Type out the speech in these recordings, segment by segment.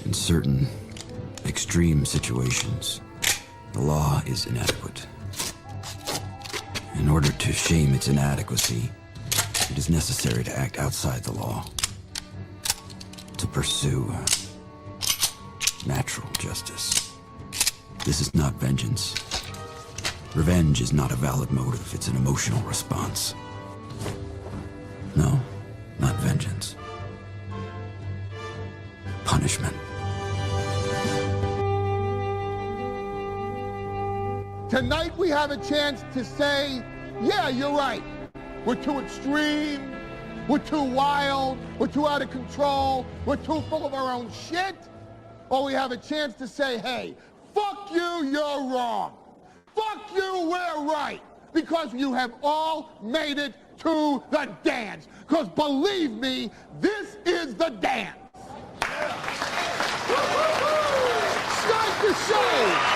In certain extreme situations, the law is inadequate. In order to shame its inadequacy, it is necessary to act outside the law, to pursue natural justice. This is not vengeance. Revenge is not a valid motive, it's an emotional response. No, not vengeance. Punishment. Tonight we have a chance to say, yeah, you're right. We're too extreme, we're too wild, we're too out of control, we're too full of our own shit. Or we have a chance to say, hey, fuck you, you're wrong. Fuck you, we're right. Because you have all made it to the dance. Because believe me, this is the dance. Start the show.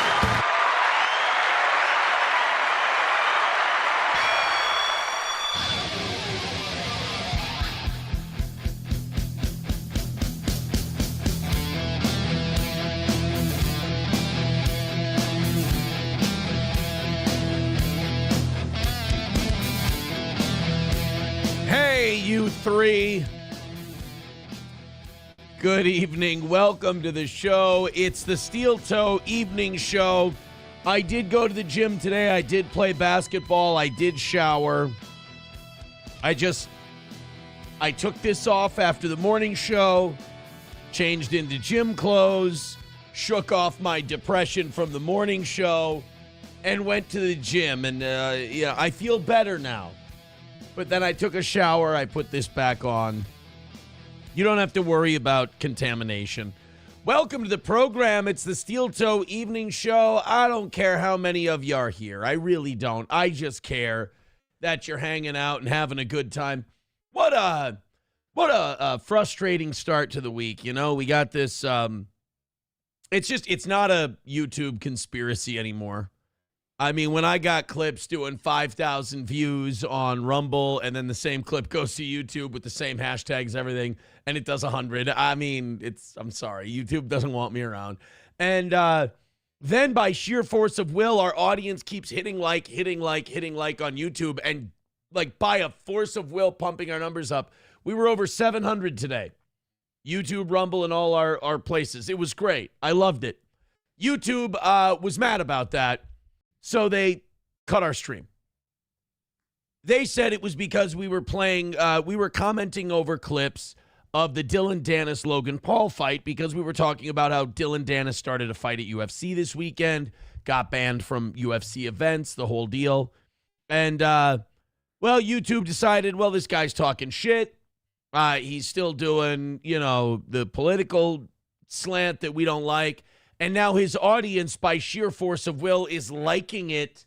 Hey, you three. Good evening. Welcome to the show. It's the Steel Toe Evening Show. I did go to the gym today. I did play basketball. I did shower. I took this off after the morning show, changed into gym clothes, shook off my depression from the morning show, and went to the gym. And, I feel better now. But then I took a shower. I put this back on. You don't have to worry about contamination. Welcome to the program. It's the Steel Toe Evening Show. I don't care how many of you are here. I really don't. I just care that you're hanging out and having a good time. What a frustrating start to the week. You know, we got this. It's not a YouTube conspiracy anymore. I mean, when I got clips doing 5,000 views on Rumble and then the same clip goes to YouTube with the same hashtags, everything, and it does 100, I mean, I'm sorry, YouTube doesn't want me around. And then by sheer force of will, our audience keeps hitting like on YouTube, and like by a force of will pumping our numbers up. We were over 700 today. YouTube, Rumble, and all our places. It was great. I loved it. YouTube was mad about that. So they cut our stream. They said it was because we were commenting over clips of the Dylan Dennis-Logan Paul fight because we were talking about how Dylan Dennis started a fight at UFC this weekend, got banned from UFC events, the whole deal. And, YouTube decided, this guy's talking shit. He's still doing, the political slant that we don't like. And now his audience, by sheer force of will, is liking it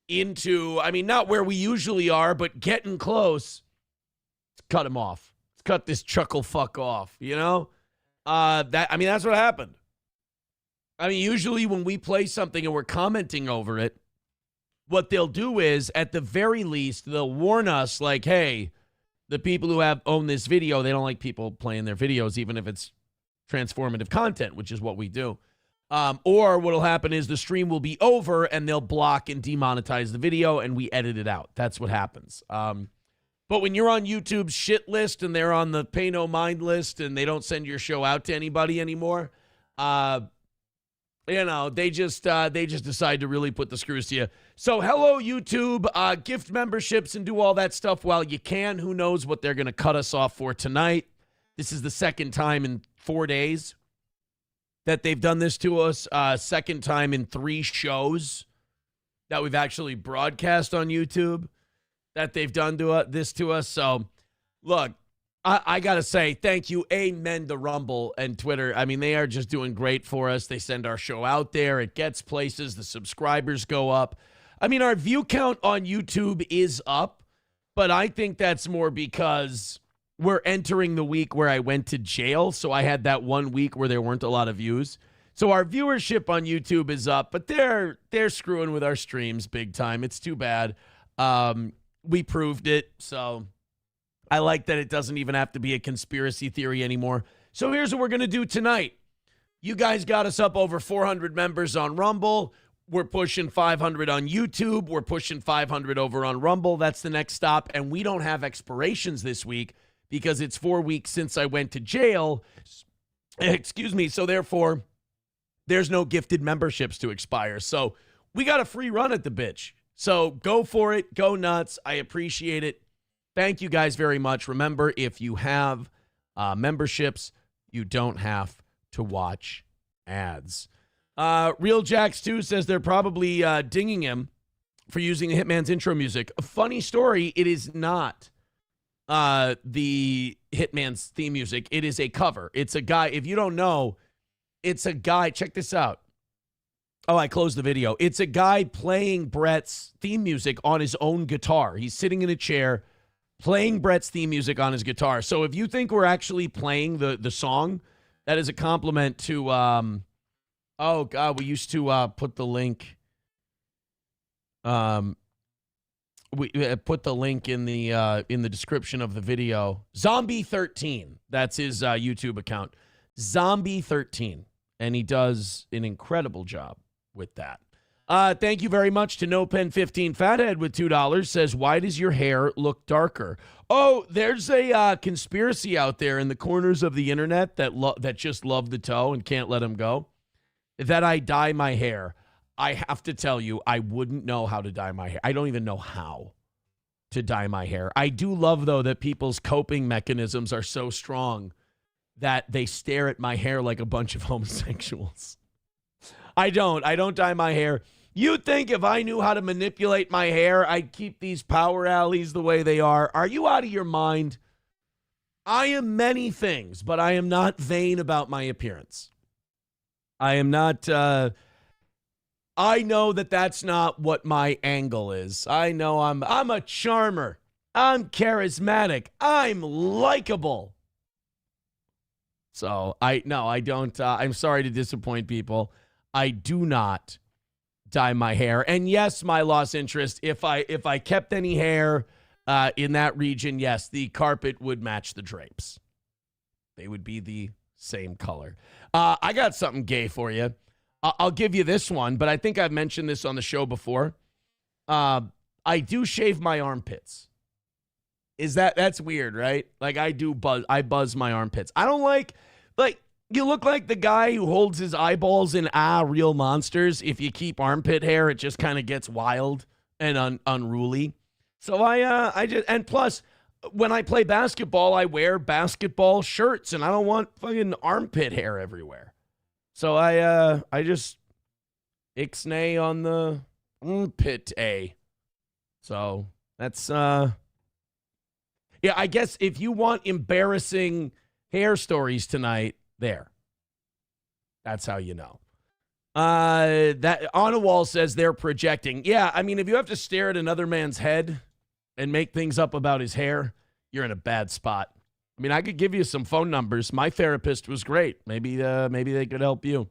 into, not where we usually are, but getting close. Let's cut him off. Let's cut this chuckle fuck off, that's what happened. Usually when we play something and we're commenting over it, what they'll do is, at the very least, they'll warn us, like, hey, the people who own this video, they don't like people playing their videos, even if it's transformative content, which is what we do. Or what'll happen is the stream will be over and they'll block and demonetize the video and we edit it out. That's what happens. But when you're on YouTube's shit list and they're on the pay no mind list and they don't send your show out to anybody anymore, they just decide to really put the screws to you. So hello, YouTube, gift memberships and do all that stuff while you can. Who knows what they're going to cut us off for tonight. This is the second time in 4 days that they've done this to us, second time in 3 shows that we've actually broadcast on YouTube that they've done this to us. So, look, I got to say thank you, amen to Rumble and Twitter. They are just doing great for us. They send our show out there. It gets places. The subscribers go up. Our view count on YouTube is up, but I think that's more because we're entering the week where I went to jail, so I had that 1 week where there weren't a lot of views. So our viewership on YouTube is up, but they're screwing with our streams big time. It's too bad. We proved it, so I like that it doesn't even have to be a conspiracy theory anymore. So here's what we're going to do tonight. You guys got us up over 400 members on Rumble. We're pushing 500 on YouTube. We're pushing 500 over on Rumble. That's the next stop. And we don't have expirations this week because it's 4 weeks since I went to jail. Excuse me. So therefore, there's no gifted memberships to expire. So we got a free run at the bitch. So go for it. Go nuts. I appreciate it. Thank you guys very much. Remember, if you have memberships, you don't have to watch ads. Real Jacks 2 says they're probably dinging him for using the Hitman's intro music. A funny story, it is not the Hitman's theme music. It is a cover. It's a guy, if you don't know, it's a guy, check this out. Oh, I closed the video. It's a guy playing Brett's theme music on his own guitar. He's sitting in a chair playing Brett's theme music on his guitar. So if you think we're actually playing the song, that is a compliment to, oh, God, we used to put the link. We put the link in the description of the video. Zombie13, that's his YouTube account. Zombie13, and he does an incredible job with that. Thank you very much to NoPen15 Fathead with $2. Says, why does your hair look darker? Oh, there's a conspiracy out there in the corners of the internet that just love the toe and can't let him go. That I dye my hair. I have to tell you, I wouldn't know how to dye my hair. I don't even know how to dye my hair. I do love, though, that people's coping mechanisms are so strong that they stare at my hair like a bunch of homosexuals. I don't dye my hair. You'd think if I knew how to manipulate my hair, I'd keep these power alleys the way they are. Are you out of your mind? I am many things, but I am not vain about my appearance. I am not, I know that that's not what my angle is. I know I'm a charmer. I'm charismatic. I'm likable. So I don't, I'm sorry to disappoint people. I do not dye my hair. And yes, my lost interest, if I kept any hair in that region, yes, the carpet would match the drapes. They would be the same color. I got something gay for you. I'll give you this one, but I think I've mentioned this on the show before. I do shave my armpits. That's weird, right? Like I buzz my armpits. I don't like you look like the guy who holds his eyeballs in real monsters. If you keep armpit hair, it just kind of gets wild and unruly. So I just, and plus when I play basketball, I wear basketball shirts and I don't want fucking armpit hair everywhere. So I just ixnay on the armpit A. So that's yeah, I guess if you want embarrassing hair stories tonight, that's how you know. That On a Wall says they're projecting. Yeah, I mean, if you have to stare at another man's head and make things up about his hair, you're in a bad spot. I mean, I could give you some phone numbers. My therapist was great. Maybe they could help you.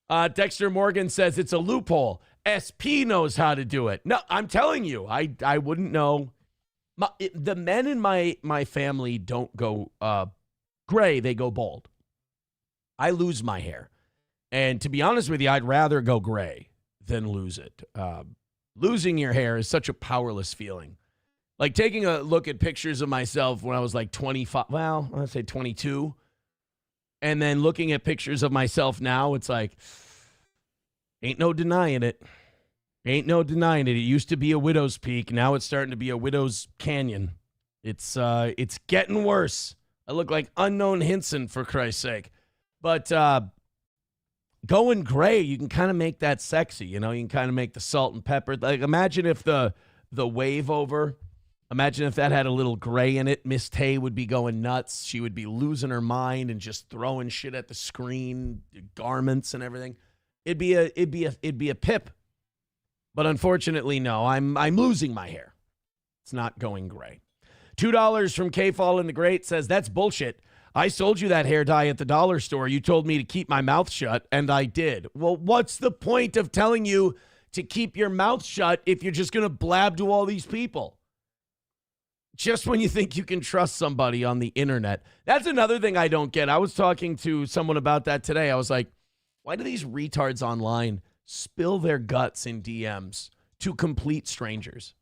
Dexter Morgan says it's a loophole. SP knows how to do it. No, I'm telling you, I wouldn't know. The men in my family don't go gray. They go bald. I lose my hair. And to be honest with you, I'd rather go gray than lose it. Losing your hair is such a powerless feeling. Like taking a look at pictures of myself when I was like 25, well, I'd say 22. And then looking at pictures of myself now, it's like, ain't no denying it. Ain't no denying it. It used to be a widow's peak. Now it's starting to be a widow's canyon. It's getting worse. I look like unknown Hinson, for Christ's sake. But going gray, you can kind of make that sexy. You know, you can kind of make the salt and pepper. Like imagine if the wave over, imagine if that had a little gray in it. Miss Tay would be going nuts. She would be losing her mind and just throwing shit at the screen, garments and everything. It'd be a pip. But unfortunately, no, I'm losing my hair. It's not going gray. $2 from K-Fall in the Great says, that's bullshit. I sold you that hair dye at the dollar store. You told me to keep my mouth shut, and I did. Well, what's the point of telling you to keep your mouth shut if you're just going to blab to all these people? Just when you think you can trust somebody on the internet. That's another thing I don't get. I was talking to someone about that today. I was like, Why do these retards online spill their guts in DMs to complete strangers?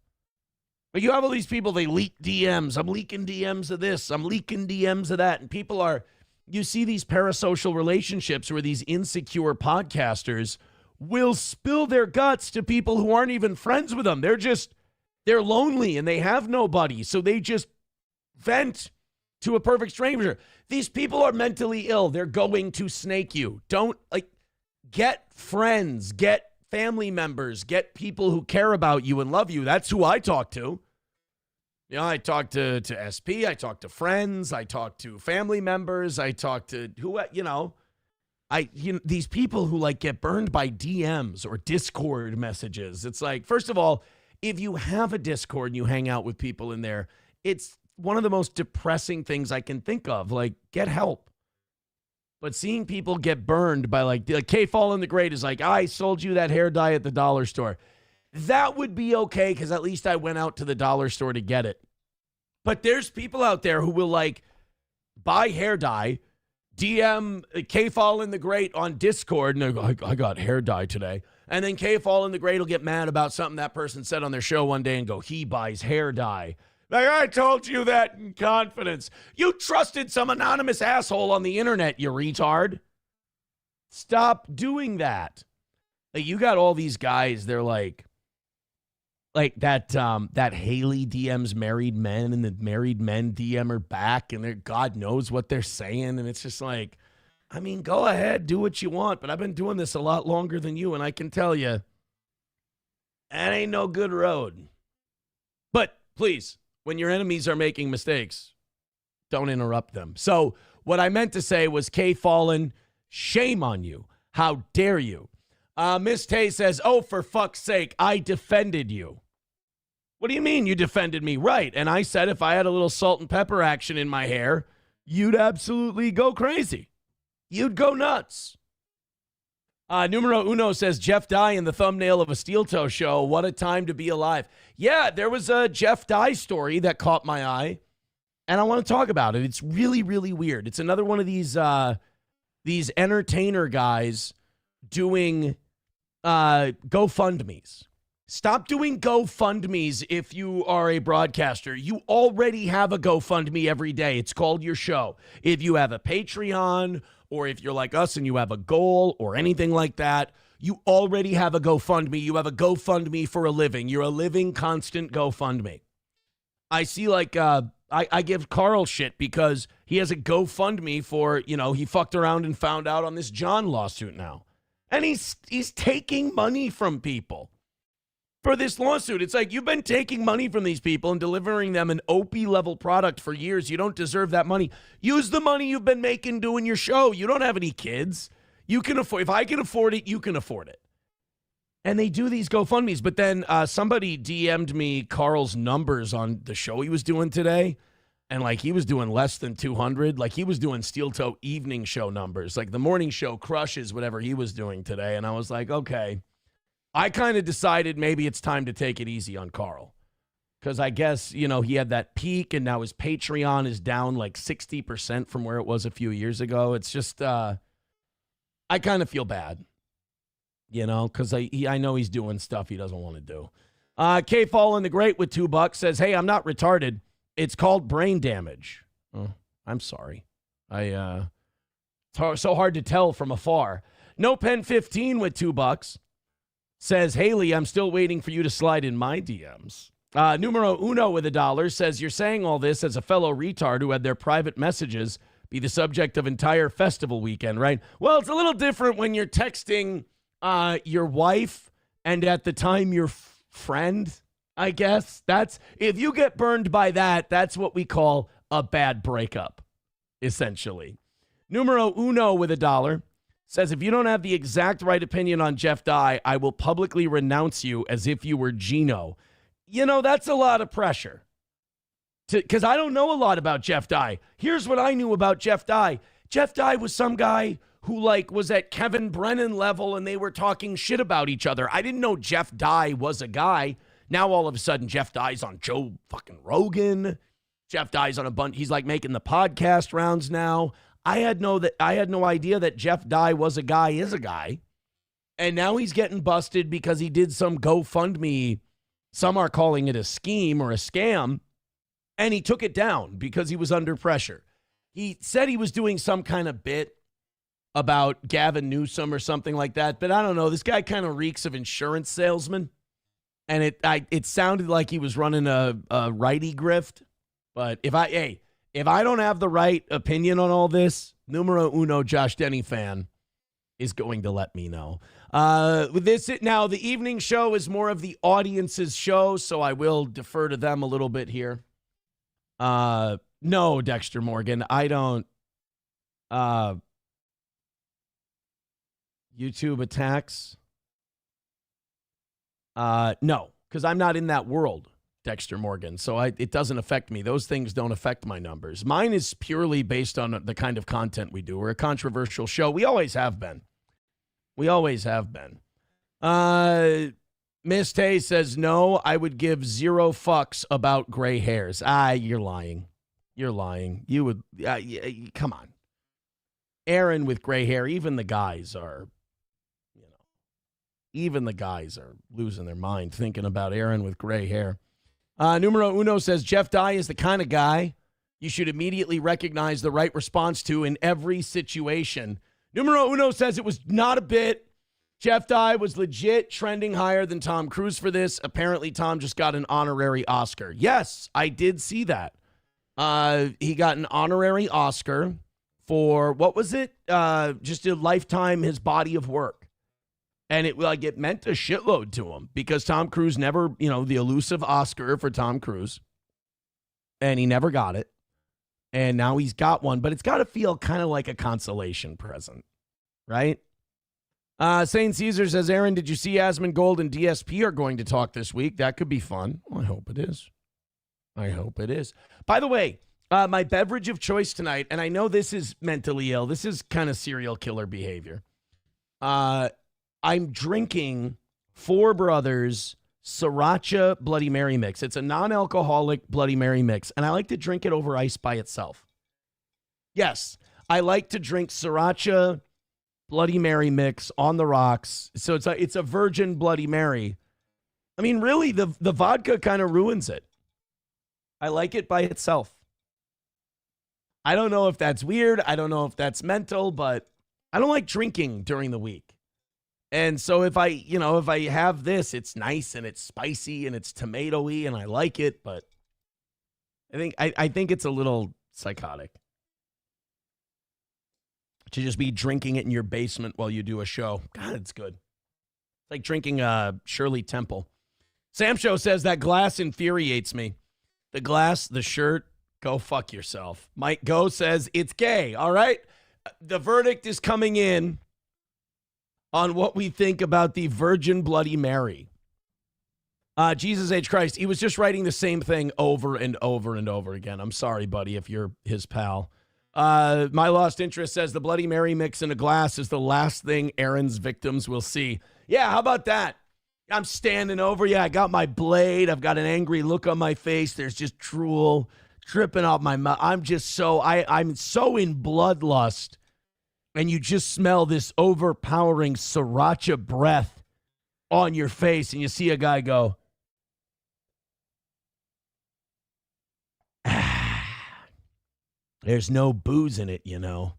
But you have all these people, they leak DMs. I'm leaking DMs of this. I'm leaking DMs of that. And people are, you see these parasocial relationships where these insecure podcasters will spill their guts to people who aren't even friends with them. They're lonely and they have nobody. So they just vent to a perfect stranger. These people are mentally ill. They're going to snake you. Don't, get friends, get family members, get people who care about you and love you. That's who I talk to. You know, I talk to SP, I talk to friends, I talk to family members, I talk to these people who get burned by DMs or Discord messages. It's like, first of all, if you have a Discord and you hang out with people in there, it's one of the most depressing things I can think of. Get help. But seeing people get burned by K Fallen the Great is I sold you that hair dye at the dollar store. That would be okay because at least I went out to the dollar store to get it. But there's people out there who will buy hair dye, DM K Fallen the Great on Discord, and they go, I got hair dye today. And then K Fallen the Great will get mad about something that person said on their show one day and go, he buys hair dye. I told you that in confidence. You trusted some anonymous asshole on the internet, you retard. Stop doing that. You got all these guys, they're like that Haley DMs married men, and the married men DM her back, and they're God knows what they're saying. And it's just go ahead, do what you want, but I've been doing this a lot longer than you, and I can tell you, that ain't no good road. But please, when your enemies are making mistakes, don't interrupt them. So what I meant to say was, K Fallen, shame on you. How dare you? Miss Tay says, oh, for fuck's sake, I defended you. What do you mean you defended me? Right. And I said if I had a little salt and pepper action in my hair, you'd absolutely go crazy. You'd go nuts. Numero Uno says, Jeff Dye in the thumbnail of a Steel Toe show. What a time to be alive. Yeah, there was a Jeff Dye story that caught my eye, and I want to talk about it. It's really, really weird. It's another one of these entertainer guys doing GoFundMes. Stop doing GoFundMes if you are a broadcaster. You already have a GoFundMe every day. It's called your show. If you have a Patreon, or if you're like us and you have a goal or anything like that, you already have a GoFundMe. You have a GoFundMe for a living. You're a living, constant GoFundMe. I see I give Carl shit because he has a GoFundMe for, he fucked around and found out on this John lawsuit now. And he's taking money from people for this lawsuit. It's you've been taking money from these people and delivering them an OP level product for years. You don't deserve that money. Use the money you've been making doing your show. You don't have any kids. You can afford, if I can afford it, you can afford it. And they do these GoFundMes. But then somebody DM'd me Carl's numbers on the show he was doing today. And he was doing less than 200. He was doing Steel Toe evening show numbers. The morning show crushes whatever he was doing today. And I was like, okay. I kind of decided maybe it's time to take it easy on Carl. Because I guess, he had that peak and now his Patreon is down 60% from where it was a few years ago. It's just, I kind of feel bad, because I know he's doing stuff he doesn't want to do. K Fallen the Great with $2 says, hey, I'm not retarded. It's called brain damage. Oh, I'm sorry. It's so hard to tell from afar. No Pen 15 with $2 says, Haley, I'm still waiting for you to slide in my DMs. Numero Uno with $1 says, you're saying all this as a fellow retard who had their private messages be the subject of entire festival weekend, right? Well, it's a little different when you're texting your wife and at the time your friend, I guess. If you get burned by that, that's what we call a bad breakup, essentially. Numero Uno with $1 says, if you don't have the exact right opinion on Jeff Dye, I will publicly renounce you as if you were Gino. That's a lot of pressure. Because I don't know a lot about Jeff Dye. Here's what I knew about Jeff Dye. Jeff Dye was some guy who was at Kevin Brennan level and they were talking shit about each other. I didn't know Jeff Dye was a guy. Now all of a sudden Jeff Dye's on Joe fucking Rogan. Jeff Dye's on a bunch. He's making the podcast rounds now. I had no idea that Jeff Dye was a guy, is a guy. And now he's getting busted because he did some GoFundMe. Some are calling it a scheme or a scam. And he took it down because he was under pressure. He said he was doing some kind of bit about Gavin Newsom or something like that. But I don't know. This guy kind of reeks of insurance salesman. And it sounded like he was running a righty grift. But if I don't have the right opinion on all this, numero uno Josh Denny fan is going to let me know. Now, the evening show is more of the audience's show, so I will defer to them a little bit here. No, Dexter Morgan, I don't. YouTube attacks? No, because I'm not in that world, Dexter Morgan, so it doesn't affect me. Those things don't affect my numbers. Mine is purely based on the kind of content we do. We're a controversial show. We always have been. Miss Tay says, no, I would give 0 fucks about gray hairs. You're lying. You're lying. You would, come on. Aaron with gray hair, even the guys are losing their mind thinking about Aaron with gray hair. Numero uno says, Jeff Dye is the kind of guy you should immediately recognize the right response to in every situation. Numero uno says it was not a bit. Jeff Dye was legit trending higher than Tom Cruise for this. Apparently, Tom just got an honorary Oscar. Yes, I did see that. He got an honorary Oscar for, what was it? Just a lifetime, his body of work. And it meant a shitload to him because Tom Cruise never, the elusive Oscar for Tom Cruise. And he never got it. And now he's got one, but it's got to feel kind of like a consolation present, right? St. Caesar says, Aaron, did you see Asmongold and DSP are going to talk this week? That could be fun. Well, I hope it is. By the way, my beverage of choice tonight, and I know this is mentally ill. This is kind of serial killer behavior. I'm drinking Four Brothers Sriracha Bloody Mary mix. It's a non-alcoholic Bloody Mary mix, and I like to drink it over ice by itself. Yes, I like to drink Sriracha Bloody Mary mix on the rocks. So it's a virgin Bloody Mary. I mean, really, the vodka kind of ruins it. I like it by itself. I don't know if that's weird. I don't know if that's mental, but I don't like drinking during the week. And so if I have this, it's nice and it's spicy and it's tomatoey and I like it, but I think it's a little psychotic to just be drinking it in your basement while you do a show. God, it's good. It's like drinking Shirley Temple. Sam Show says that glass infuriates me. The glass, the shirt, go fuck yourself. Mike Go says it's gay. All right. The verdict is coming in on what we think about the Virgin Bloody Mary. Jesus H. Christ, he was just writing the same thing over and over and over again. I'm sorry, buddy, if you're his pal. My Lost Interest says the Bloody Mary mix in a glass is the last thing Aaron's victims will see. Yeah, how about that? I'm standing over you. I got my blade. I've got an angry look on my face. There's just drool dripping off my mouth. I'm so in bloodlust. And you just smell this overpowering sriracha breath on your face. And you see a guy go, there's no booze in it, And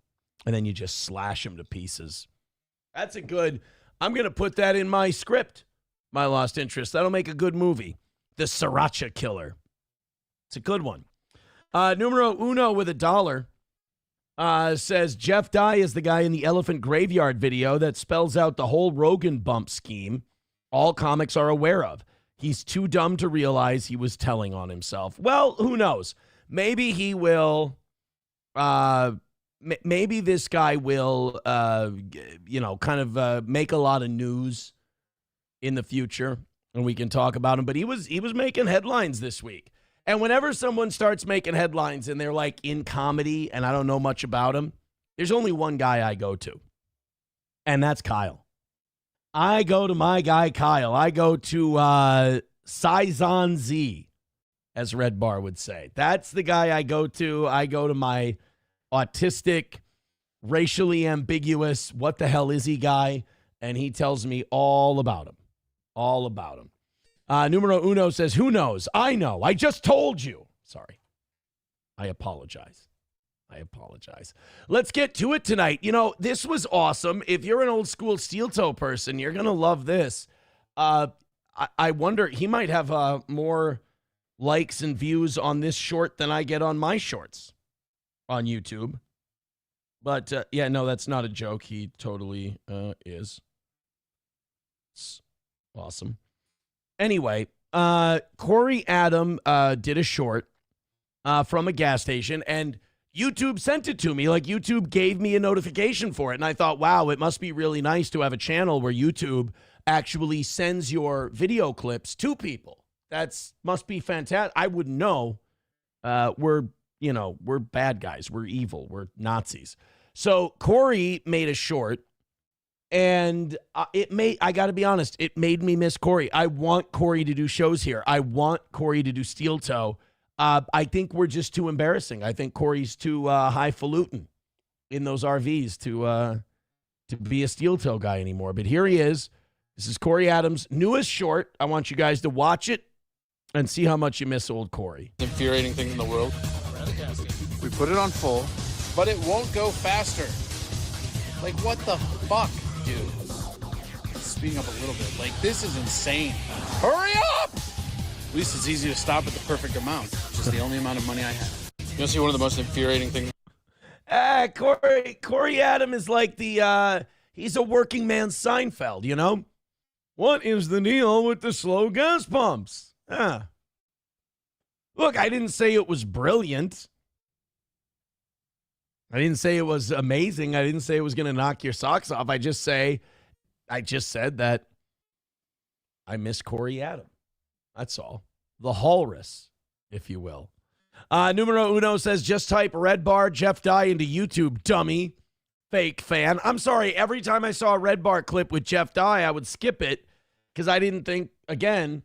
then you just slash him to pieces. I'm going to put that in my script, My Lost Interest. That'll make a good movie. The Sriracha Killer. It's a good one. Numero uno with $1. Says Jeff Dye is the guy in the Elephant Graveyard video that spells out the whole Rogan bump scheme all comics are aware of. He's too dumb to realize he was telling on himself. Well, who knows? Maybe he will. Maybe this guy will, kind of make a lot of news in the future, and we can talk about him. But he was making headlines this week. And whenever someone starts making headlines and they're like in comedy and I don't know much about him, there's only one guy I go to, and that's Kyle. I go to my guy, Kyle. I go to Saison Z, as Red Bar would say. That's the guy I go to. I go to my autistic racially ambiguous, what the hell is he guy, and he tells me all about him. All about him. Numero uno says, who knows? I know. I just told you. Sorry. I apologize. Let's get to it tonight. You know, this was awesome. If you're an old school steel toe person, you're going to love this. I wonder, he might have more likes and views on this short than I get on my shorts on YouTube. But, yeah, no, that's not a joke. He totally is. It's awesome. Anyway, Corey Adam did a short from a gas station, and YouTube sent it to me. Like, YouTube gave me a notification for it, and I thought, wow, it must be really nice to have a channel where YouTube actually sends your video clips to people. Must be fantastic. I wouldn't know. We're bad guys. We're evil. We're Nazis. So Corey made a short, and I got to be honest, it made me miss Corey. I want Corey to do shows here. I want Corey to do steel toe. I think we're just too embarrassing. I think Corey's too highfalutin in those RVs to be a steel toe guy anymore. But here he is. This is Corey Adams' newest short. I want you guys to watch it and see how much you miss old Corey. Infuriating thing in the world. We put it on full, but it won't go faster. Like, what the fuck, dude? Speeding up a little bit. Like, this is insane. Hurry up! At least it's easy to stop at the perfect amount, which is the only amount of money I have. You want to see one of the most infuriating things? Corey Adam is like he's a working man Seinfeld, you know? What is the deal with the slow gas pumps? Look, I didn't say it was brilliant. I didn't say it was amazing. I didn't say it was going to knock your socks off. I just said that I miss Corey Adam. That's all. The Walrus, if you will. Numero uno says, just type Red Bar Jeff Dye into YouTube, dummy. Fake fan. I'm sorry. Every time I saw a Red Bar clip with Jeff Dye, I would skip it because I didn't think, again,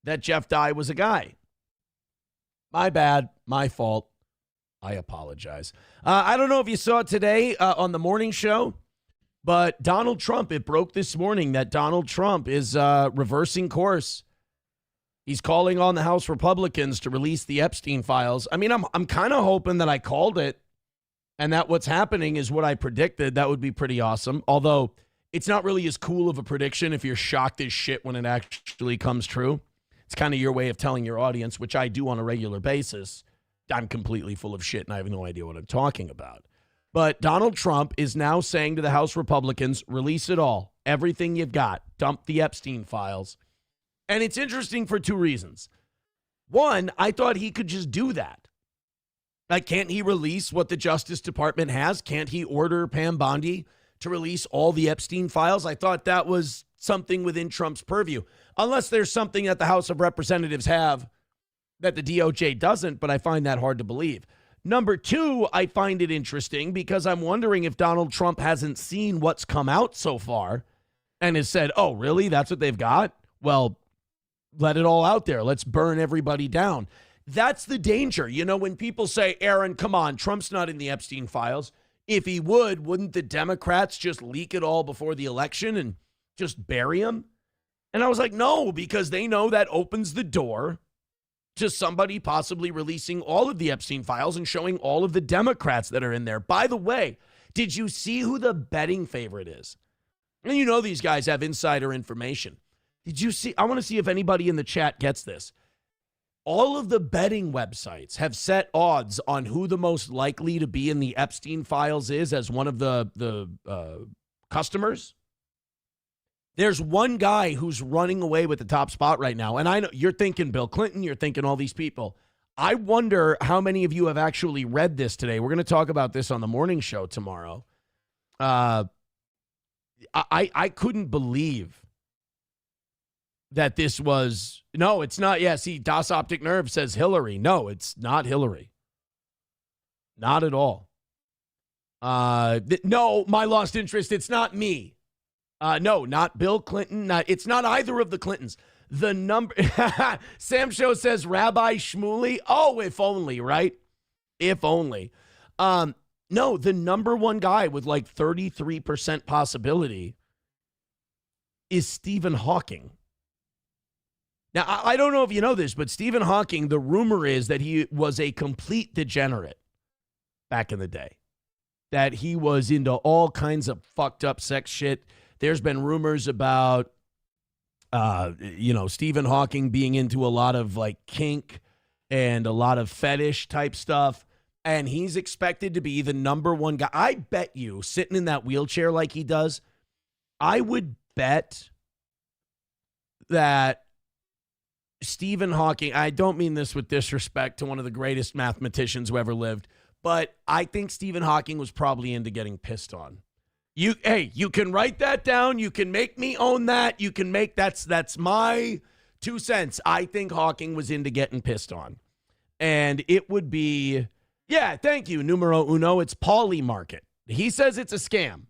that Jeff Dye was a guy. My bad. My fault. I apologize. I don't know if you saw it today on the morning show, but Donald Trump, it broke this morning that Donald Trump is reversing course. He's calling on the House Republicans to release the Epstein files. I mean, I'm kind of hoping that I called it and that what's happening is what I predicted. That would be pretty awesome. Although it's not really as cool of a prediction if you're shocked as shit when it actually comes true. It's kind of your way of telling your audience, which I do on a regular basis. I'm completely full of shit and I have no idea what I'm talking about. But Donald Trump is now saying to the House Republicans, release it all. Everything you've got. Dump the Epstein files. And it's interesting for two reasons. One, I thought he could just do that. Like, can't he release what the Justice Department has? Can't he order Pam Bondi to release all the Epstein files? I thought that was something within Trump's purview. Unless there's something that the House of Representatives have that the DOJ doesn't, but I find that hard to believe. Number two, I find it interesting because I'm wondering if Donald Trump hasn't seen what's come out so far and has said, oh, really? That's what they've got? Well, let it all out there. Let's burn everybody down. That's the danger. You know, when people say, Aaron, come on, Trump's not in the Epstein files. If he would, wouldn't the Democrats just leak it all before the election and just bury him? And I was like, no, because they know that opens the door to somebody possibly releasing all of the Epstein files and showing all of the Democrats that are in there. By the way, did you see who the betting favorite is? And you know these guys have insider information. Did you see? I want to see if anybody in the chat gets this. All of the betting websites have set odds on who the most likely to be in the Epstein files is as one of the customers. There's one guy who's running away with the top spot right now. And I know you're thinking Bill Clinton, you're thinking all these people. I wonder how many of you have actually read this today. We're going to talk about this on the morning show tomorrow. I couldn't believe that this was, no, it's not. Yeah, see, Das Optic Nerve says Hillary. No, it's not Hillary. Not at all. No, my lost interest, it's not me. No, not Bill Clinton. It's not either of the Clintons. The number, Sam Show says Rabbi Shmuley. Oh, if only, right? If only. No, the number one guy with like 33% possibility is Stephen Hawking. Now, I don't know if you know this, but Stephen Hawking, the rumor is that he was a complete degenerate back in the day, that he was into all kinds of fucked up sex shit. There's been rumors about, Stephen Hawking being into a lot of like kink and a lot of fetish type stuff. And he's expected to be the number one guy. I bet you, sitting in that wheelchair like he does, I would bet that Stephen Hawking, I don't mean this with disrespect to one of the greatest mathematicians who ever lived, but I think Stephen Hawking was probably into getting pissed on. You can write that down. You can make me own that. You can make that's my 2 cents. I think Hawking was into getting pissed on. And it would be, yeah, thank you, numero uno. It's Pauly Market. He says it's a scam.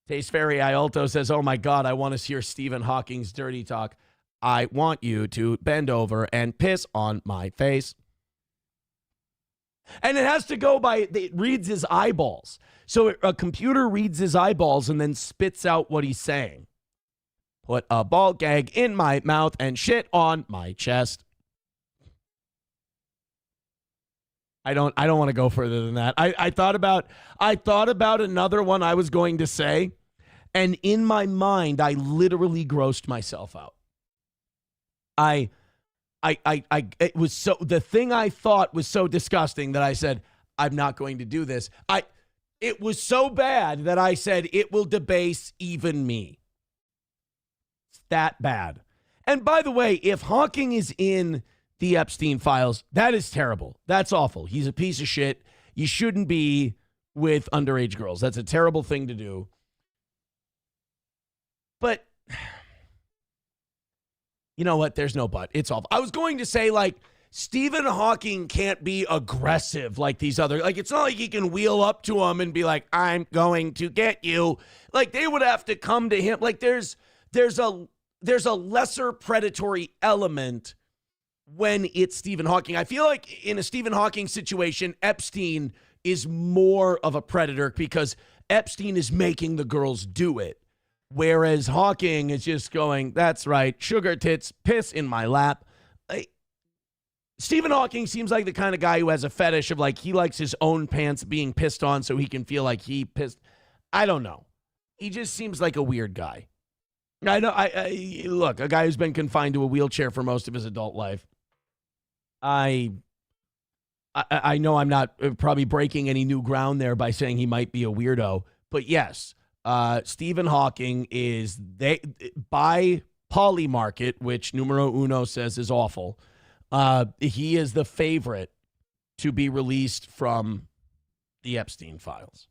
Taste Fairy Ialto says, oh my God, I want to hear Stephen Hawking's dirty talk. I want you to bend over and piss on my face. And it has to go by, it reads his eyeballs. So a computer reads his eyeballs and then spits out what he's saying. Put a ball gag in my mouth and shit on my chest. I don't want to go further than that. I thought about another one I was going to say, and in my mind, I literally grossed myself out. It was so, the thing I thought was so disgusting that I said, I'm not going to do this. It was so bad that I said, it will debase even me. It's that bad. And by the way, if Hawking is in the Epstein files, that is terrible. That's awful. He's a piece of shit. You shouldn't be with underage girls. That's a terrible thing to do. But you know what? There's no but. It's awful. I was going to say, like, Stephen Hawking can't be aggressive like these other, like, it's not like he can wheel up to him and be like, I'm going to get you. Like, they would have to come to him. Like, there's a lesser predatory element when it's Stephen Hawking. I feel like in a Stephen Hawking situation, Epstein is more of a predator because Epstein is making the girls do it. Whereas Hawking is just going, that's right, sugar tits, piss in my lap. Stephen Hawking seems like the kind of guy who has a fetish of, like, he likes his own pants being pissed on so he can feel like he pissed. I don't know. He just seems like a weird guy. I know. Look, a guy who's been confined to a wheelchair for most of his adult life. I know I'm not probably breaking any new ground there by saying he might be a weirdo, but yes, Stephen Hawking is by Pauly Market, which numero uno says is awful. He is the favorite to be released from the Epstein files,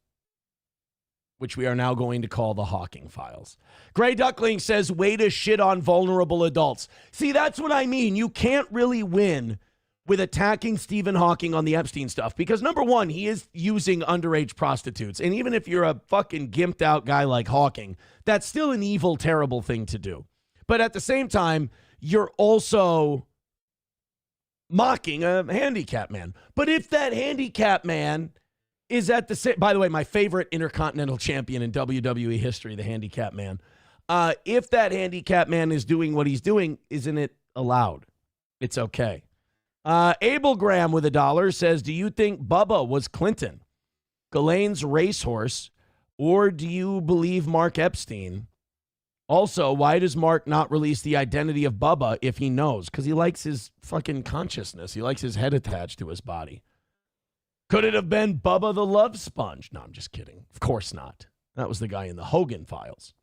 which we are now going to call the Hawking files. Gray Duckling says, way to shit on vulnerable adults. See, that's what I mean. You can't really win with attacking Stephen Hawking on the Epstein stuff because, number one, he is using underage prostitutes. And even if you're a fucking gimped out guy like Hawking, that's still an evil, terrible thing to do. But at the same time, you're also mocking a handicapped man. But if that handicapped man is at the same, by the way, my favorite intercontinental champion in WWE history, the handicapped man. If that handicapped man is doing what he's doing, isn't it allowed? It's okay. Abel Graham with $1 says, do you think Bubba was Clinton, Ghislaine's racehorse, or do you believe Mark Epstein? Also, why does Mark not release the identity of Bubba if he knows? Because he likes his fucking consciousness. He likes his head attached to his body. Could it have been Bubba the Love Sponge? No, I'm just kidding. Of course not. That was the guy in the Hogan files.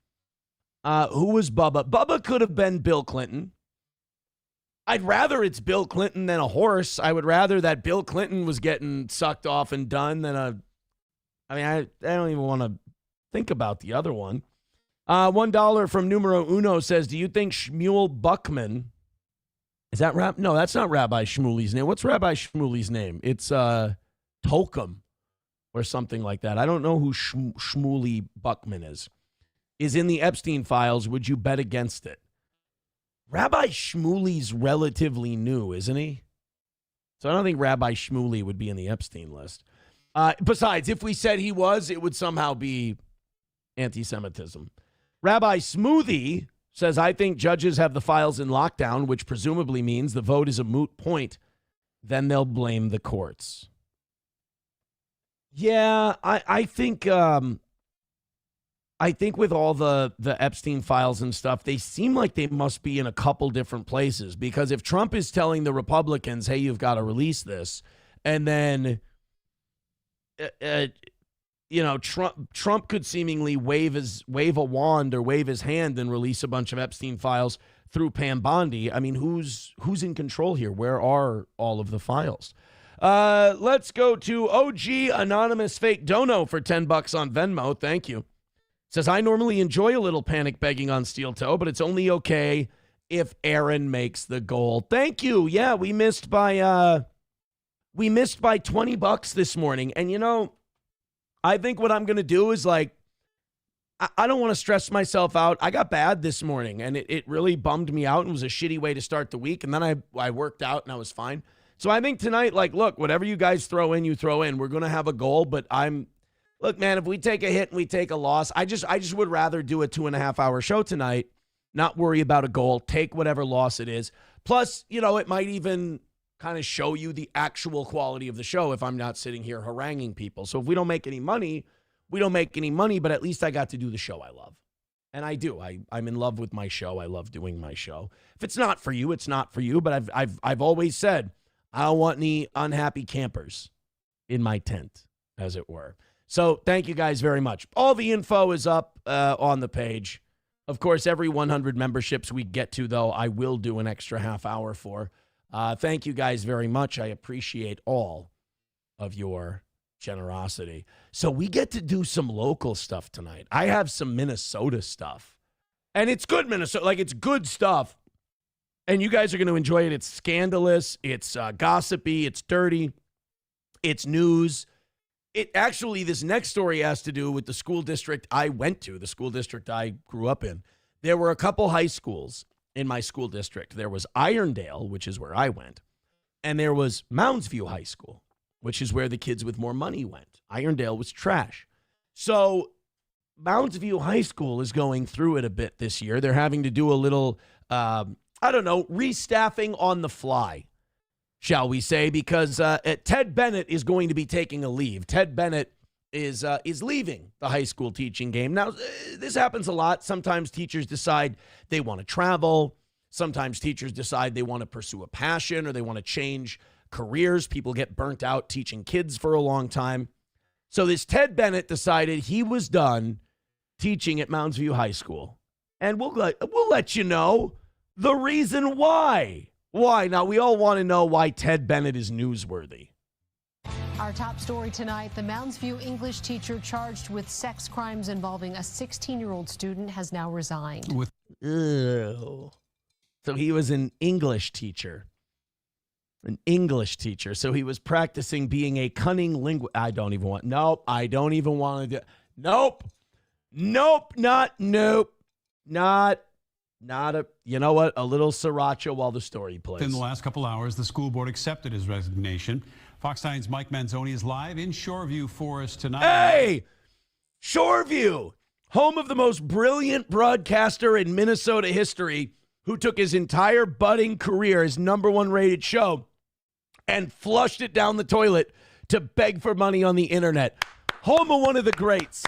Who was Bubba? Bubba could have been Bill Clinton. I'd rather it's Bill Clinton than a horse. I would rather that Bill Clinton was getting sucked off and done than I don't even want to think about the other one. $1 from numero uno says, do you think Shmuel Buckman, is that No, that's not Rabbi Shmuley's name. What's Rabbi Shmuley's name? It's Tokum or something like that. I don't know who Shmuley Buckman is in the Epstein files. Would you bet against it? Rabbi Shmuley's relatively new, isn't he? So I don't think Rabbi Shmuley would be in the Epstein list. Besides, if we said he was, it would somehow be anti-Semitism. Rabbi Smoothie says, I think judges have the files in lockdown, which presumably means the vote is a moot point. Then they'll blame the courts. Yeah, I think with all the Epstein files and stuff, they seem like they must be in a couple different places. Because if Trump is telling the Republicans, hey, you've got to release this, and then Trump could seemingly wave a wand or wave his hand and release a bunch of Epstein files through Pam Bondi. I mean, who's in control here? Where are all of the files? Let's go to OG Anonymous Fake Dono for $10 on Venmo. Thank you. Says, I normally enjoy a little panic begging on Steel Toe, but it's only okay if Aaron makes the goal. Thank you. Yeah, we missed by $20 this morning. And I think what I'm going to do is I don't want to stress myself out. I got bad this morning, and it really bummed me out and was a shitty way to start the week. And then I worked out, and I was fine. So I think tonight, look, whatever you guys throw in, you throw in. We're going to have a goal, but look, man, if we take a hit and we take a loss, I just would rather do a 2.5-hour show tonight, not worry about a goal, take whatever loss it is. Plus, it might even kind of show you the actual quality of the show if I'm not sitting here haranguing people. So if we don't make any money, we don't make any money, but at least I got to do the show I love. And I do. I'm in love with my show. I love doing my show. If it's not for you, it's not for you. But I've always said, I don't want any unhappy campers in my tent, as it were. So thank you guys very much. All the info is up on the page. Of course, every 100 memberships we get to, though, I will do an extra half hour for. Thank you guys very much. I appreciate all of your generosity. So we get to do some local stuff tonight. I have some Minnesota stuff. And it's good Minnesota. It's good stuff. And you guys are going to enjoy it. It's scandalous. It's gossipy. It's dirty. It's news. This next story has to do with the school district I went to, the school district I grew up in. There were a couple high schools in my school district. There was Irondale, which is where I went, and there was Moundsview High School, which is where the kids with more money went. Irondale was trash. So Moundsview High School is going through it a bit this year. They're having to do a little, restaffing on the fly, shall we say, because Ted Bennett is going to be taking a leave. Ted Bennett is leaving the high school teaching game. Now, this happens a lot. Sometimes teachers decide they want to travel. Sometimes teachers decide they want to pursue a passion or they want to change careers. People get burnt out teaching kids for a long time. So this Ted Bennett decided he was done teaching at Moundsview High School. And we'll let you know the reason why. Why? Now, we all want to know why Ted Bennett is newsworthy. Our top story tonight, the Moundsview English teacher charged with sex crimes involving a 16-year-old student has now resigned. Ew. So he was an English teacher. An English teacher. So he was practicing being a cunning linguist. I don't even want to do. Nope. Not a, you know what? A little sriracha while the story plays. In the last couple hours, the school board accepted his resignation. Fox 9's Mike Manzoni is live in Shoreview for us tonight. Hey, Shoreview, home of the most brilliant broadcaster in Minnesota history, who took his entire budding career, his #1 rated show, and flushed it down the toilet to beg for money on the internet. Home of one of the greats.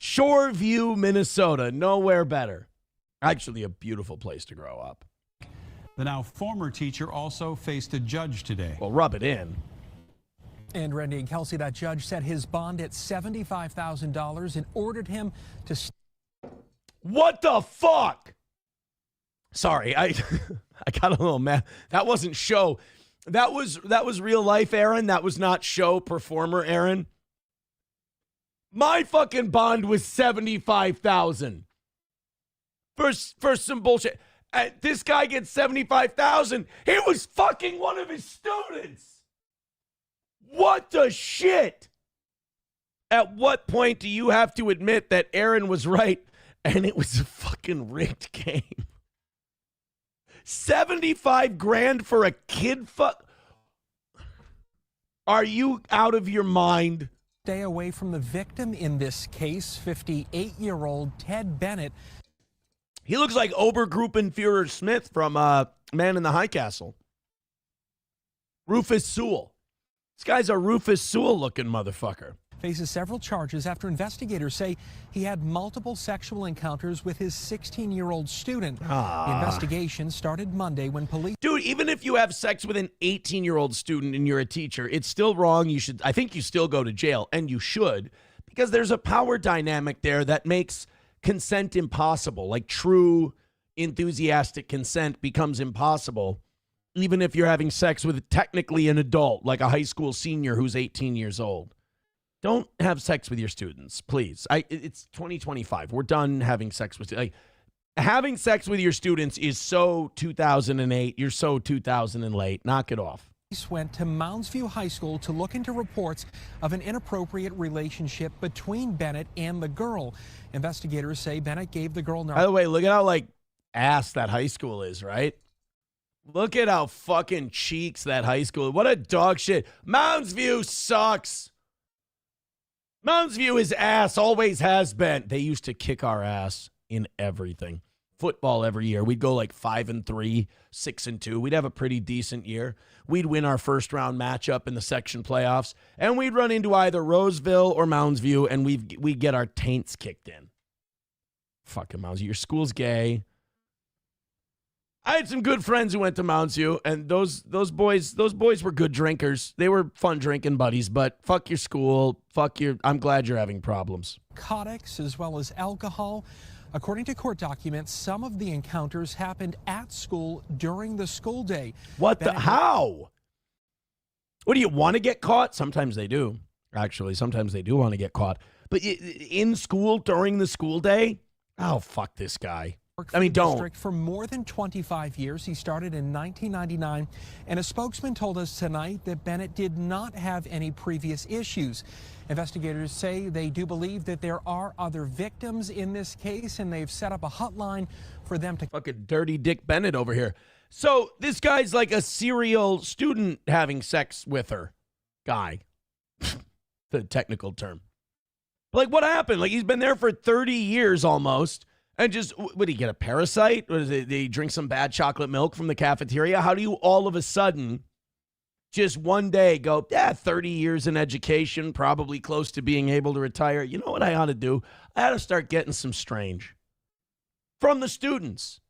Shoreview, Minnesota. Nowhere better. Actually, a beautiful place to grow up. The now former teacher also faced a judge today. Well, rub it in. And Randy and Kelsey, that judge set his bond at $75,000 and ordered him to... What the fuck? Sorry, I got a little mad. That wasn't show. That was real life, Aaron. That was not show performer, Aaron. My fucking bond was $75,000 for some bullshit. This guy gets $75,000. He was fucking one of his students. What the shit? At what point do you have to admit that Aaron was right and it was a fucking rigged game? 75 grand for a kid fuck. Are you out of your mind? Stay away from the victim in this case, 58-year-old Ted Bennett. He looks like Obergruppenführer Smith from Man in the High Castle. Rufus Sewell. This guy's a Rufus Sewell-looking motherfucker. Faces several charges after investigators say he had multiple sexual encounters with his 16-year-old student. The investigation started Monday when police... Dude, even if you have sex with an 18-year-old student and you're a teacher, it's still wrong. I think you still go to jail, and you should, because there's a power dynamic there that makes consent impossible. Like true enthusiastic consent becomes impossible, even if you're having sex with technically an adult, like a high school senior who's 18 years old. Don't have sex with your students, please. It's 2025. We're done having sex with... having sex with your students is so 2008. You're so 2000 and late. Knock it off. Police went to Mounds View High School to look into reports of an inappropriate relationship between Bennett and the girl. Investigators say Bennett gave the girl... By the way, look at how, ass that high school is, right? Look at how fucking cheeks that high school is. What a dog shit. Mounds View sucks. Mounds View is ass, always has been. They used to kick our ass in everything. Football every year. We'd go 5-3, 6-2. We'd have a pretty decent year. We'd win our first round matchup in the section playoffs, and we'd run into either Roseville or Mounds View, and we'd get our taints kicked in. Fucking Mounds View. Your school's gay. I had some good friends who went to Mounds View, and those boys were good drinkers. They were fun drinking buddies, but fuck your school. I'm glad you're having problems. Narcotics as well as alcohol. According to court documents, some of the encounters happened at school during the school day. How? What, do you want to get caught? Sometimes they do. Actually, sometimes they do want to get caught. But in school during the school day? Oh, fuck this guy. Don't. For more than 25 years. He started in 1999, and a spokesman told us tonight that Bennett did not have any previous issues. Investigators say they do believe that there are other victims in this case, and they've set up a hotline for them to... Fucking dirty Dick Bennett over here. So this guy's like a serial student having sex with her guy. The technical term. What happened? He's been there for 30 years almost. And just, would he get a parasite? Or did he drink some bad chocolate milk from the cafeteria? How do you all of a sudden, just one day go, 30 years in education, probably close to being able to retire. You know what I ought to do? I ought to start getting some strange. From the students,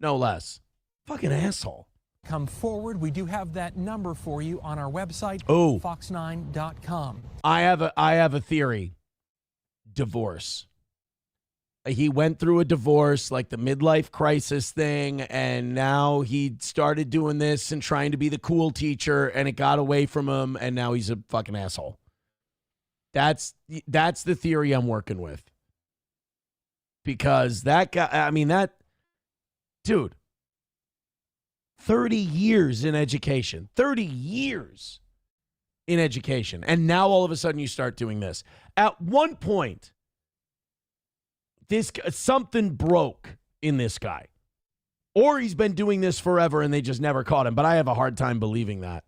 no less. Fucking asshole. Come forward. We do have that number for you on our website, fox9.com. I have a theory. Divorce. He went through a divorce, like the midlife crisis thing, and now he started doing this and trying to be the cool teacher, and it got away from him, and now he's a fucking asshole. That's the theory I'm working with. Because that guy, dude, 30 years in education. 30 years in education. And now all of a sudden you start doing this. At one point, something broke in this guy. Or he's been doing this forever and they just never caught him. But I have a hard time believing that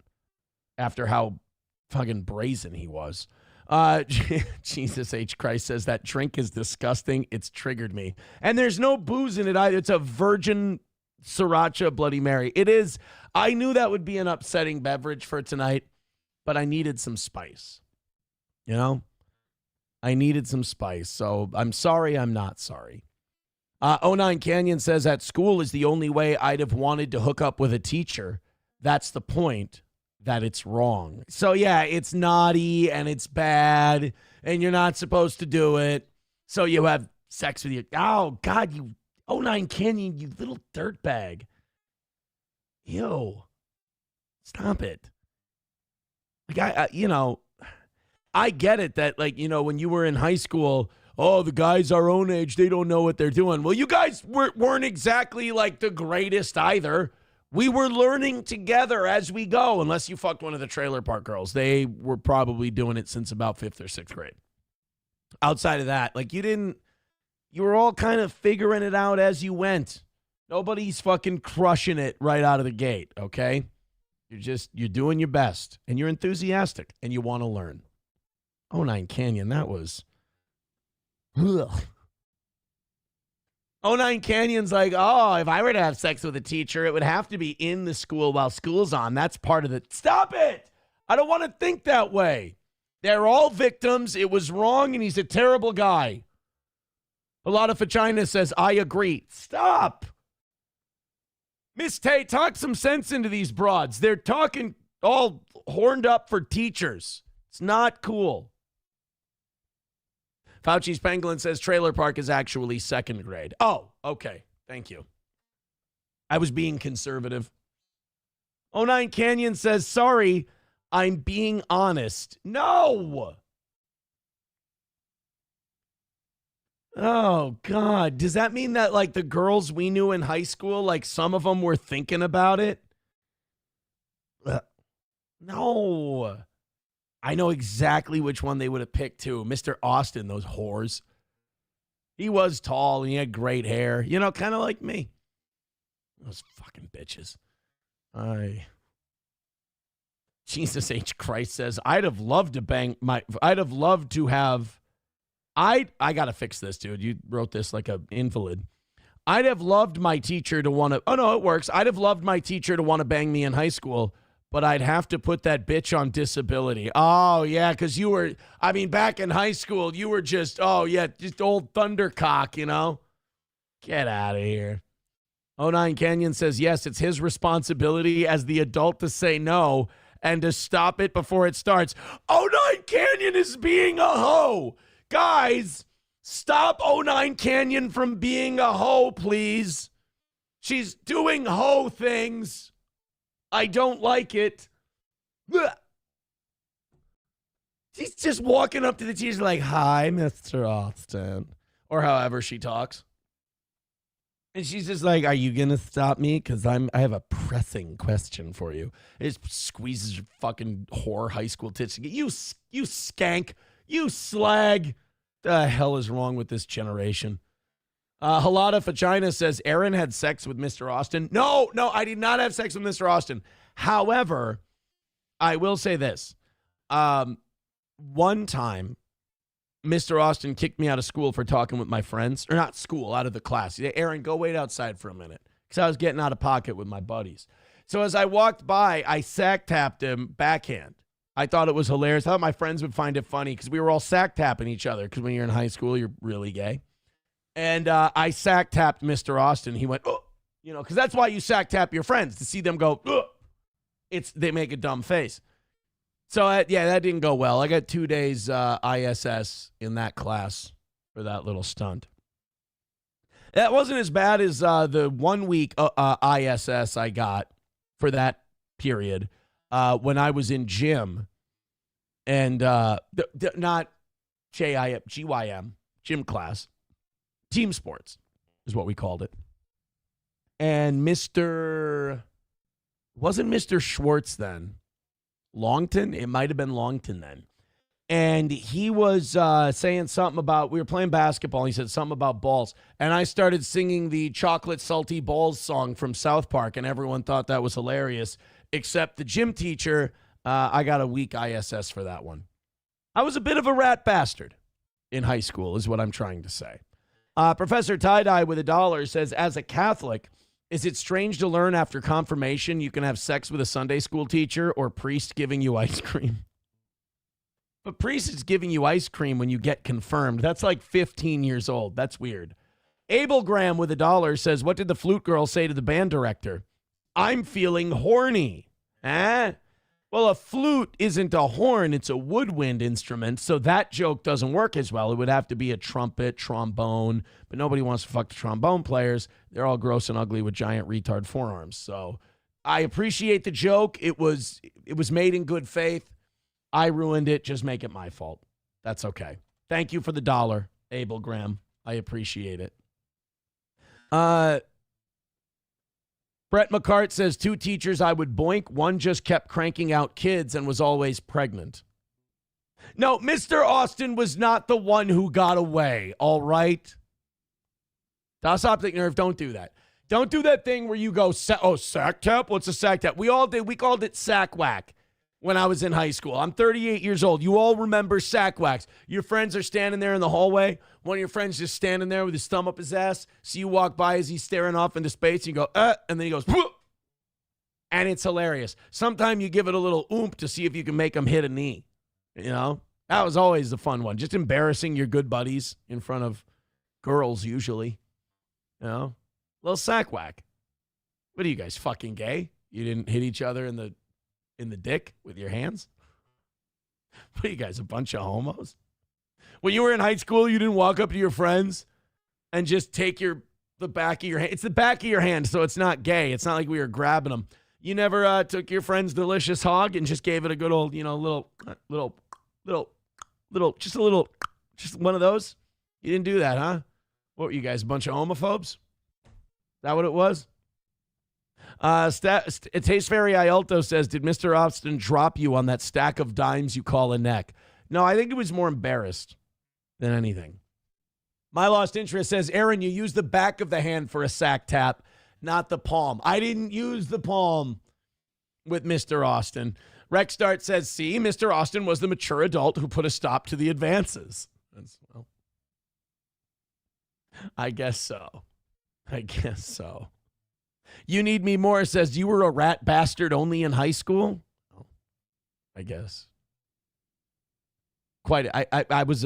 after how fucking brazen he was. Jesus H. Christ says that drink is disgusting. It's triggered me. And there's no booze in it either. It's a virgin sriracha Bloody Mary. It is. I knew that would be an upsetting beverage for tonight, but I needed some spice. You know? I needed some spice, so I'm sorry I'm not sorry. 09 Canyon says at school is the only way I'd have wanted to hook up with a teacher. That's the point, that it's wrong. So yeah, it's naughty and it's bad and you're not supposed to do it. So you have sex with your... Oh, God, you... 09 Canyon, you little dirtbag. Ew. Stop it. I get it that, when you were in high school, the guys our own age, they don't know what they're doing. Well, you guys weren't exactly, the greatest either. We were learning together as we go, unless you fucked one of the trailer park girls. They were probably doing it since about 5th or 6th grade. Outside of that, you were all kind of figuring it out as you went. Nobody's fucking crushing it right out of the gate, okay? You're doing your best, and you're enthusiastic, and you want to learn. 09 Canyon, that was... Ugh. 09 Canyon's like, oh, if I were to have sex with a teacher, it would have to be in the school while school's on. That's part of the... Stop it! I don't want to think that way. They're all victims. It was wrong, and he's a terrible guy. A lot of vagina says, I agree. Stop! Miss Tay, talk some sense into these broads. They're talking all horned up for teachers. It's not cool. Fauci's Pangolin says trailer park is actually second grade. Oh, okay. Thank you. I was being conservative. 09 Canyon says, sorry, I'm being honest. No! Oh, God. Does that mean that, like, the girls we knew in high school, like, some of them were thinking about it? No. I know exactly which one they would have picked, too. Mr. Austin, those whores. He was tall, and he had great hair. You know, kind of like me. Those fucking bitches. Jesus H. Christ says, I gotta fix this, dude. You wrote this like an invalid. I'd have loved my teacher to want to... Oh, no, it works. I'd have loved my teacher to want to bang me in high school, but I'd have to put that bitch on disability. Oh, yeah, because you were... I mean, back in high school, you were just... Oh, yeah, just old thundercock, you know? Get out of here. 09 Canyon says, yes, it's his responsibility as the adult to say no and to stop it before it starts. 09 Canyon is being a hoe. Guys, stop 09 Canyon from being a hoe, please. She's doing hoe things. I don't like it. Ugh. She's just walking up to the teacher like, hi, Mr. Austin. Or however she talks. And she's just like, are you going to stop me? Because I have a pressing question for you. It just squeezes your fucking whore high school tits. You skank. You slag. The hell is wrong with this generation? Halada Vagina says, Aaron had sex with Mr. Austin. No, I did not have sex with Mr. Austin. However, I will say this. One time, Mr. Austin kicked me out of school for talking with my friends. Or not school, out of the class. He said, Aaron, go wait outside for a minute. Because I was getting out of pocket with my buddies. So as I walked by, I sack tapped him backhand. I thought it was hilarious. I thought my friends would find it funny because we were all sack tapping each other. Because when you're in high school, you're really gay. And I sack tapped Mr. Austin. He went, oh, you know, because that's why you sack tap your friends, to see them go, oh. They make a dumb face. So, yeah, that didn't go well. I got 2 days ISS in that class for that little stunt. That wasn't as bad as the 1 week ISS I got for that period when I was in gym. And not GYM, gym class. Team sports is what we called it. And wasn't Mr. Schwartz then. Longton? It might have been Longton then. And he was saying something about, we were playing basketball, and he said something about balls. And I started singing the Chocolate Salty Balls song from South Park, and everyone thought that was hilarious, except the gym teacher. I got a weak ISS for that one. I was a bit of a rat bastard in high school, is what I'm trying to say. Professor Tie-Dye with $1 says, as a Catholic, is it strange to learn after confirmation you can have sex with a Sunday school teacher or priest giving you ice cream? But priest is giving you ice cream when you get confirmed. That's like 15 years old. That's weird. Abel Graham with $1 says, what did the flute girl say to the band director? I'm feeling horny. Well, a flute isn't a horn. It's a woodwind instrument, so that joke doesn't work as well. It would have to be a trumpet, trombone, but nobody wants to fuck the trombone players. They're all gross and ugly with giant retard forearms. So I appreciate the joke. It was made in good faith. I ruined it. Just make it my fault. That's okay. Thank you for the $1, Abel Graham. I appreciate it. Brett McCart says, 2 teachers I would boink. One just kept cranking out kids and was always pregnant. No, Mr. Austin was not the one who got away, all right? Das Optic Nerve, don't do that. Don't do that thing where you go, sack tap? What's a sack tap? We all did. We called it sack whack when I was in high school. I'm 38 years old. You all remember sack whacks. Your friends are standing there in the hallway. One of your friends just standing there with his thumb up his ass. So you walk by as he's staring off into space. And you go, and then he goes, whoop. And it's hilarious. Sometimes you give it a little oomph to see if you can make him hit a knee. You know? That was always the fun one. Just embarrassing your good buddies in front of girls usually. You know? Little sack whack. What are you guys, fucking gay? You didn't hit each other in the dick with your hands? What are you guys, a bunch of homos? When you were in high school, you didn't walk up to your friends and just take the back of your hand. It's the back of your hand, so it's not gay. It's not like we were grabbing them. You never took your friend's delicious hog and just gave it a good old, just one of those? You didn't do that, huh? What were you guys, a bunch of homophobes? Is that what it was? It Tastes Very Ialto says, did Mr. Austin drop you on that stack of dimes you call a neck? No, I think he was more embarrassed than anything. My Lost Interest says, Aaron, you use the back of the hand for a sack tap, not the palm. I didn't use the palm with Mr. Austin. Rex Start says, see, Mr. Austin was the mature adult who put a stop to the advances. Well, I guess so. You Need Me More says, you were a rat bastard only in high school? Oh, I guess. I was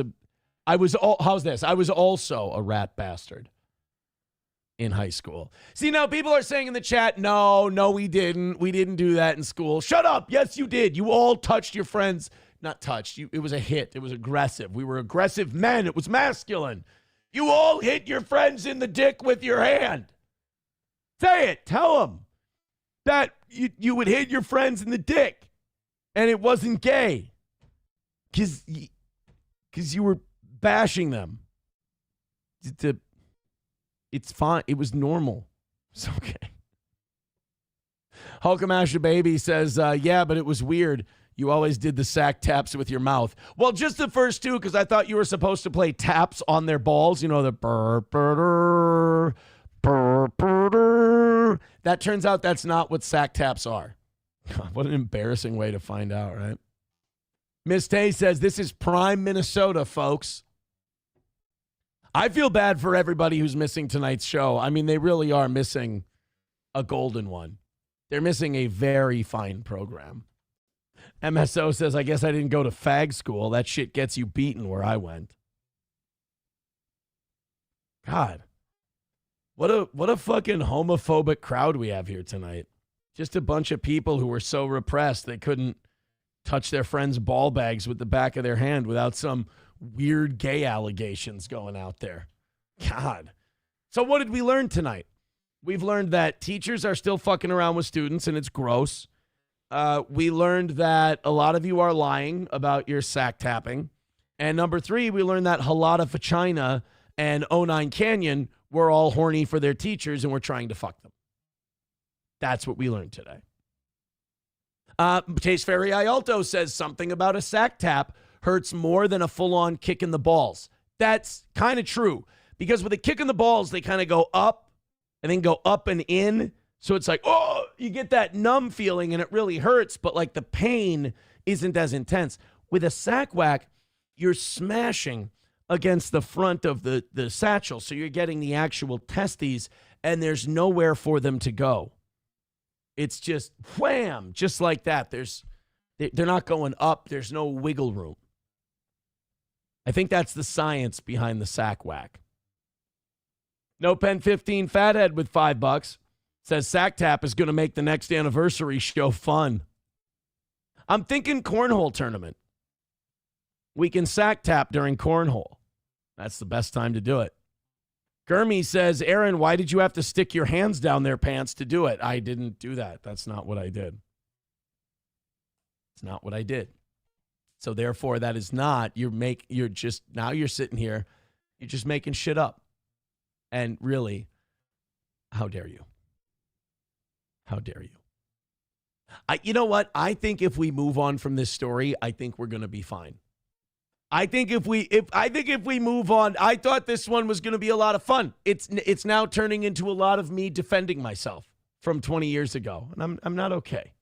also a rat bastard in high school. See, now people are saying in the chat, no, we didn't. We didn't do that in school. Shut up. Yes, you did. You all touched your friends. Not touched. It was a hit. It was aggressive. We were aggressive men. It was masculine. You all hit your friends in the dick with your hand. Say it. Tell them that you would hit your friends in the dick and it wasn't gay because you were bashing them. It's fine. It was normal. It's okay. Hulkamasha Baby says, yeah, but it was weird. You always did the sack taps with your mouth. Well, just the first two, because I thought you were supposed to play taps on their balls. You know, the burr, burr, burr, burr. That turns out that's not what sack taps are. God, what an embarrassing way to find out, right? Miss Tay says, this is prime Minnesota, folks. I feel bad for everybody who's missing tonight's show. I mean, they really are missing a golden one. They're missing a very fine program. MSO says, I guess I didn't go to fag school. That shit gets you beaten where I went. God. What a fucking homophobic crowd we have here tonight. Just a bunch of people who were so repressed they couldn't touch their friends' ball bags with the back of their hand without some weird gay allegations going out there. God. So what did we learn tonight? We've learned that teachers are still fucking around with students, and it's gross. We learned that a lot of you are lying about your sack tapping. And number 3, we learned that Halata Fachina and 09 Canyon were all horny for their teachers and were trying to fuck them. That's what we learned today. Taste Fairy Ialto says something about a sack tap hurts more than a full-on kick in the balls. That's kind of true. Because with a kick in the balls, they kind of go up and then go up and in. So it's like, oh, you get that numb feeling and it really hurts, but like the pain isn't as intense. With a sack whack, you're smashing against the front of the satchel. So you're getting the actual testes and there's nowhere for them to go. It's just wham, just like that. They're not going up. There's no wiggle room. I think that's the science behind the sack whack. No Pen 15 Fathead with $5 says sack tap is going to make the next anniversary show fun. I'm thinking cornhole tournament. We can sack tap during cornhole. That's the best time to do it. Gurmy says, Aaron, why did you have to stick your hands down their pants to do it? I didn't do that. That's not what I did. It's not what I did. So therefore, that is not, you're sitting here, you're just making shit up. And really, how dare you? How dare you? You know what? I think if we move on from this story, I think we're going to be fine. I think if we move on, I thought this one was going to be a lot of fun. It's now turning into a lot of me defending myself from 20 years ago, and I'm not okay.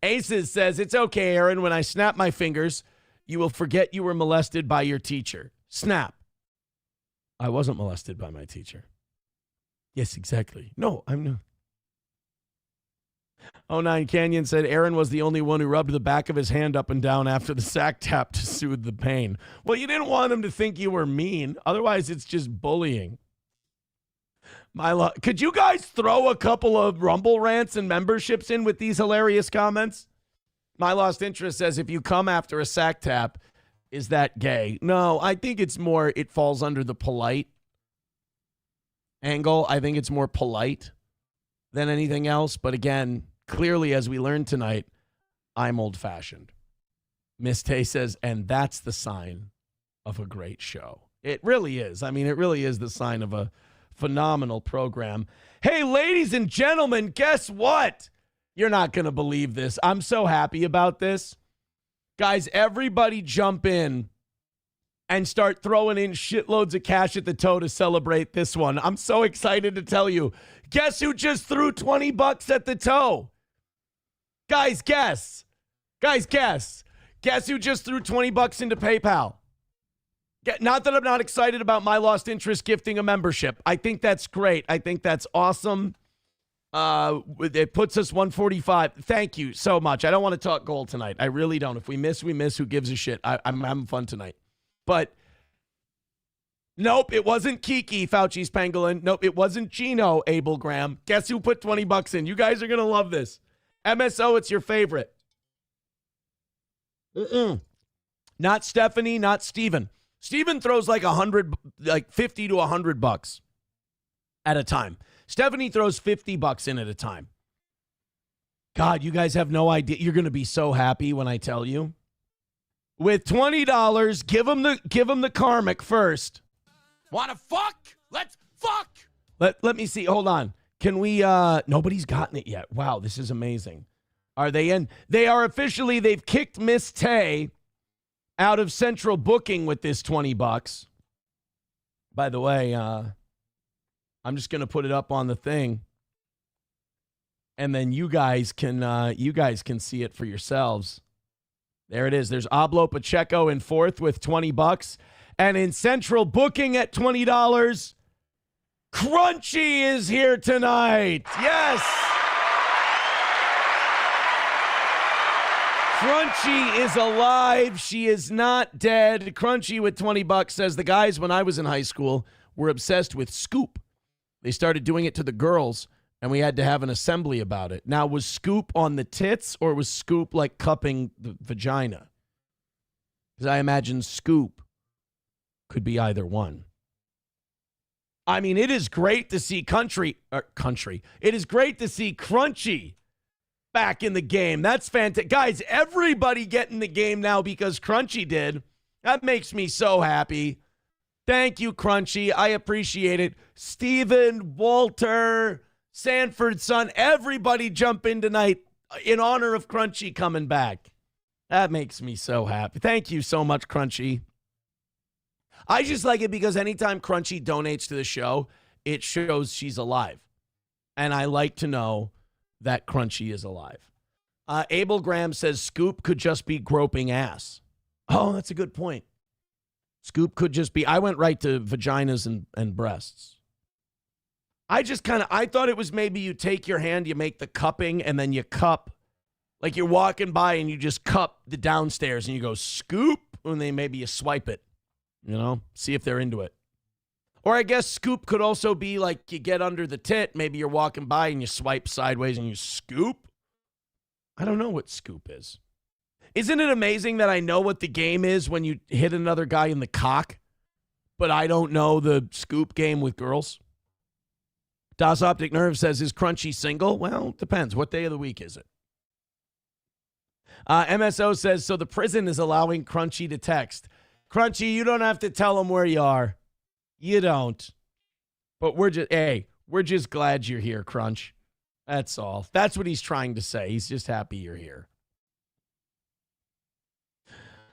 Aces says, it's okay, Aaron. When I snap my fingers, you will forget you were molested by your teacher. Snap. I wasn't molested by my teacher. Yes, exactly. No, I'm not. 09 Canyon said Aaron was the only one who rubbed the back of his hand up and down after the sack tap to soothe the pain. Well, you didn't want him to think you were mean. Otherwise, it's just bullying. Could you guys throw a couple of Rumble rants and memberships in with these hilarious comments? My Lost Interest says, if you come after a sack tap, is that gay? No, I think it's more, it falls under the polite angle. I think it's more polite than anything else. But again, clearly, as we learned tonight, I'm old-fashioned. Miss Tay says, and that's the sign of a great show. It really is. I mean, it really is the sign of a phenomenal program. Hey, ladies and gentlemen, guess what? You're not going to believe this. I'm so happy about this. Guys, everybody jump in and start throwing in shitloads of cash at the toe to celebrate this one. I'm so excited to tell you. Guess who just threw $20 at the toe? Guys, guess. Guys, guess. Guess who just threw $20 into PayPal? Not that I'm not excited about My Lost Interest gifting a membership. I think that's great. I think that's awesome. It puts us 145. Thank you so much. I don't want to talk gold tonight. I really don't. If we miss, we miss. Who gives a shit? I'm having fun tonight. But nope, it wasn't Kiki, Fauci's pangolin. Nope, it wasn't Gino, Abel Graham. Guess who put $20 in? You guys are going to love this. MSO, it's your favorite. Not Stephanie, not Steven. Steven throws like 50 to $100 at a time. Stephanie throws $50 in at a time. God, you guys have no idea. You're going to be so happy when I tell you. With $20, give him the karmic first. Wanna fuck? Let's fuck! Let me see. Hold on. Can we nobody's gotten it yet. Wow, this is amazing. Are they in? They are officially, they've kicked Miss Tay out of central booking with this $20. By the way, I'm just gonna put it up on the thing. And then you guys can see it for yourselves. There it is. There's Ablo Pacheco in fourth with $20. And in central booking at $20, Crunchy is here tonight. Yes. Crunchy is alive. She is not dead. Crunchy with $20 says, the guys when I was in high school were obsessed with Scoop. They started doing it to the girls, and we had to have an assembly about it. Now, was Scoop on the tits, or was Scoop like cupping the vagina? Because I imagine Scoop could be either one. I mean, it is great to see It is great to see Crunchy back in the game. That's fantastic. Guys, everybody get in the game now because Crunchy did. That makes me so happy. Thank you, Crunchy. I appreciate it. Steven, Walter, Sanford's son, everybody jump in tonight in honor of Crunchy coming back. That makes me so happy. Thank you so much, Crunchy. I just like it because anytime Crunchy donates to the show, it shows she's alive. And I like to know that Crunchy is alive. Abel Graham says Scoop could just be groping ass. Oh, that's a good point. Scoop could just be, I went right to vaginas and breasts. I thought it was maybe you take your hand, you make the cupping, and then you cup. Like you're walking by and you just cup the downstairs and you go Scoop, and then maybe you swipe it. You know, see if they're into it. Or I guess Scoop could also be like you get under the tit. Maybe you're walking by and you swipe sideways and you scoop. I don't know what Scoop is. Isn't it amazing that I know what the game is when you hit another guy in the cock, but I don't know the Scoop game with girls? Das Optic Nerve says, is Crunchy single? Well, depends. What day of the week is it? MSO says, so the prison is allowing Crunchy to text. Crunchy, you don't have to tell them where you are. You don't. But we're just glad you're here, Crunch. That's all. That's what he's trying to say. He's just happy you're here.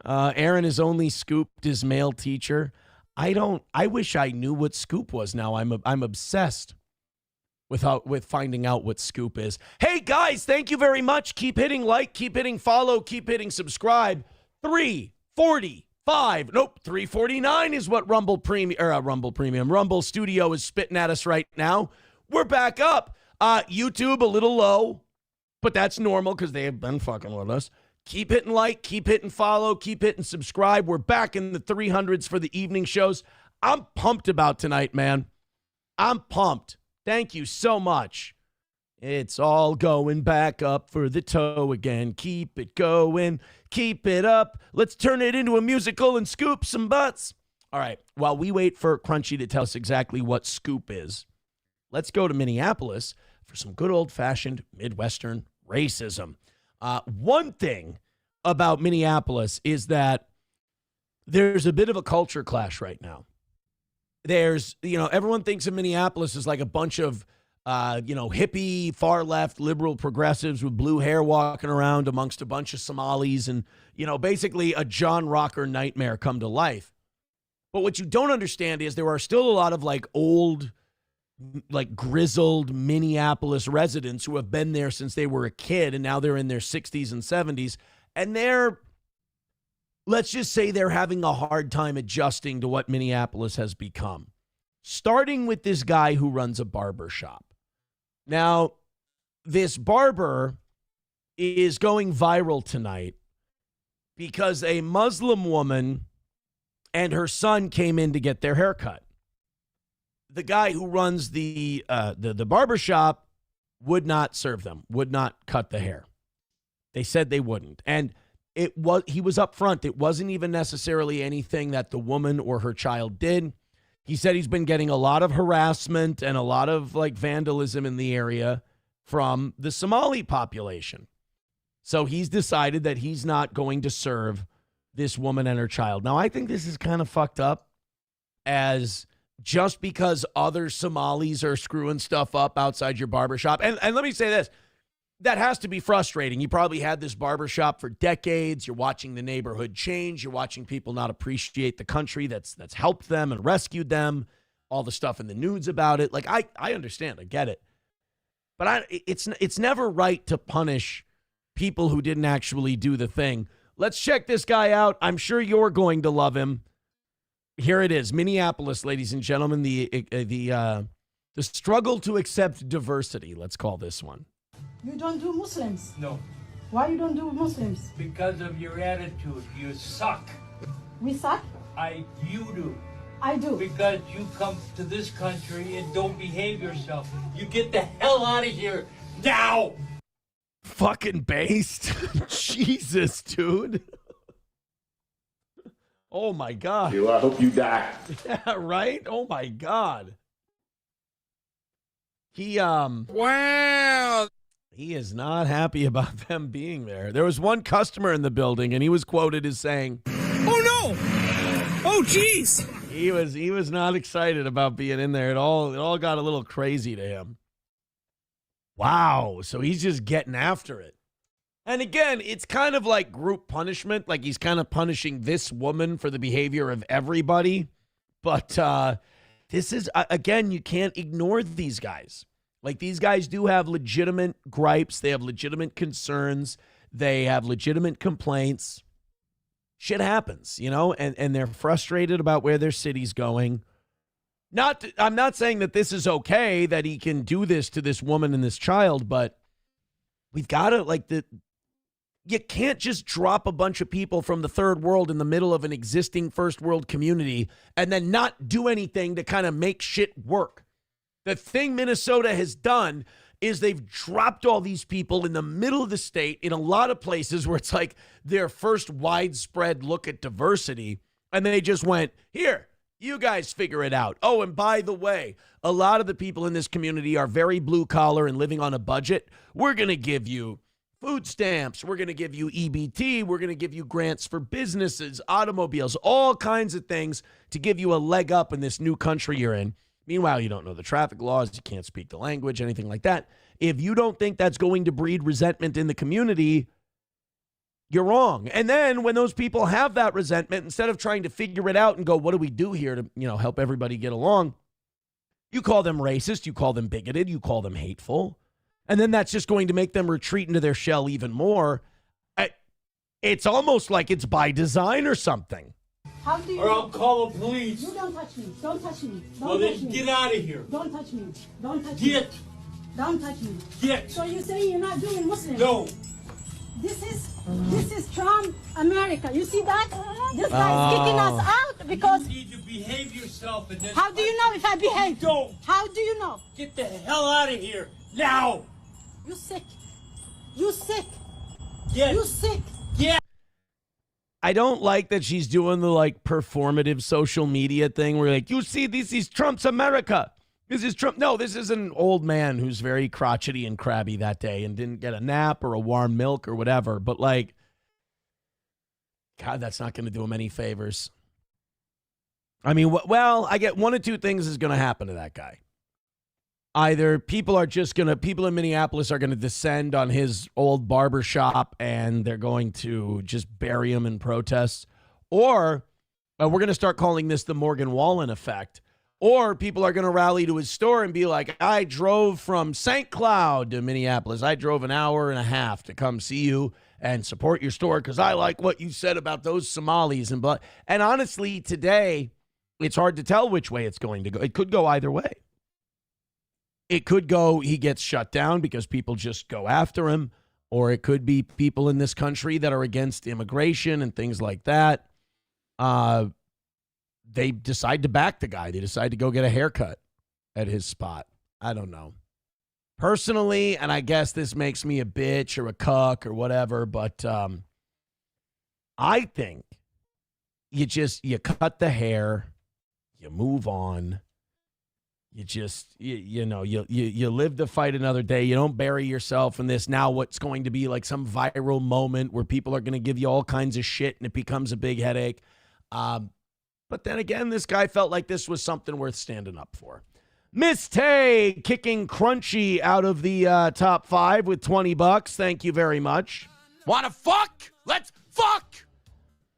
Aaron has only scooped his male teacher. I wish I knew what scoop was now. I'm obsessed with finding out what scoop is. Hey, guys, thank you very much. Keep hitting like, keep hitting follow, keep hitting subscribe. 349 is what Rumble Studio is spitting at us right now. We're back up. YouTube a little low, but that's normal because they have been fucking with us. Keep hitting like, keep hitting follow, keep hitting subscribe. We're back in the 300s for the evening shows. I'm pumped about tonight, man. I'm pumped. Thank you so much. It's all going back up for the toe again. Keep it going. Keep it up. Let's turn it into a musical and scoop some butts. All right. While we wait for Crunchy to tell us exactly what scoop is, let's go to Minneapolis for some good old-fashioned Midwestern racism. One thing about Minneapolis is that there's a bit of a culture clash right now. Everyone thinks of Minneapolis as like a bunch of, hippie, far left, liberal progressives with blue hair walking around amongst a bunch of Somalis and, basically a John Rocker nightmare come to life. But what you don't understand is there are still a lot of like old, like grizzled Minneapolis residents who have been there since they were a kid and now they're in their 60s and 70s. And let's just say they're having a hard time adjusting to what Minneapolis has become. Starting with this guy who runs a barber shop. Now, this barber is going viral tonight because a Muslim woman and her son came in to get their hair cut. The guy who runs the barber shop would not serve them, would not cut the hair. They said they wouldn't. And he was upfront. It wasn't even necessarily anything that the woman or her child did. He said he's been getting a lot of harassment and a lot of like vandalism in the area from the Somali population. So he's decided that he's not going to serve this woman and her child. Now, I think this is kind of fucked up, as just because other Somalis are screwing stuff up outside your barbershop. And let me say this. That has to be frustrating. You probably had this barbershop for decades. You're watching the neighborhood change. You're watching people not appreciate the country that's helped them and rescued them. All the stuff in the news about it. Like, I understand. I get it. But it's never right to punish people who didn't actually do the thing. Let's check this guy out. I'm sure you're going to love him. Here it is. Minneapolis, ladies and gentlemen. The struggle to accept diversity. Let's call this one. You don't do Muslims? No. Why you don't do Muslims? Because of your attitude. You suck. We suck? You do. I do. Because you come to this country and don't behave yourself. You get the hell out of here now! Fucking based. Jesus, dude. Oh my God. I hope you die. Yeah, right? Oh my God. Wow. He is not happy about them being there. There was one customer in the building, and he was quoted as saying, "Oh no! Oh jeez!" He was not excited about being in there at all. It all got a little crazy to him. Wow. So he's just getting after it. And again, it's kind of like group punishment. Like he's kind of punishing this woman for the behavior of everybody. But this is, again, you can't ignore these guys. Like, these guys do have legitimate gripes. They have legitimate concerns. They have legitimate complaints. Shit happens, and they're frustrated about where their city's going. I'm not saying that this is okay, that he can do this to this woman and this child, but we've got to, you can't just drop a bunch of people from the third world in the middle of an existing first world community and then not do anything to kind of make shit work. The thing Minnesota has done is they've dropped all these people in the middle of the state in a lot of places where it's like their first widespread look at diversity. And they just went, here, you guys figure it out. Oh, and by the way, a lot of the people in this community are very blue collar and living on a budget. We're going to give you food stamps. We're going to give you EBT. We're going to give you grants for businesses, automobiles, all kinds of things to give you a leg up in this new country you're in. Meanwhile, you don't know the traffic laws. You can't speak the language, anything like that. If you don't think that's going to breed resentment in the community, you're wrong. And then when those people have that resentment, instead of trying to figure it out and go, what do we do here to, help everybody get along? You call them racist, you call them bigoted, you call them hateful. And then that's just going to make them retreat into their shell even more. It's almost like it's by design or something. How do you? Or I'll call the police. You don't touch me. Don't touch me. Don't Well, touch then me. get out of here. Don't touch me. Don't touch me. Get. Don't touch me. Get. So you're saying you're not doing Muslims? No. This is Trump America. You see that? This guy is kicking us out because. You need to behave yourself. And then How do you know if I behave? Don't. How do you know? Get the hell out of here now. You sick. You sick. Get. You sick. Get. I don't like that she's doing the performative social media thing where you see, this is Trump's America. This is Trump. No, this is an old man who's very crotchety and crabby that day and didn't get a nap or a warm milk or whatever. But God, that's not going to do him any favors. I mean, well, I get one of two things is going to happen to that guy. Either people in Minneapolis are going to descend on his old barber shop and they're going to just bury him in protests, or we're going to start calling this the Morgan Wallen effect, or people are going to rally to his store and be like, I drove from St. Cloud to Minneapolis. I drove an hour and a half to come see you and support your store because I like what you said about those Somalis. And honestly, today, it's hard to tell which way it's going to go. It could go either way. It could go, he gets shut down because people just go after him, or it could be people in this country that are against immigration and things like that. They decide to back the guy. They decide to go get a haircut at his spot. I don't know. Personally, and I guess this makes me a bitch or a cuck or whatever, but I think you cut the hair, you move on. You just, you live to fight another day. You don't bury yourself in this now what's going to be like some viral moment where people are going to give you all kinds of shit and it becomes a big headache. But then again, this guy felt like this was something worth standing up for. Miss Tay kicking Crunchy out of the top 5 with $20. Thank you very much. Wanna fuck? Let's fuck!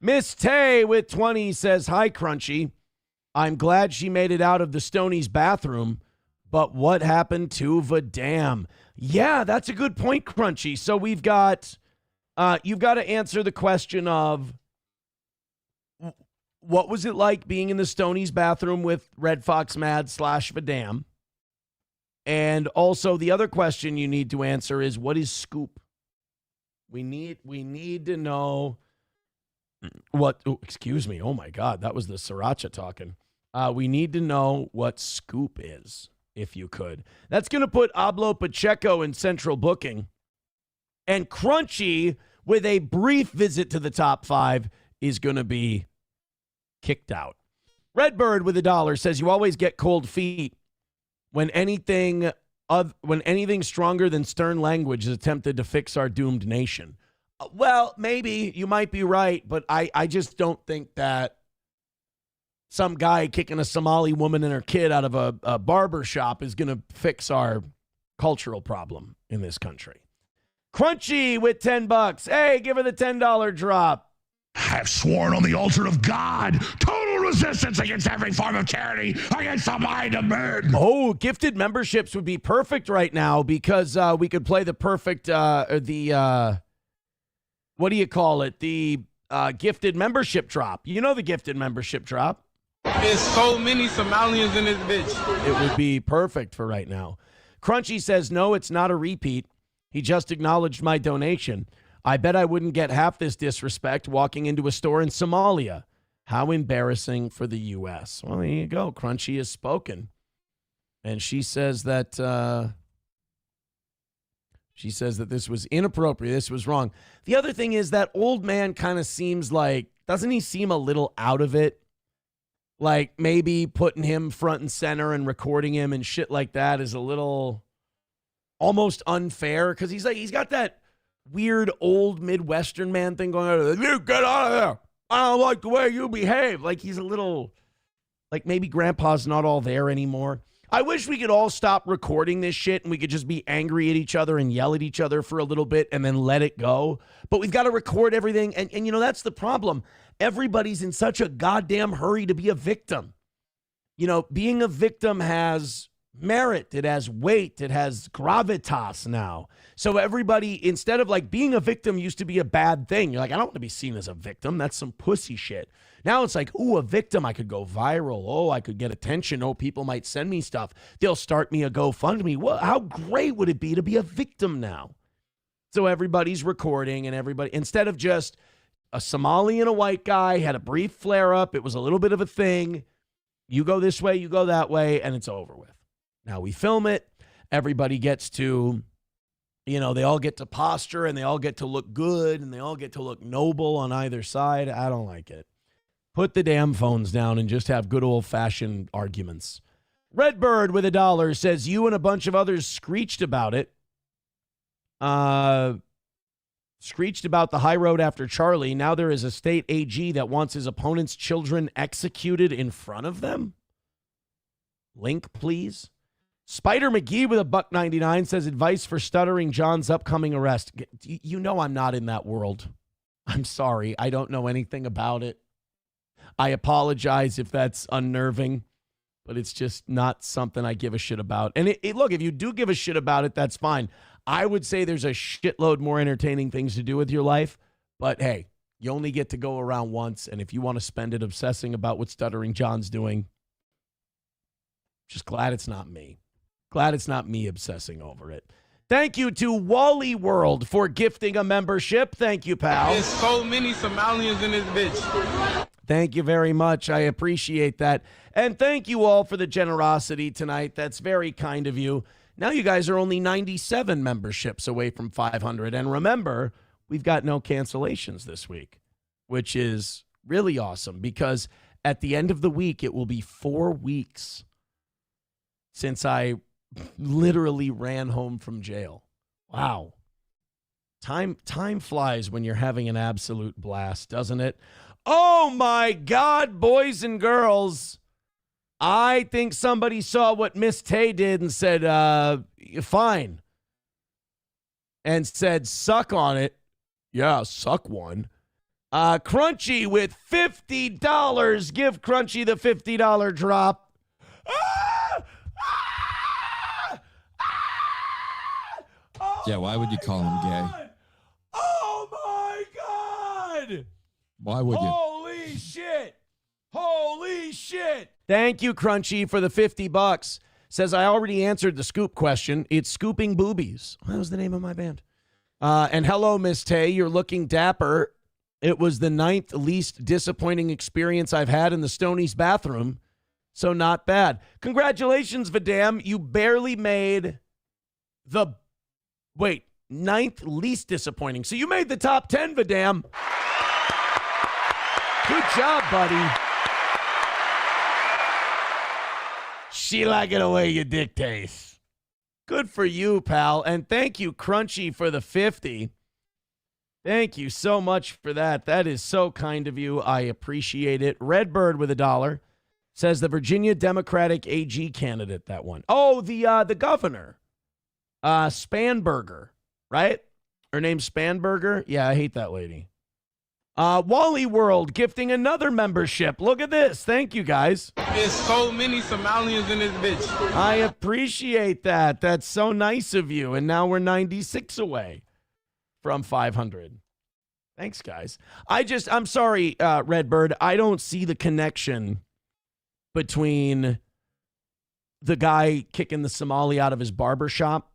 Miss Tay with 20 says, hi, Crunchy. I'm glad she made it out of the Stoney's bathroom, but what happened to Vadam? Yeah, that's a good point, Crunchy. So we've got, you've got to answer the question of what was it like being in the Stoney's bathroom with Red Fox Mad / Vadam? And also the other question you need to answer is, what is scoop? We need to know what, excuse me. Oh my God, that was the sriracha talking. We need to know what scoop is, if you could. That's going to put Ablo Pacheco in central booking. And Crunchy, with a brief visit to the top 5, is going to be kicked out. Redbird with $1 says, you always get cold feet when anything stronger than stern language is attempted to fix our doomed nation. Well, maybe you might be right, but I just don't think that some guy kicking a Somali woman and her kid out of a barber shop is going to fix our cultural problem in this country. Crunchy with $10. Hey, give her the $10 drop. I have sworn on the altar of God, total resistance against every form of tyranny, against the mind of man. Oh, gifted memberships would be perfect right now because we could play the perfect, what do you call it? The gifted membership drop. You know the gifted membership drop. There's so many Somalians in this bitch. It would be perfect for right now. Crunchy says, no, it's not a repeat. He just acknowledged my donation. I bet I wouldn't get half this disrespect walking into a store in Somalia. How embarrassing for the U.S. Well, there you go. Crunchy has spoken. And she says that this was inappropriate. This was wrong. The other thing is that old man kind of seems like, doesn't he seem a little out of it? Like maybe putting him front and center and recording him and shit like that is a little almost unfair because he's got that weird old Midwestern man thing going on. You get out of there. I don't like the way you behave. Like he's a little, like maybe grandpa's not all there anymore. I wish we could all stop recording this shit and we could just be angry at each other and yell at each other for a little bit and then let it go. But we've got to record everything. And you know, that's the problem. Everybody's in such a goddamn hurry to be a victim. You know, being a victim has merit. It has weight. It has gravitas now. So everybody, instead of like being a victim used to be a bad thing. You're like, I don't want to be seen as a victim. That's some pussy shit. Now it's like, ooh, a victim. I could go viral. Oh, I could get attention. Oh, people might send me stuff. They'll start me a GoFundMe. Well, how great would it be to be a victim now? So everybody's recording and everybody, instead of just a Somali and a white guy had a brief flare up. It was a little bit of a thing. You go this way, you go that way, and it's over with. Now we film it. Everybody gets to, you know, they all get to posture and they all get to look good and they all get to look noble on either side. I don't like it. Put the damn phones down and just have good old-fashioned arguments. Redbird with $1 says, you and a bunch of others screeched about it. Screeched about the high road after Charlie. Now there is a state AG that wants his opponent's children executed in front of them. Link, please. Spider McGee with $1.99 says, advice for stuttering John's upcoming arrest. You know I'm not in that world. I'm sorry. I don't know anything about it. I apologize if that's unnerving, but it's just not something I give a shit about. And look, if you do give a shit about it, that's fine. I would say there's a shitload more entertaining things to do with your life, but hey, you only get to go around once, and if you want to spend it obsessing about what Stuttering John's doing, just glad it's not me. Glad it's not me obsessing over it. Thank you to Wally World for gifting a membership. Thank you, pal. There's so many Somalians in this bitch. Thank you very much. I appreciate that. And thank you all for the generosity tonight. That's very kind of you. Now you guys are only 97 memberships away from 500. And remember, we've got no cancellations this week, which is really awesome because at the end of the week, it will be 4 weeks since I literally ran home from jail. Wow. Time flies when you're having an absolute blast, doesn't it? Oh my God, boys and girls. I think somebody saw what Miss Tay did and said, fine. And said, suck on it. Yeah, suck one. Crunchy with $50. Give Crunchy the $50 drop. Yeah, why would you call him gay? Oh my God! Why would you? Holy shit! Holy shit! Thank you, Crunchy, for the $50. Says I already answered the scoop question. It's Scooping Boobies. That was the name of my band. And hello, Miss Tay. You're looking dapper. It was the 9th least disappointing experience I've had in the Stoney's bathroom. So not bad. Congratulations, Vidam. You barely made the... Wait, 9th least disappointing. So you made the top 10, Vidam. Good job, buddy. She like it the way you dictate. Good for you, pal. And thank you, Crunchy, for the 50. Thank you so much for that. That is so kind of you. I appreciate it. Redbird with $1 says the Virginia Democratic AG candidate, that one. Oh, the governor. Spanberger, right? Her name's Spanberger. Yeah, I hate that lady. Wally World gifting another membership. Look at this. Thank you, guys. There's so many Somalians in this bitch. I appreciate that. That's so nice of you. And now we're 96 away from 500. Thanks, guys. I'm sorry, Redbird. I don't see the connection between the guy kicking the Somali out of his barber shop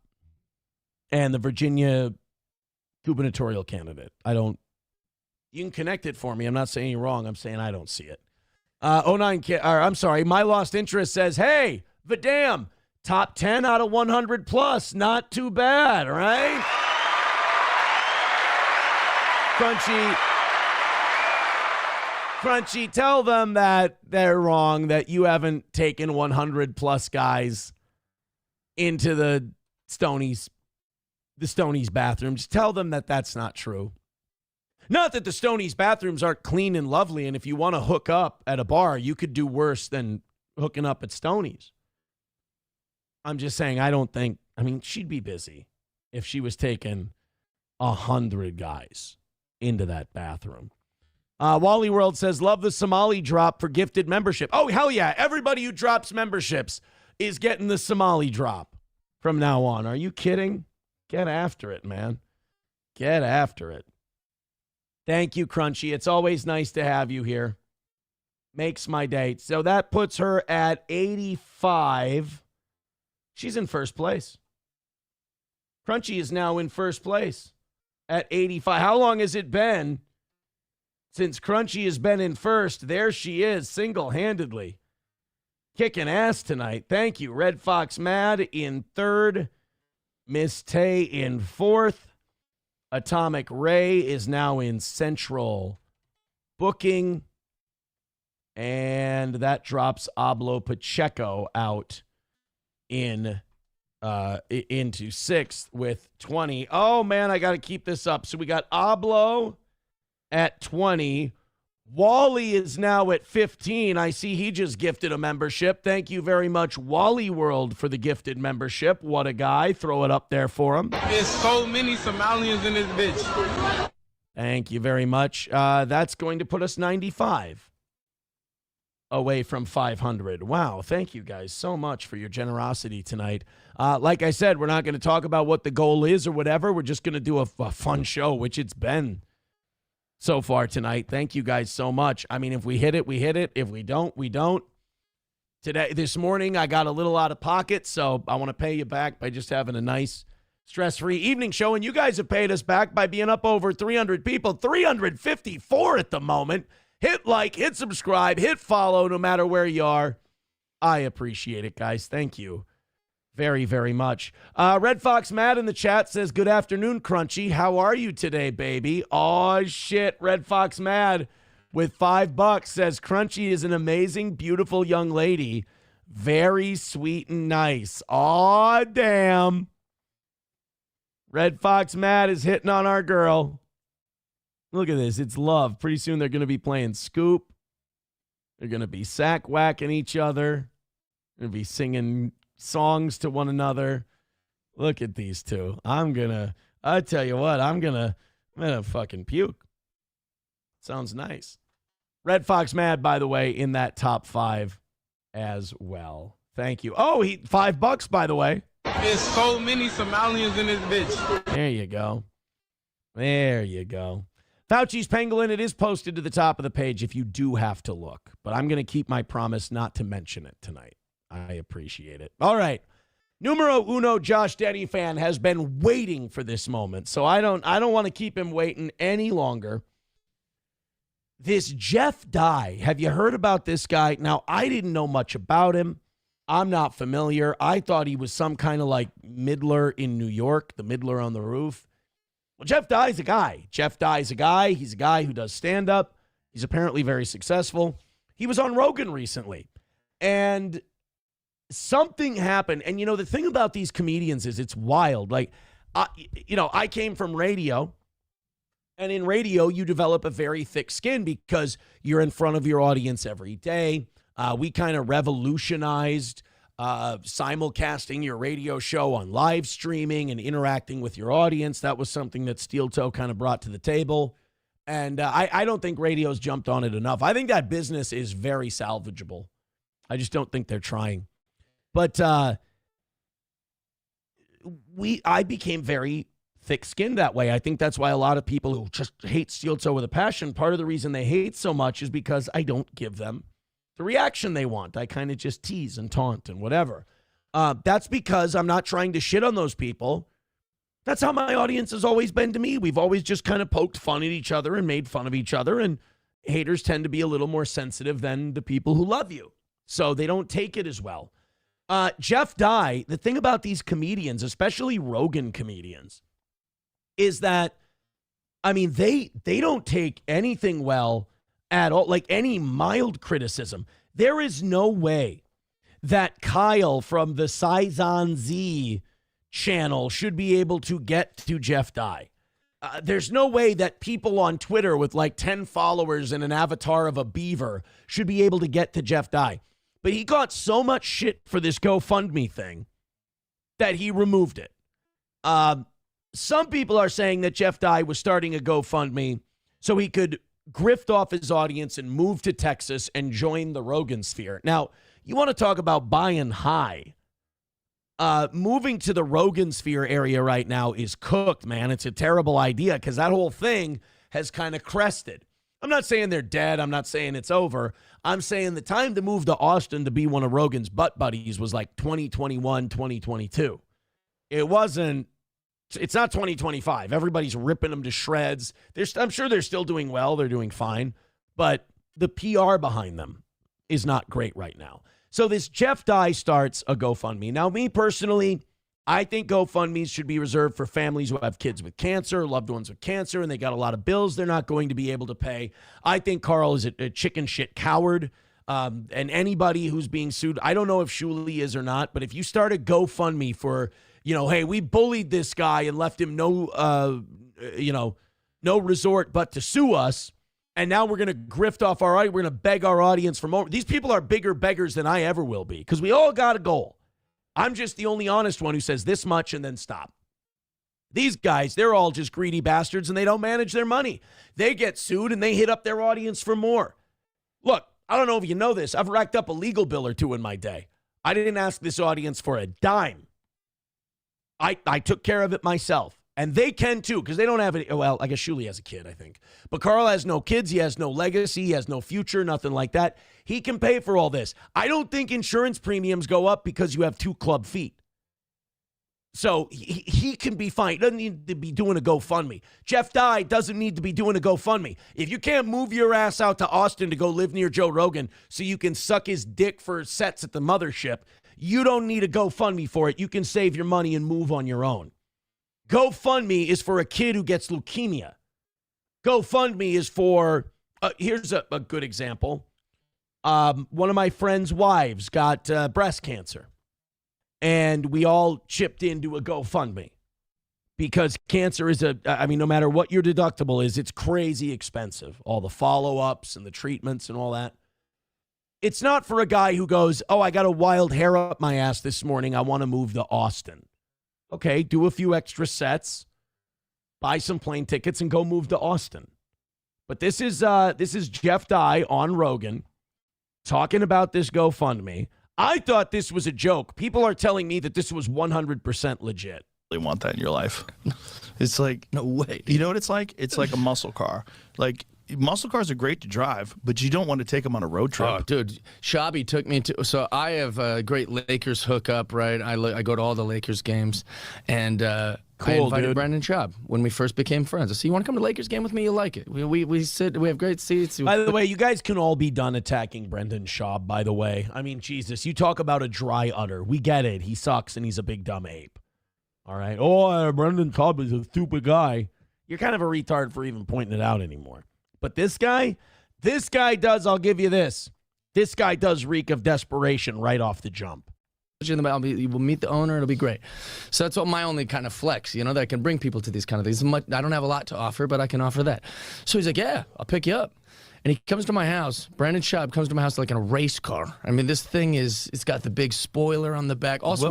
and the Virginia gubernatorial candidate. You can connect it for me. I'm not saying you're wrong. I'm saying I don't see it. I'm sorry. My Lost Interest says, hey, Vidam, top 10 out of 100 plus. Not too bad, right? Crunchy, tell them that they're wrong, that you haven't taken 100 plus guys into the Stoney's bathroom. Just tell them that that's not true. Not that the Stoney's bathrooms aren't clean and lovely, and if you want to hook up at a bar, you could do worse than hooking up at Stoney's. I'm just saying, she'd be busy if she was taking 100 guys into that bathroom. Wally World says, love the Somali drop for gifted membership. Oh, hell yeah. Everybody who drops memberships is getting the Somali drop from now on. Are you kidding? Get after it, man. Get after it. Thank you, Crunchy. It's always nice to have you here. Makes my day. So that puts her at 85. She's in first place. Crunchy is now in first place at 85. How long has it been since Crunchy has been in first? There she is, single-handedly. Kicking ass tonight. Thank you. Red Fox Mad in third. Miss Tay in fourth. Atomic Ray is now in central booking. And that drops Ablo Pacheco out into sixth with 20. Oh, man, I got to keep this up. So we got Ablo at 20. Wally is now at 15. I see he just gifted a membership. Thank you very much, Wally World, for the gifted membership. What a guy. Throw it up there for him. There's so many Somalians in this bitch. Thank you very much. That's going to put us 95 away from 500. Wow. Thank you guys so much for your generosity tonight. Like I said, we're not going to talk about what the goal is or whatever. We're just going to do a fun show, which it's been so far tonight. Thank you guys so much. I mean, if we hit it, we hit it. If we don't, we don't. This morning, I got a little out of pocket, so I want to pay you back by just having a nice, stress-free evening show. And you guys have paid us back by being up over 300 people, 354 at the moment. Hit like, hit subscribe, hit follow, no matter where you are. I appreciate it, guys. Thank you very, very much. Red Fox Matt in the chat says, good afternoon, Crunchy. How are you today, baby? Oh, shit. Red Fox Mad with $5 says, Crunchy is an amazing, beautiful young lady. Very sweet and nice. Oh, damn. Red Fox Mad is hitting on our girl. Look at this. It's love. Pretty soon they're going to be playing Scoop. They're going to be sack whacking each other. They're going to be singing songs to one another. Look at these two. I tell you what, I'm going to fucking puke. Sounds nice. Red Fox Mad, by the way, in that top 5 as well. Thank you. Oh, $5, by the way. There's so many Somalians in this bitch. There you go. There you go. Fauci's Pangolin, it is posted to the top of the page if you do have to look. But I'm going to keep my promise not to mention it tonight. I appreciate it. All right. Numero uno Josh Denny fan has been waiting for this moment. So I don't want to keep him waiting any longer. This Jeff Dye, have you heard about this guy? Now, I didn't know much about him. I'm not familiar. I thought he was some kind of like Midler in New York, the Midler on the roof. Well, Jeff Dye's a guy. Jeff Dye's a guy. He's a guy who does stand-up. He's apparently very successful. He was on Rogan recently. And something happened. And, the thing about these comedians is it's wild. Like, I came from radio. And in radio, you develop a very thick skin because you're in front of your audience every day. We kind of revolutionized simulcasting your radio show on live streaming and interacting with your audience. That was something that Steel Toe kind of brought to the table. And I don't think radio's jumped on it enough. I think that business is very salvageable. I just don't think they're trying. But I became very thick-skinned that way. I think that's why a lot of people who just hate Steel Toe with a passion, part of the reason they hate so much is because I don't give them the reaction they want. I kind of just tease and taunt and whatever. That's because I'm not trying to shit on those people. That's how my audience has always been to me. We've always just kind of poked fun at each other and made fun of each other, and haters tend to be a little more sensitive than the people who love you. So they don't take it as well. Jeff Dye, the thing about these comedians, especially Rogan comedians, is that, they don't take anything well at all, like any mild criticism. There is no way that Kyle from the Saison Z channel should be able to get to Jeff Dye. There's no way that people on Twitter with like 10 followers and an avatar of a beaver should be able to get to Jeff Dye. But he got so much shit for this GoFundMe thing that he removed it. Some people are saying that Jeff Dye was starting a GoFundMe so he could grift off his audience and move to Texas and join the Rogan sphere. Now, you want to talk about buying high. Moving to the Rogan sphere area right now is cooked, man. It's a terrible idea because that whole thing has kind of crested. I'm not saying they're dead. I'm not saying it's over. I'm saying the time to move to Austin to be one of Rogan's butt buddies was like 2021, 2022. It's not 2025. Everybody's ripping them to shreds. I'm sure they're still doing well. They're doing fine. But the PR behind them is not great right now. So this Jeff Dye starts a GoFundMe. Now, me personally, I think GoFundMes should be reserved for families who have kids with cancer, loved ones with cancer, and they got a lot of bills they're not going to be able to pay. I think Carl is a chicken shit coward. And anybody who's being sued, I don't know if Shuli is or not, but if you start a GoFundMe for, hey, we bullied this guy and left him no resort but to sue us, and now we're going to grift off we're going to beg our audience for more. These people are bigger beggars than I ever will be because we all got a goal. I'm just the only honest one who says this much and then stop. These guys, they're all just greedy bastards and they don't manage their money. They get sued and they hit up their audience for more. Look, I don't know if you know this. I've racked up a legal bill or two in my day. I didn't ask this audience for a dime. I took care of it myself. And they can too, because they don't have any. Well, I guess Shuli has a kid, I think. But Carl has no kids. He has no legacy. He has no future, nothing like that. He can pay for all this. I don't think insurance premiums go up because you have 2 club feet. So he can be fine. He doesn't need to be doing a GoFundMe. Jeff Dye doesn't need to be doing a GoFundMe. If you can't move your ass out to Austin to go live near Joe Rogan so you can suck his dick for sets at the mothership, you don't need a GoFundMe for it. You can save your money and move on your own. GoFundMe is for a kid who gets leukemia. GoFundMe is for, here's a good example. One of my friend's wives got breast cancer. And we all chipped into a GoFundMe. Because cancer is no matter what your deductible is, it's crazy expensive. All the follow-ups and the treatments and all that. It's not for a guy who goes, oh, I got a wild hair up my ass this morning. I want to move to Austin. Okay, do a few extra sets, buy some plane tickets, and go move to Austin. But this is Jeff Dye on Rogan talking about this GoFundMe. I thought this was a joke. People are telling me that this was 100% legit. Really want that in your life. It's like, no way. You know what it's like? It's like a muscle car. Like, muscle cars are great to drive, but you don't want to take them on a road trip. Oh, dude, Shabby took me to. So I have a great Lakers hookup, right? I go to all the Lakers games, and I invited Brendan Schaub when we first became friends. I said, "You want to come to the Lakers game with me? You'll like it. We sit. We have great seats." By the way, you guys can all be done attacking Brendan Schaub. By the way, I mean, Jesus, you talk about a dry udder. We get it. He sucks and he's a big dumb ape. All right. Oh, Brendan Schaub is a stupid guy. You're kind of a retard for even pointing it out anymore. But this guy does, I'll give you this. This guy does reek of desperation right off the jump. We'll meet the owner. It'll be great. So that's what my only kind of flex, that I can bring people to these kind of things. I don't have a lot to offer, but I can offer that. So he's like, yeah, I'll pick you up. And he comes to my house. Brandon Schaub comes to my house like in a race car. I mean, this thing it's got the big spoiler on the back. Also,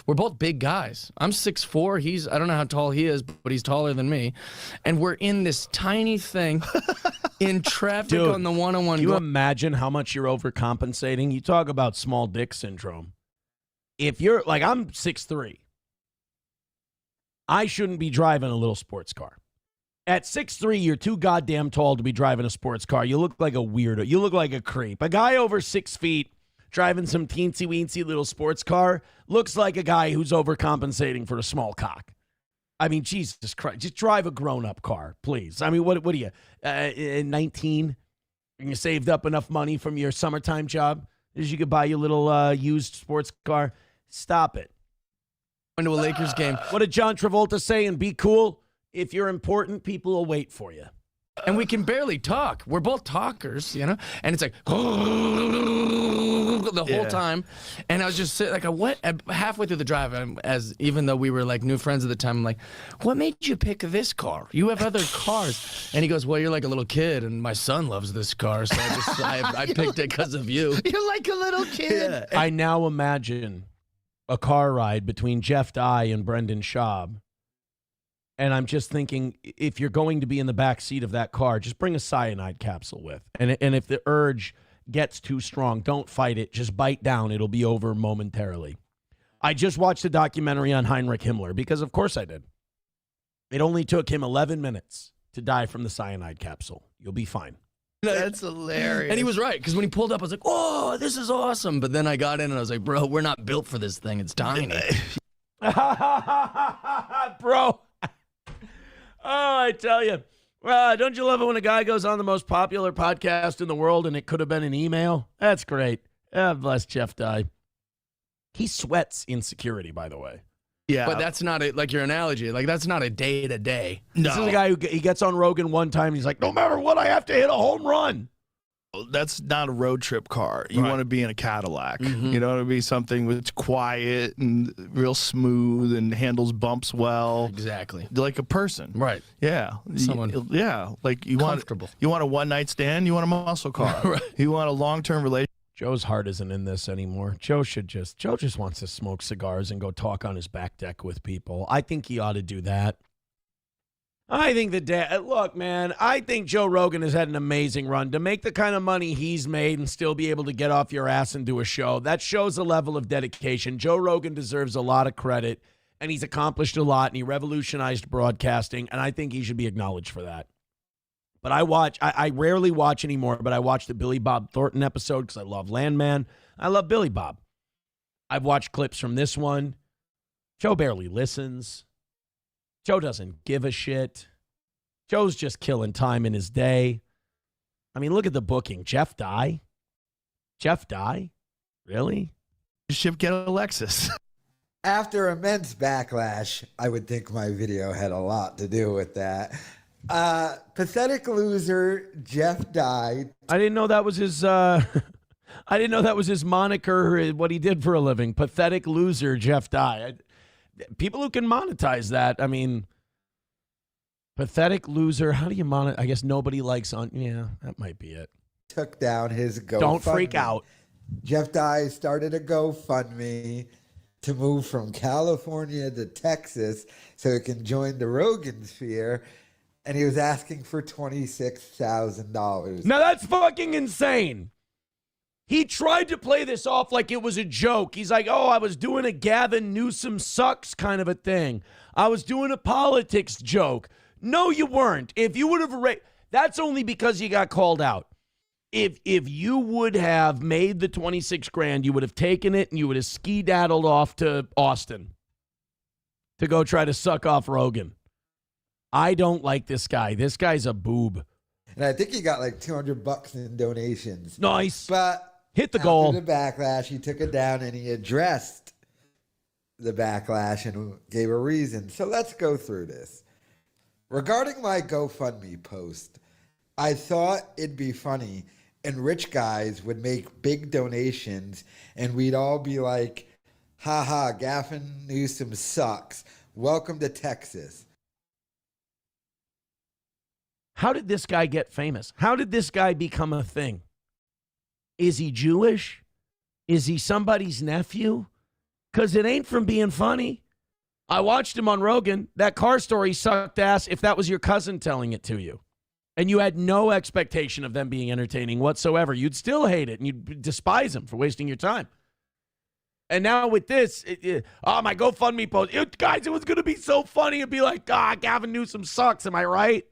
we're both big guys. I'm 6'4". I don't know how tall he is, but he's taller than me. And we're in this tiny thing in traffic on the 101. Can you imagine how much you're overcompensating? You talk about small dick syndrome. If you're like, I'm 6'3". I shouldn't be driving a little sports car. At 6'3", you're too goddamn tall to be driving a sports car. You look like a weirdo. You look like a creep. A guy over 6 feet driving some teensy-weensy little sports car looks like a guy who's overcompensating for a small cock. I mean, Jesus Christ. Just drive a grown-up car, please. I mean, what are you, 19? And you saved up enough money from your summertime job that you could buy your little used sports car? Stop it. Went to a Lakers game. What did John Travolta say in Be Cool? If you're important, people will wait for you. And we can barely talk. We're both talkers, And it's like, the whole time. And I was just sitting, halfway through the drive, even though we were like new friends at the time, I'm like, what made you pick this car? You have other cars. And he goes, well, you're like a little kid, and my son loves this car, so I picked it because of you. You're like a little kid. Yeah. I now imagine a car ride between Jeff Dye and Brendan Schaub. And I'm just thinking, if you're going to be in the back seat of that car, just bring a cyanide capsule with. And if the urge gets too strong, don't fight it. Just bite down. It'll be over momentarily. I just watched a documentary on Heinrich Himmler because, of course, I did. It only took him 11 minutes to die from the cyanide capsule. You'll be fine. That's hilarious. And he was right, because when he pulled up, I was like, oh, this is awesome. But then I got in and I was like, bro, we're not built for this thing. It's tiny. Bro. Oh, I tell you. Don't you love it when a guy goes on the most popular podcast in the world and it could have been an email? That's great. God bless Jeff Dye. He sweats insecurity, by the way. Yeah. But that's not like your analogy. Like, that's not a day-to-day. No. This is a guy who he gets on Rogan one time and he's like, no matter what, I have to hit a home run. That's not a road trip car. You want to be in a Cadillac. You don't want to be something that's quiet and real smooth and handles bumps well. Exactly. Like a person. Right. Yeah. Someone like you comfortable. You want a one-night stand, you want a muscle car. Right. You want a long-term relationship. Joe's heart isn't in this anymore. Joe just wants to smoke cigars and go talk on his back deck with people. I think he ought to do that. I think look, man, I think Joe Rogan has had an amazing run. To make the kind of money he's made and still be able to get off your ass and do a show, that shows a level of dedication. Joe Rogan deserves a lot of credit, and he's accomplished a lot, and he revolutionized broadcasting, and I think he should be acknowledged for that. But I rarely watch anymore, but I watched the Billy Bob Thornton episode because I love Landman. I love Billy Bob. I've watched clips from this one. Joe barely listens. Joe doesn't give a shit. Joe's just killing time in his day. I mean, look at the booking. Jeff Dye? Jeff Dye? Really? You should get a Lexus. After immense backlash, I would think my video had a lot to do with that. Pathetic loser Jeff Dye. I didn't know that was his I didn't know that was his moniker, what he did for a living. Pathetic loser Jeff Dye. People who can monetize that, I mean, pathetic loser. How do you monetize? I guess nobody likes on. Yeah, that might be it. Took down his GoFundMe. Don't freak out. Jeff Dye started a GoFundMe to move from California to Texas so he can join the Rogan sphere, and he was asking for $26,000. Now that's fucking insane. He tried to play this off like it was a joke. He's like, oh, I was doing a Gavin Newsom sucks kind of a thing. I was doing a politics joke. No, you weren't. If you would have that's only because you got called out. If you would have made the 26 grand, you would have taken it and you would have ski-daddled off to Austin to go try to suck off Rogan. I don't like this guy. This guy's a boob. And I think he got like $200 in donations. Nice. But hit the goal. After the backlash, he took it down and he addressed the backlash and gave a reason. So let's go through this. Regarding my GoFundMe post, I thought it'd be funny and rich guys would make big donations and we'd all be like, haha, Gavin Newsom sucks. Welcome to Texas. How did this guy get famous? How did this guy become a thing? Is he Jewish? Is he somebody's nephew? Because it ain't from being funny. I watched him on Rogan. That car story sucked ass if that was your cousin telling it to you. And you had no expectation of them being entertaining whatsoever. You'd still hate it and you'd despise him for wasting your time. And now with this, my GoFundMe post. Guys, it was going to be so funny. It'd be like, Gavin Newsom sucks. Am I right?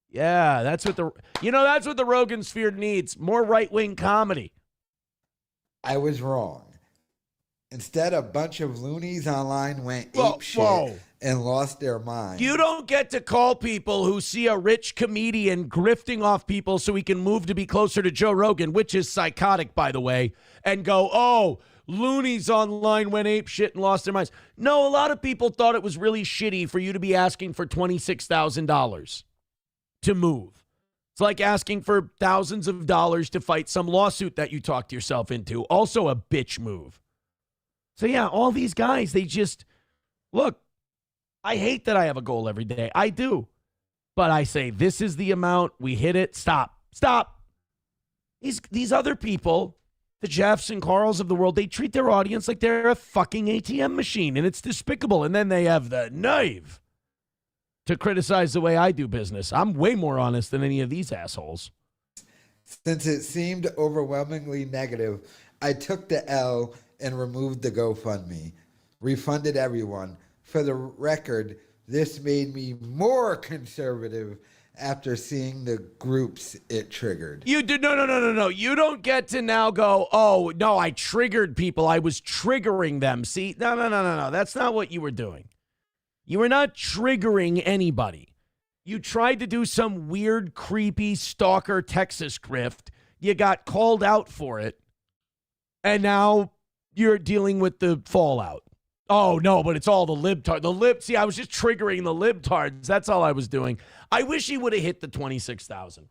Yeah, that's what the Rogan sphere needs. More right-wing comedy. I was wrong. Instead, a bunch of loonies online went apeshit and lost their mind. You don't get to call people who see a rich comedian grifting off people so he can move to be closer to Joe Rogan, which is psychotic, by the way, and go, oh, loonies online went apeshit and lost their minds. No, a lot of people thought it was really shitty for you to be asking for $26,000 to move. It's like asking for thousands of dollars to fight some lawsuit that you talked yourself into. Also a bitch move. So yeah, all these guys, they just, look, I hate that I have a goal every day. I do. But I say, this is the amount. We hit it. Stop. These other people, The Jeffs and Carls of the world, they treat their audience like they're a fucking ATM machine, and it's despicable. And then they have the nerve to criticize the way I do business. I'm way more honest than any of these assholes. Since it seemed overwhelmingly negative, I took the L and removed the GoFundMe. Refunded everyone. For the record, this made me more conservative after seeing the groups it triggered. You do no. You don't get to now go, oh, no, I triggered people. I was triggering them. See, no. That's not what you were doing. You were not triggering anybody. You tried to do some weird, creepy stalker Texas grift. You got called out for it. And now you're dealing with the fallout. Oh, no, but it's all the libtards. See, I was just triggering the libtards. That's all I was doing. I wish he would have hit the 26,000.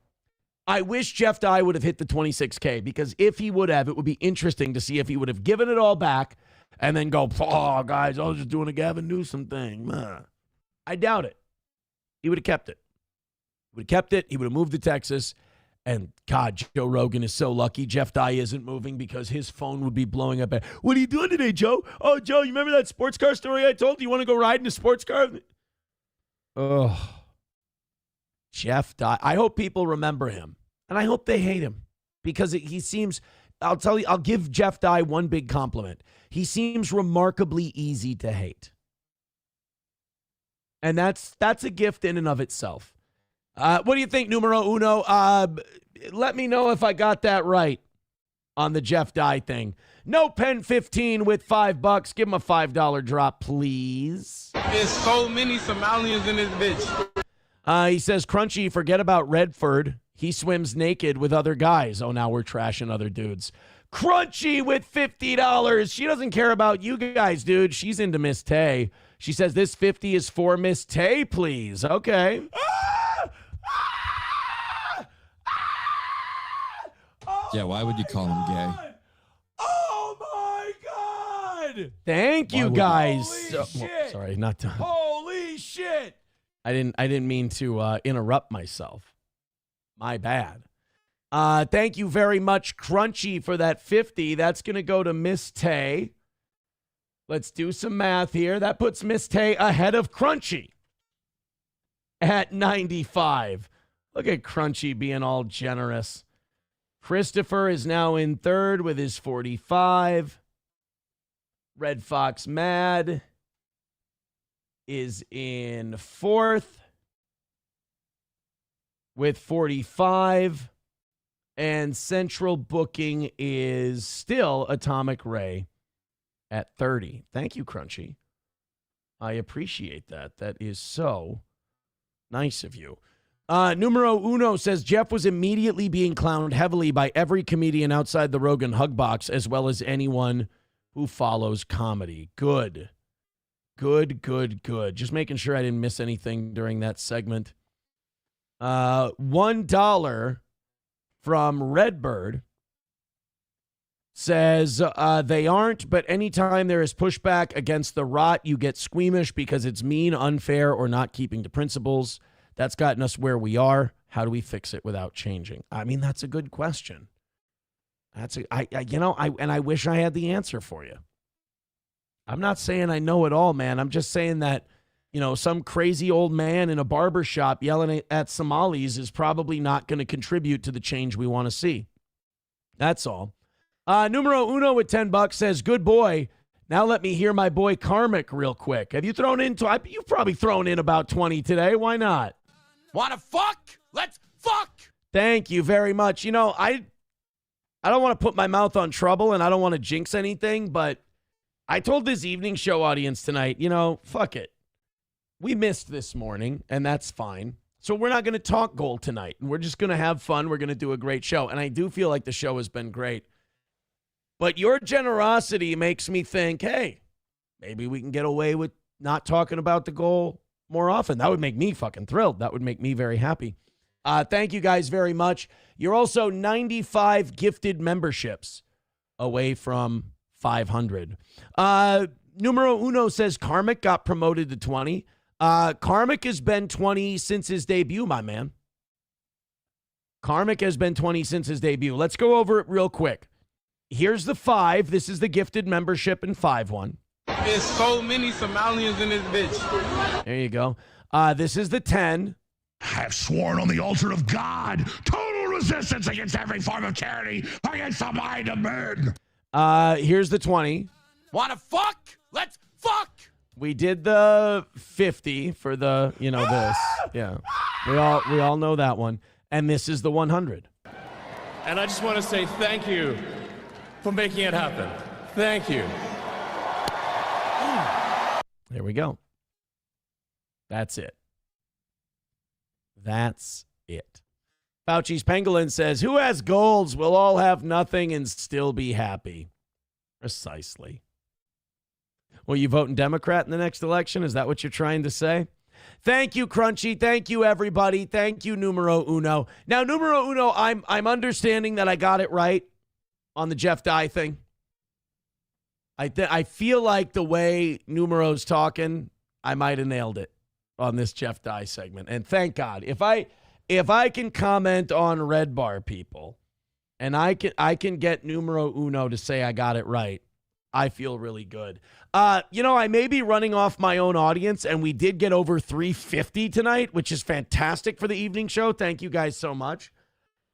I wish Jeff Dye would have hit the 26K, because if he would have, it would be interesting to see if he would have given it all back and then go, oh, guys, I was just doing a Gavin Newsom thing. I doubt it. He would have kept it. He would have moved to Texas. And God, Joe Rogan is so lucky Jeff Dye isn't moving, because his phone would be blowing up. What are you doing today, Joe? Oh, Joe, you remember that sports car story I told you? You want to go ride in a sports car? Oh, Jeff Dye. I hope people remember him. And I hope they hate him, because he seems, I'll tell you, I'll give Jeff Dye one big compliment. He seems remarkably easy to hate. And that's a gift in and of itself. What do you think, numero uno? Let me know if I got that right on the Jeff Dye thing. No Pen 15 with $5. Give him a $5 drop, please. There's so many Somalians in this bitch. He says, Crunchy, forget about Redford. He swims naked with other guys. Oh, now we're trashing other dudes. Crunchy with $50. She doesn't care about you guys, dude. She's into Miss Tay. She says this 50 is for Miss Tay, please. Okay. Yeah, why would you call him gay? Oh my God! Thank you guys. Sorry, not done. Holy shit! I didn't mean to interrupt myself. My bad. Thank you very much, Crunchy, for that 50. That's gonna go to Miss Tay. Let's do some math here. That puts Miss Tay ahead of Crunchy at 95. Look at Crunchy being all generous. Christopher is now in third with his 45. Red Fox Mad is in fourth with 45. And Central Booking is still Atomic Ray at 30. Thank you, Crunchy. I appreciate that. That is so nice of you. Numero uno says Jeff was immediately being clowned heavily by every comedian outside the Rogan hug box, as well as anyone who follows comedy. Good. Just making sure I didn't miss anything during that segment. $1 from Redbird says they aren't, but anytime there is pushback against the rot, you get squeamish because it's mean, unfair, or not keeping to principles. That's gotten us where we are. How do we fix it without changing? I mean, that's a good question. I wish I had the answer for you. I'm not saying I know it all, man. I'm just saying that, some crazy old man in a barber shop yelling at Somalis is probably not going to contribute to the change we want to see. That's all. Numero uno with $10 says, good boy. Now let me hear my boy Karmic real quick. Have you thrown in? You've probably thrown in about 20 today. Why not? Want to fuck? Let's fuck. Thank you very much. I don't want to put my mouth on trouble, and I don't want to jinx anything, but I told this evening show audience tonight, fuck it. We missed this morning, and that's fine. So we're not going to talk goal tonight. We're just going to have fun. We're going to do a great show, and I do feel like the show has been great. But your generosity makes me think, hey, maybe we can get away with not talking about the goal more often. That would make me fucking thrilled. That would make me very happy. Thank you guys very much. You're also 95 gifted memberships away from 500. Numero uno says Karmic got promoted to 20. Karmic has been 20 since his debut, my man. Karmic has been 20 since his debut. Let's go over it real quick. Here's the 5. This is the gifted membership in 5-1. There's so many Somalians in this bitch. There you go. This is the 10. I have sworn on the altar of God, total resistance against every form of tyranny, against the mind of men. Here's the 20. Wanna fuck? Let's fuck! We did the 50 for the, this. Yeah. We all know that one. And this is the 100. And I just want to say thank you for making it happen. Thank you. There we go. That's it. That's it. Fauci's Pangolin says, who has golds will all have nothing and still be happy. Precisely. Will you voting Democrat in the next election? Is that what you're trying to say? Thank you, Crunchy. Thank you, everybody. Thank you, numero uno. Now, numero uno, I'm understanding that I got it right on the Jeff Dye thing. I feel like the way numero's talking, I might have nailed it on this Jeff Dye segment. And thank God. If I can comment on Red Bar people and I can get numero uno to say I got it right, I feel really good. I may be running off my own audience, and we did get over 350 tonight, which is fantastic for the evening show. Thank you guys so much.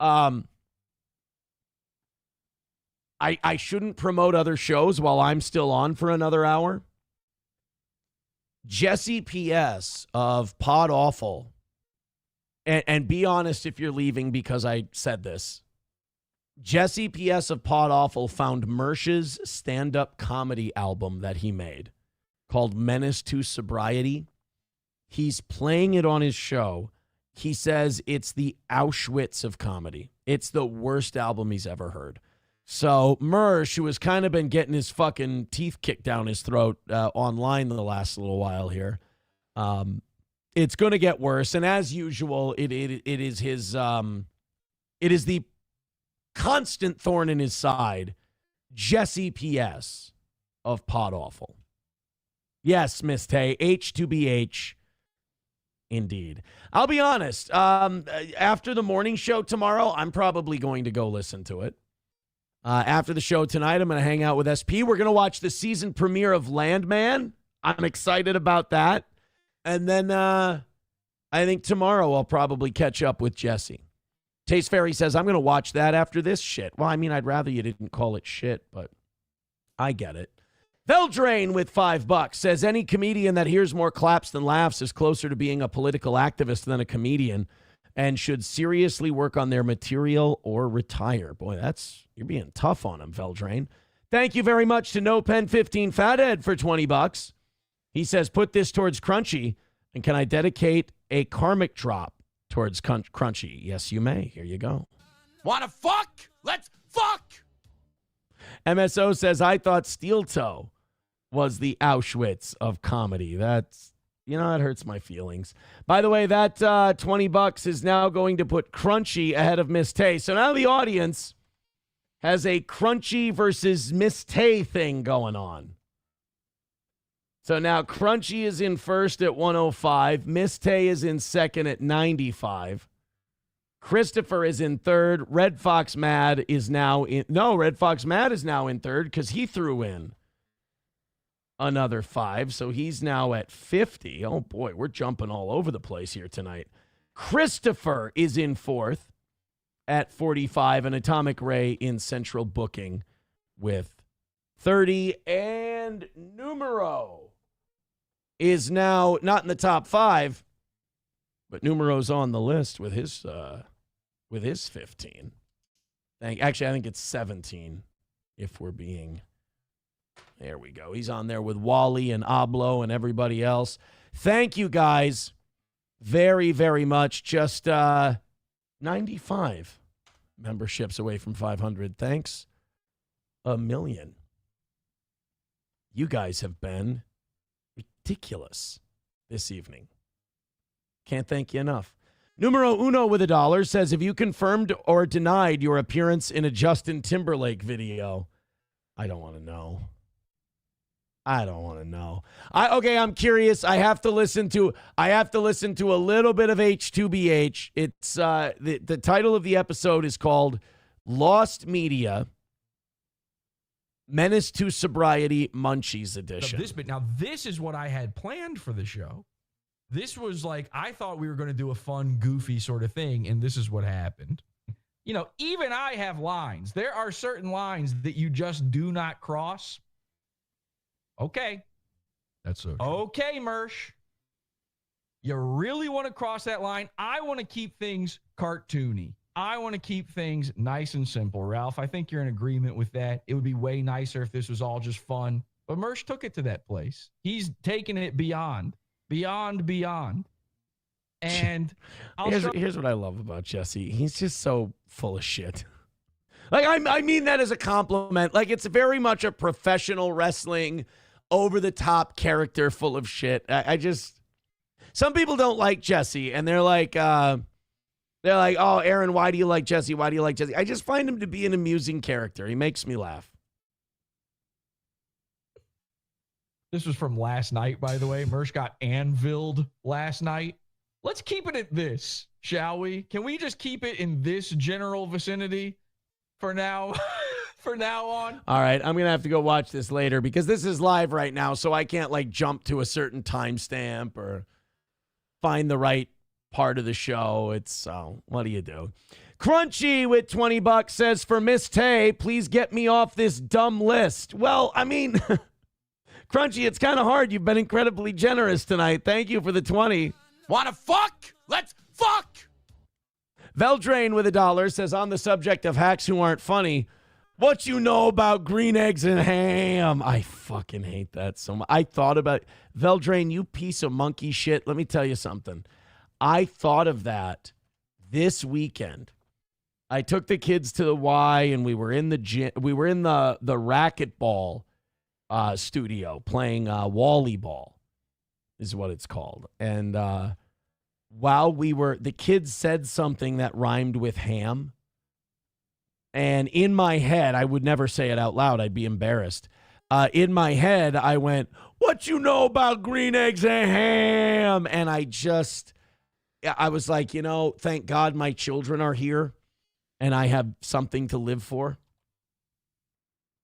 I shouldn't promote other shows while I'm still on for another hour. Jesse P.S. of Pod Awful, and be honest if you're leaving because I said this. Jesse P.S. of Pod Awful found Mersh's stand-up comedy album that he made called Menace to Sobriety. He's playing it on his show. He says it's the Auschwitz of comedy. It's the worst album he's ever heard. So Mersh, who has kind of been getting his fucking teeth kicked down his throat online the last little while here, it's going to get worse. And as usual, it is his it is the constant thorn in his side, Jesse P.S. of Pod Awful. Yes, Miss Tay, H2BH, indeed. I'll be honest, after the morning show tomorrow, I'm probably going to go listen to it. After the show tonight, I'm going to hang out with SP. We're going to watch the season premiere of Landman. I'm excited about that. And then I think tomorrow I'll probably catch up with Jesse. Taste Fairy says, I'm going to watch that after this shit. Well, I mean, I'd rather you didn't call it shit, but I get it. Veldrain with $5 says, any comedian that hears more claps than laughs is closer to being a political activist than a comedian and should seriously work on their material or retire. Boy, you're being tough on him, Veldrain. Thank you very much to No Pen 15 Fathead for $20. He says, put this towards Crunchy, and can I dedicate a karmic drop towards Crunchy? Yes, you may. Here you go. Wanna fuck? Let's fuck! MSO says, I thought Steel Toe was the Auschwitz of comedy. That's, that hurts my feelings. By the way, that $20 is now going to put Crunchy ahead of Miss Tay. So now the audience has a Crunchy versus Miss Tay thing going on. So now Crunchy is in first at 105. Miss Tay is in second at 95. Christopher is in third. Red Fox Mad is now in. No, Red Fox Mad is now in third because he threw in another 5. So he's now at 50. Oh, boy, we're jumping all over the place here tonight. Christopher is in fourth at 45. And Atomic Ray in central booking with 30. And Numero is now not in the top 5, but Numero's on the list with his 15. Actually, I think it's 17 if we're being. There we go. He's on there with Wally and Oblo and everybody else. Thank you guys very, very much. Just 95 memberships away from 500. Thanks a million. You guys have been ridiculous this evening. Can't thank you enough. Numero uno with $1 says, have you confirmed or denied your appearance in a Justin Timberlake video? I don't want to know. Okay, I'm curious. I have to listen to a little bit of H2BH. It's the title of the episode is called Lost Media. Menace to Sobriety Munchies edition. This is what I had planned for the show. This was like, I thought we were going to do a fun, goofy sort of thing, and this is what happened. You know, even I have lines. There are certain lines that you just do not cross. Okay. That's so true. Okay, Mersh. You really want to cross that line? I want to keep things cartoony. I want to keep things nice and simple, Ralph. I think you're in agreement with that. It would be way nicer if this was all just fun. But Mersh took it to that place. He's taken it beyond. And here's what I love about Jesse. He's just so full of shit. Like, I mean that as a compliment. Like, it's very much a professional wrestling, over-the-top character full of shit. Some people don't like Jesse, and they're like, oh, Aaron, why do you like Jesse? Why do you like Jesse? I just find him to be an amusing character. He makes me laugh. This was from last night, by the way. Mersh got anviled last night. Let's keep it at this, shall we? Can we just keep it in this general vicinity for now? For now on? All right, I'm going to have to go watch this later because this is live right now, so I can't, like, jump to a certain timestamp or find the right part of the show. What do you do? Crunchy with $20 says, for Miss Tay, please get me off this dumb list. Well, I mean... Crunchy, it's kind of hard. You've been incredibly generous tonight. Thank you for the 20. Wanna fuck? Let's fuck! Veldrain with $1 says, on the subject of hacks who aren't funny, what you know about green eggs and ham? I fucking hate that so much. I thought about Veldrain, you piece of monkey shit. Let me tell you something. I thought of that this weekend. I took the kids to the Y, and we were in the gym. We were in the racquetball studio playing Wally ball is what it's called. And while the kids said something that rhymed with ham. And in my head, I would never say it out loud. I'd be embarrassed. In my head, I went, what you know about green eggs and ham? And I was like, thank God my children are here and I have something to live for.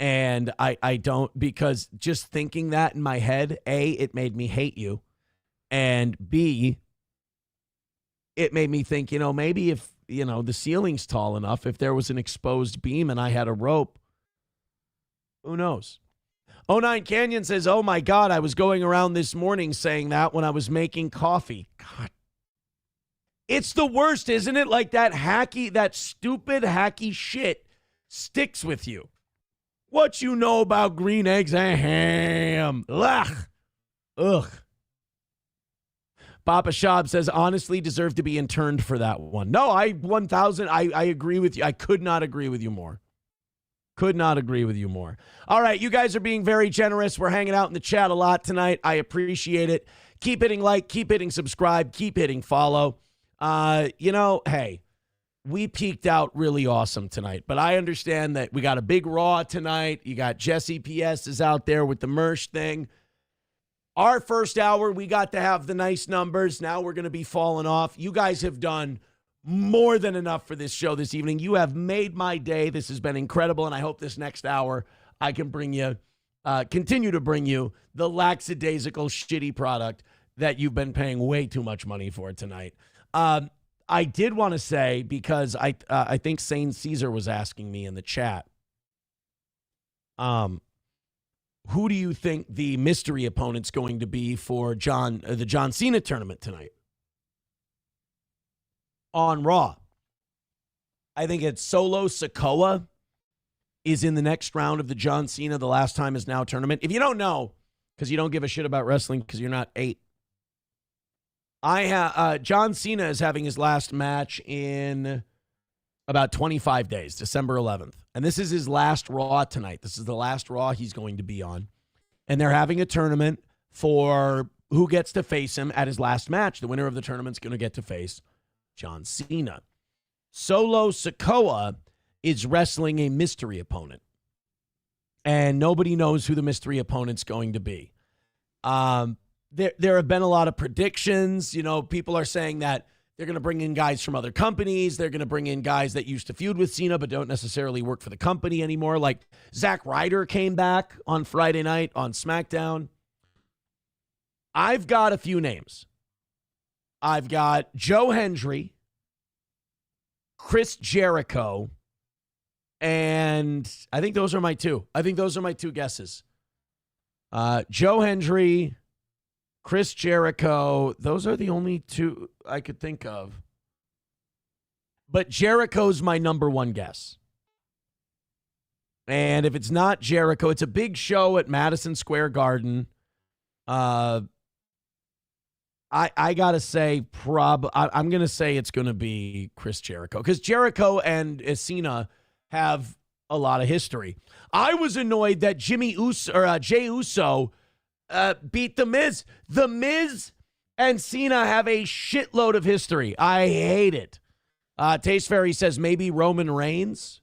And I don't, because just thinking that in my head, A, it made me hate you. And B, it made me think, maybe if, the ceiling's tall enough, if there was an exposed beam and I had a rope, who knows? 09 Canyon says, oh my God, I was going around this morning saying that when I was making coffee. God. It's the worst, isn't it? Like that stupid hacky shit sticks with you. What you know about green eggs and ham? Ugh. Papa Shab says, honestly, deserve to be interned for that one. No, I agree with you. I could not agree with you more. All right, you guys are being very generous. We're hanging out in the chat a lot tonight. I appreciate it. Keep hitting like, keep hitting subscribe, keep hitting follow. Hey, we peaked out really awesome tonight, but I understand that we got a big Raw tonight. You got Jesse PS is out there with the Mersh thing. Our first hour, we got to have the nice numbers. Now we're going to be falling off. You guys have done more than enough for this show this evening. You have made my day. This has been incredible, and I hope this next hour I can continue to bring you the lackadaisical, shitty product that you've been paying way too much money for tonight. I did want to say, because I think Sane Caesar was asking me in the chat, who do you think the mystery opponent's going to be for the John Cena tournament tonight on Raw? I think it's Solo Sikoa is in the next round of the John Cena The Last Time Is Now tournament. If you don't know, because you don't give a shit about wrestling because you're not 8, John Cena is having his last match in about 25 days, December 11th. And this is his last Raw tonight. This is the last Raw he's going to be on. And they're having a tournament for who gets to face him at his last match. The winner of the tournament's going to get to face John Cena. Solo Sikoa is wrestling a mystery opponent. And nobody knows who the mystery opponent's going to be. There have been a lot of predictions. People are saying that They're going to bring in guys from other companies. They're going to bring in guys that used to feud with Cena but don't necessarily work for the company anymore. Like Zack Ryder came back on Friday night on SmackDown. I've got a few names. I've got Joe Hendry, Chris Jericho, and I think those are my two. I think those are my two guesses. Joe Hendry, Chris Jericho, those are the only two I could think of. But Jericho's my number one guess. And if it's not Jericho, it's a big show at Madison Square Garden. I got to say, I'm going to say it's going to be Chris Jericho. Because Jericho and Cena have a lot of history. I was annoyed that Jay Uso beat The Miz. The Miz and Cena have a shitload of history. I hate it. Taste Fairy says maybe Roman Reigns.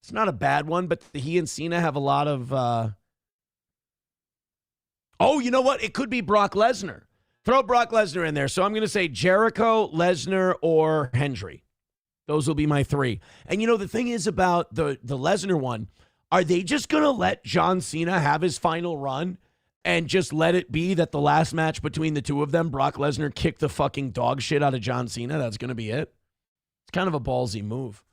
It's not a bad one, but he and Cena have a lot of... Oh, you know what? It could be Brock Lesnar. Throw Brock Lesnar in there. So I'm going to say Jericho, Lesnar, or Hendry. Those will be my three. And you know, the thing is about the Lesnar one, are they just going to let John Cena have his final run and just let it be that the last match between the two of them, Brock Lesnar kicked the fucking dog shit out of John Cena? That's going to be it. It's kind of a ballsy move.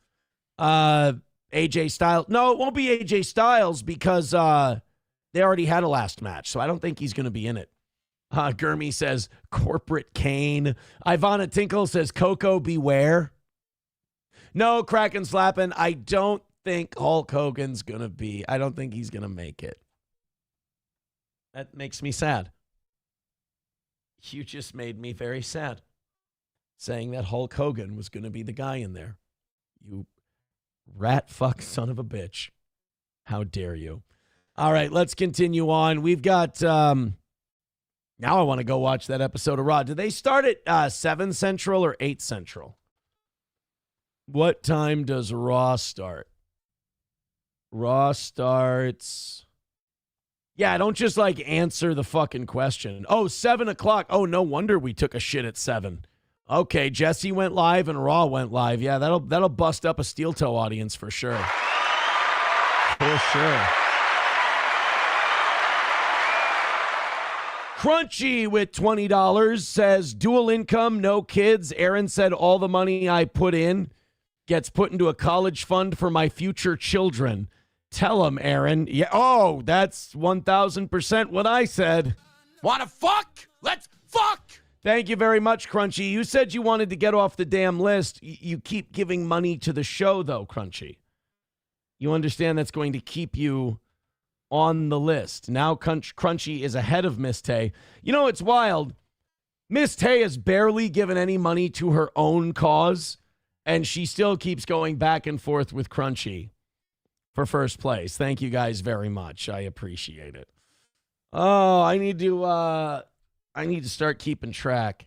AJ Styles. No, it won't be AJ Styles because they already had a last match. So I don't think he's going to be in it. Gurmy says Corporate Kane. Ivana Tinkle says Coco Beware. No, Kraken slapping. I don't think Hulk Hogan's going to be. I don't think he's going to make it. That makes me sad. You just made me very sad. Saying that Hulk Hogan was going to be the guy in there. You rat fuck son of a bitch. How dare you? All right, let's continue on. We've got... now I want to go watch that episode of Raw. Do they start at 7 Central or 8 Central? What time does Raw start? Raw starts... Yeah, don't just like answer the fucking question. Oh, 7 o'clock. Oh, no wonder we took a shit at 7. Okay, Jesse went live and Raw went live. Yeah, that'll bust up a steel toe audience for sure. For sure. Crunchy with $20 says, dual income, no kids. Aaron said all the money I put in gets put into a college fund for my future children. Tell him, Aaron. Yeah. Oh, that's 1,000% what I said. Wanna fuck? Let's fuck! Thank you very much, Crunchy. You said you wanted to get off the damn list. You keep giving money to the show, though, Crunchy. You understand that's going to keep you on the list. Now Crunchy is ahead of Miss Tay. You know, it's wild. Miss Tay has barely given any money to her own cause, and she still keeps going back and forth with Crunchy for first place. Thank you guys very much. I appreciate it. Oh, I need to start keeping track.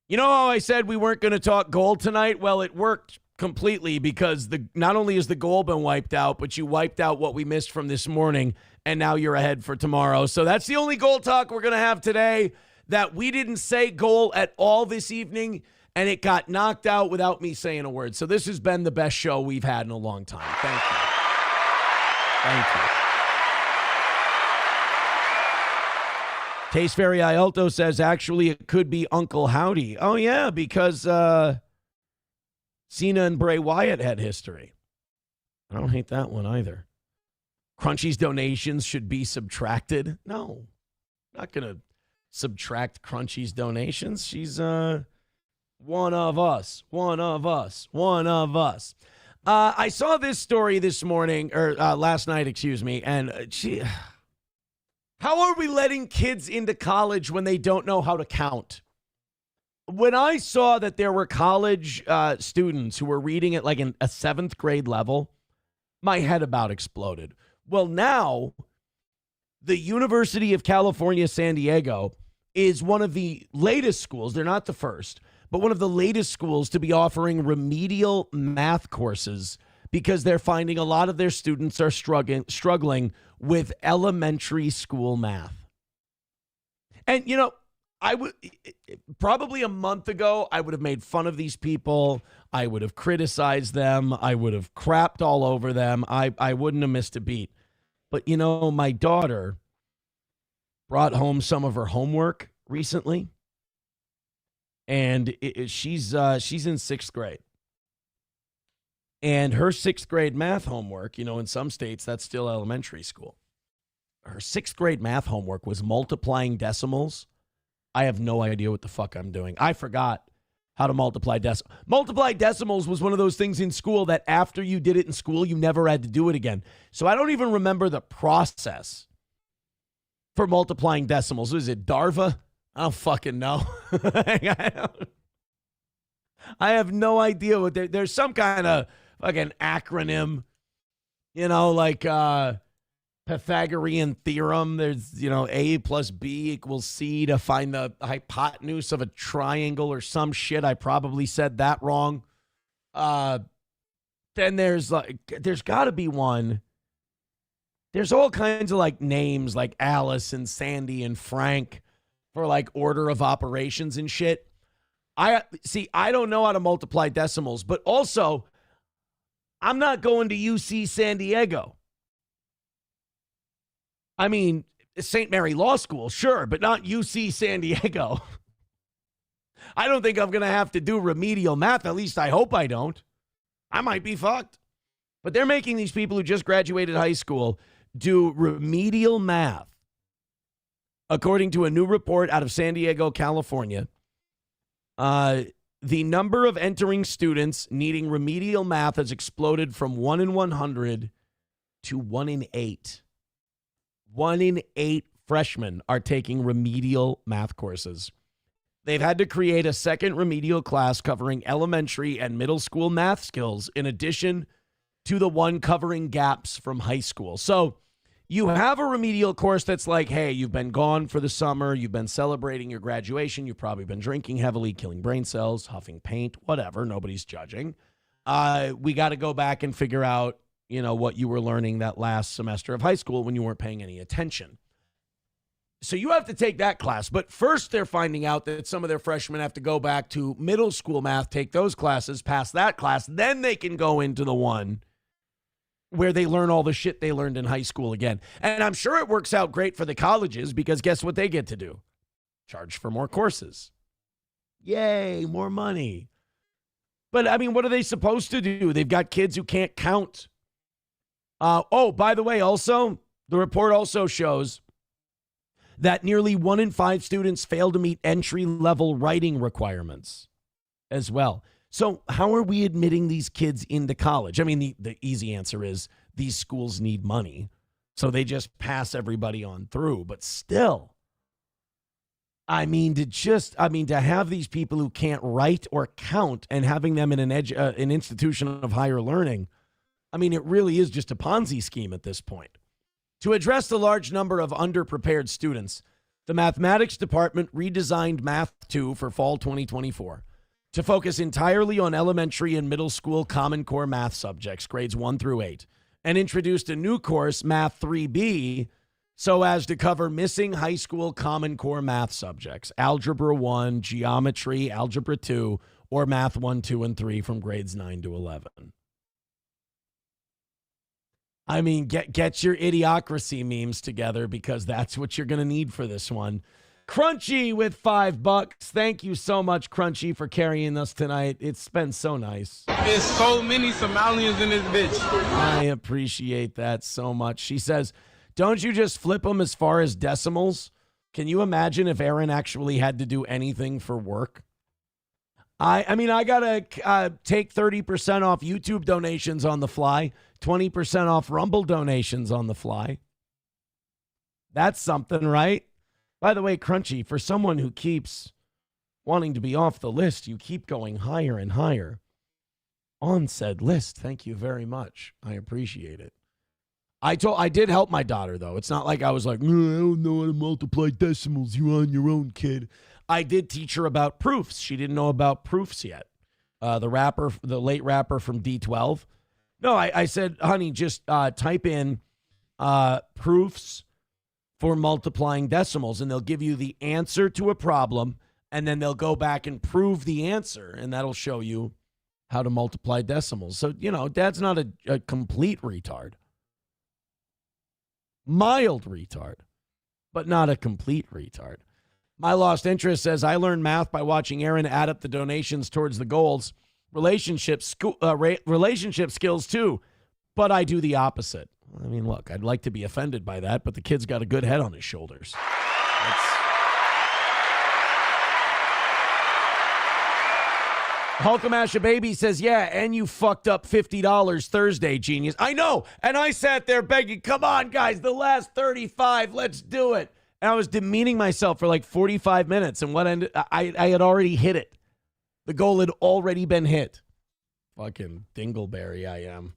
You know how I said we weren't going to talk gold tonight? Well, it worked completely because not only is the goal been wiped out, but you wiped out what we missed from this morning, and now you're ahead for tomorrow. So that's the only goal talk we're going to have today, that we didn't say goal at all this evening, and it got knocked out without me saying a word. So this has been the best show we've had in a long time. Thank you. Thank you. Taste Fairy Ialto says, actually, it could be Uncle Howdy. Oh, yeah, because Cena and Bray Wyatt had history. I don't hate that one either. Crunchy's donations should be subtracted. No, not going to subtract Crunchy's donations. She's one of us, one of us, one of us. I saw this story this morning, or last night, excuse me, and how are we letting kids into college when they don't know how to count? When I saw that there were college students who were reading at like a 7th grade level, my head about exploded. Well, now the University of California, San Diego is one of the latest schools. They're not the first, but one of the latest schools to be offering remedial math courses because they're finding a lot of their students are struggling with elementary school math. And, you know, I would probably a month ago, I would have made fun of these people. I would have criticized them. I would have crapped all over them. I wouldn't have missed a beat. But, you know, my daughter brought home some of her homework recently. And she's in sixth grade. And her sixth grade math homework, you know, in some states, that's still elementary school. Her sixth grade math homework was multiplying decimals. I have no idea what the fuck I'm doing. I forgot how to multiply decimals. Multiply decimals was one of those things in school that after you did it in school, you never had to do it again. So I don't even remember the process for multiplying decimals. Was it DARVA? I don't fucking know. I have no idea what there's some kind of fucking acronym, you know, like Pythagorean theorem. There's, you know, A plus B equals C to find the hypotenuse of a triangle or some shit. I probably said that wrong. Then there's got to be one. There's all kinds of like names like Alice and Sandy and Frank for like order of operations and shit. I don't know how to multiply decimals, but also I'm not going to UC San Diego. I mean, St. Mary Law School, sure, but not UC San Diego. I don't think I'm going to have to do remedial math. At least I hope I don't. I might be fucked. But they're making these people who just graduated high school do remedial math. According to a new report out of San Diego, California, the number of entering students needing remedial math has exploded from 1 in 100 to 1 in 8. 1 in 8 freshmen are taking remedial math courses. They've had to create a second remedial class covering elementary and middle school math skills in addition to the one covering gaps from high school. So you have a remedial course that's like, hey, you've been gone for the summer. You've been celebrating your graduation. You've probably been drinking heavily, killing brain cells, huffing paint, whatever. Nobody's judging. We got to go back and figure out, you know, what you were learning that last semester of high school when you weren't paying any attention. So you have to take that class. But first they're finding out that some of their freshmen have to go back to middle school math, take those classes, pass that class. Then they can go into the one where they learn all the shit they learned in high school again. And I'm sure it works out great for the colleges because guess what they get to do? Charge for more courses. Yay, more money. But, I mean, what are they supposed to do? They've got kids who can't count. By the way, also, the report also shows that nearly 1 in 5 students fail to meet entry-level writing requirements as well. So how are we admitting these kids into college? I mean, the easy answer is these schools need money, so they just pass everybody on through. But still, I mean, to have these people who can't write or count and having them in an institution of higher learning, I mean, it really is just a Ponzi scheme at this point. To address the large number of underprepared students, the mathematics department redesigned Math 2 for fall 2024 to focus entirely on elementary and middle school Common Core math subjects, grades 1 through 8, and introduced a new course, Math 3B, so as to cover missing high school Common Core math subjects, Algebra 1, Geometry, Algebra 2, or Math 1, 2, and 3 from grades 9 to 11. I mean, get your idiocracy memes together because that's what you're going to need for this one. Crunchy with $5. Thank you so much, Crunchy, for carrying us tonight. It's been so nice. There's so many Somalians in this bitch. I appreciate that so much. She says, don't you just flip them as far as decimals? Can you imagine if Aaron actually had to do anything for work? I mean, I got to take 30% off YouTube donations on the fly, 20% off Rumble donations on the fly. That's something, right? By the way, Crunchy, for someone who keeps wanting to be off the list, you keep going higher and higher on said list. Thank you very much. I appreciate it. I did help my daughter, though. It's not like I was like, I don't know how to multiply decimals. You're on your own, kid. I did teach her about proofs. She didn't know about proofs yet. The late rapper from D12. No, I said, honey, just type in proofs for multiplying decimals, and they'll give you the answer to a problem, and then they'll go back and prove the answer, and that'll show you how to multiply decimals. So, Dad's not a complete retard. Mild retard, but not a complete retard. My Lost Interest says, I learned math by watching Aaron add up the donations towards the goals. Relationship skills too, but I do the opposite. I mean, look, I'd like to be offended by that, but the kid's got a good head on his shoulders. Hulkamasha Baby says, yeah, and you fucked up $50 Thursday, genius. I know, and I sat there begging, come on, guys, the last 35, let's do it. And I was demeaning myself for like 45 minutes, and I had already hit it. The goal had already been hit. Fucking dingleberry I am.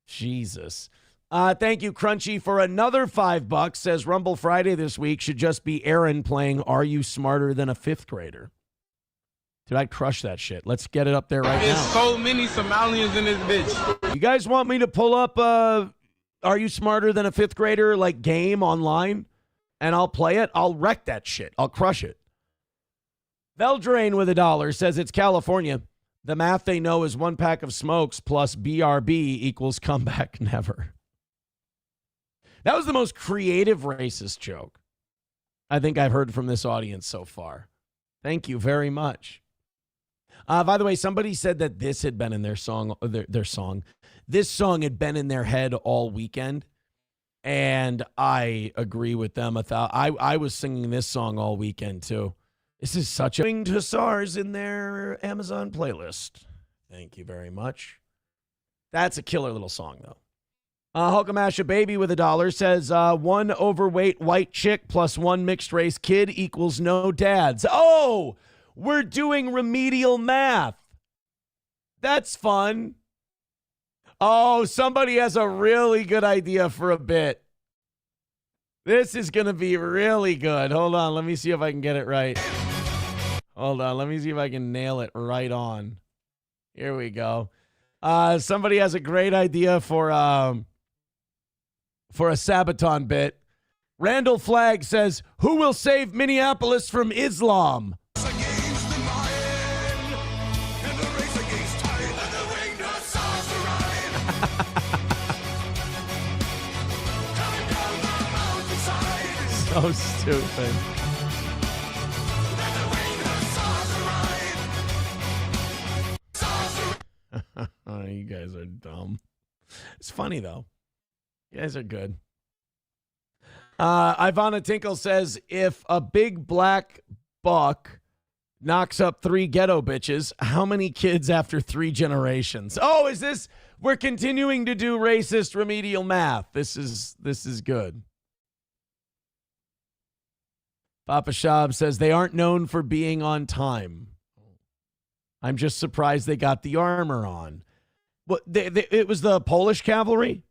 Jesus. Thank you, Crunchy, for another $5. Says Rumble Friday this week should just be Aaron playing Are You Smarter Than a Fifth Grader? Did I crush that shit? Let's get it up there right now. There's so many Somalians in this bitch. You guys want me to pull up Are You Smarter Than a Fifth Grader like game online? And I'll play it? I'll wreck that shit. I'll crush it. Veldrain with $1 says it's California. The math they know is 1 pack of smokes plus BRB equals comeback never. That was the most creative racist joke I think I've heard from this audience so far. Thank you very much. By the way, somebody said that this had been in their song. This song had been in their head all weekend, and I agree with them. I was singing this song all weekend too. This is such a thing to SARS in their Amazon playlist. Thank you very much. That's a killer little song, though. Hulkamasha Baby with $1 says 1 overweight white chick plus 1 mixed race kid equals no dads. Oh, we're doing remedial math. That's fun. Oh, somebody has a really good idea for a bit. This is going to be really good. Hold on. Let me see if I can get it right. Hold on. Let me see if I can nail it right on. Here we go. Somebody has a great idea for a Sabaton bit. Randall Flagg says, who will save Minneapolis from Islam? So stupid. Oh, you guys are dumb. It's funny, though. You guys are good. Ivana Tinkle says, if a big black buck knocks up 3 ghetto bitches, how many kids after 3 generations? Oh, is this? We're continuing to do racist remedial math. This is good. Papa Shab says they aren't known for being on time. I'm just surprised they got the armor on. What? It was the Polish cavalry?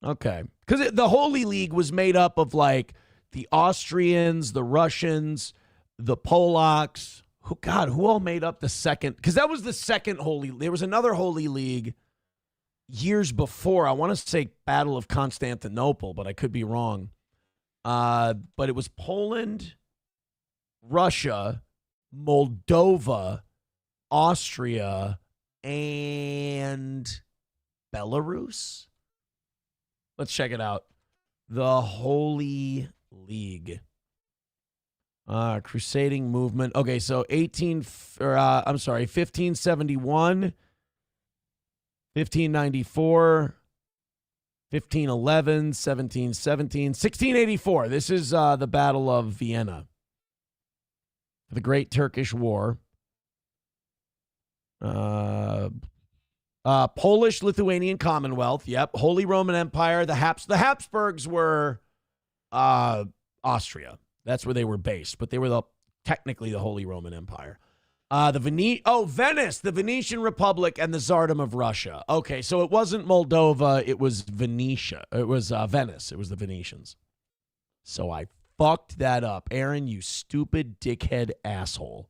Okay. Because the Holy League was made up of like the Austrians, the Russians, the Polacks. Who all made up the second? Because that was the second Holy League. There was another Holy League years before. I want to say Battle of Constantinople, but I could be wrong. But it was Poland, Russia, Moldova, Austria, and Belarus. Let's check it out. The Holy League. Crusading movement. Okay, so 1571, 1594, 1511, 1717, 1684. This is the Battle of Vienna. The Great Turkish War. Polish-Lithuanian Commonwealth. Yep. Holy Roman Empire. The Habsburgs were Austria. That's where they were based, but they were technically the Holy Roman Empire. Venice, the Venetian Republic, and the Tsardom of Russia. Okay, so it wasn't Moldova, it was Venetia. It was Venice. It was the Venetians. So I fucked that up. Aaron, you stupid dickhead asshole.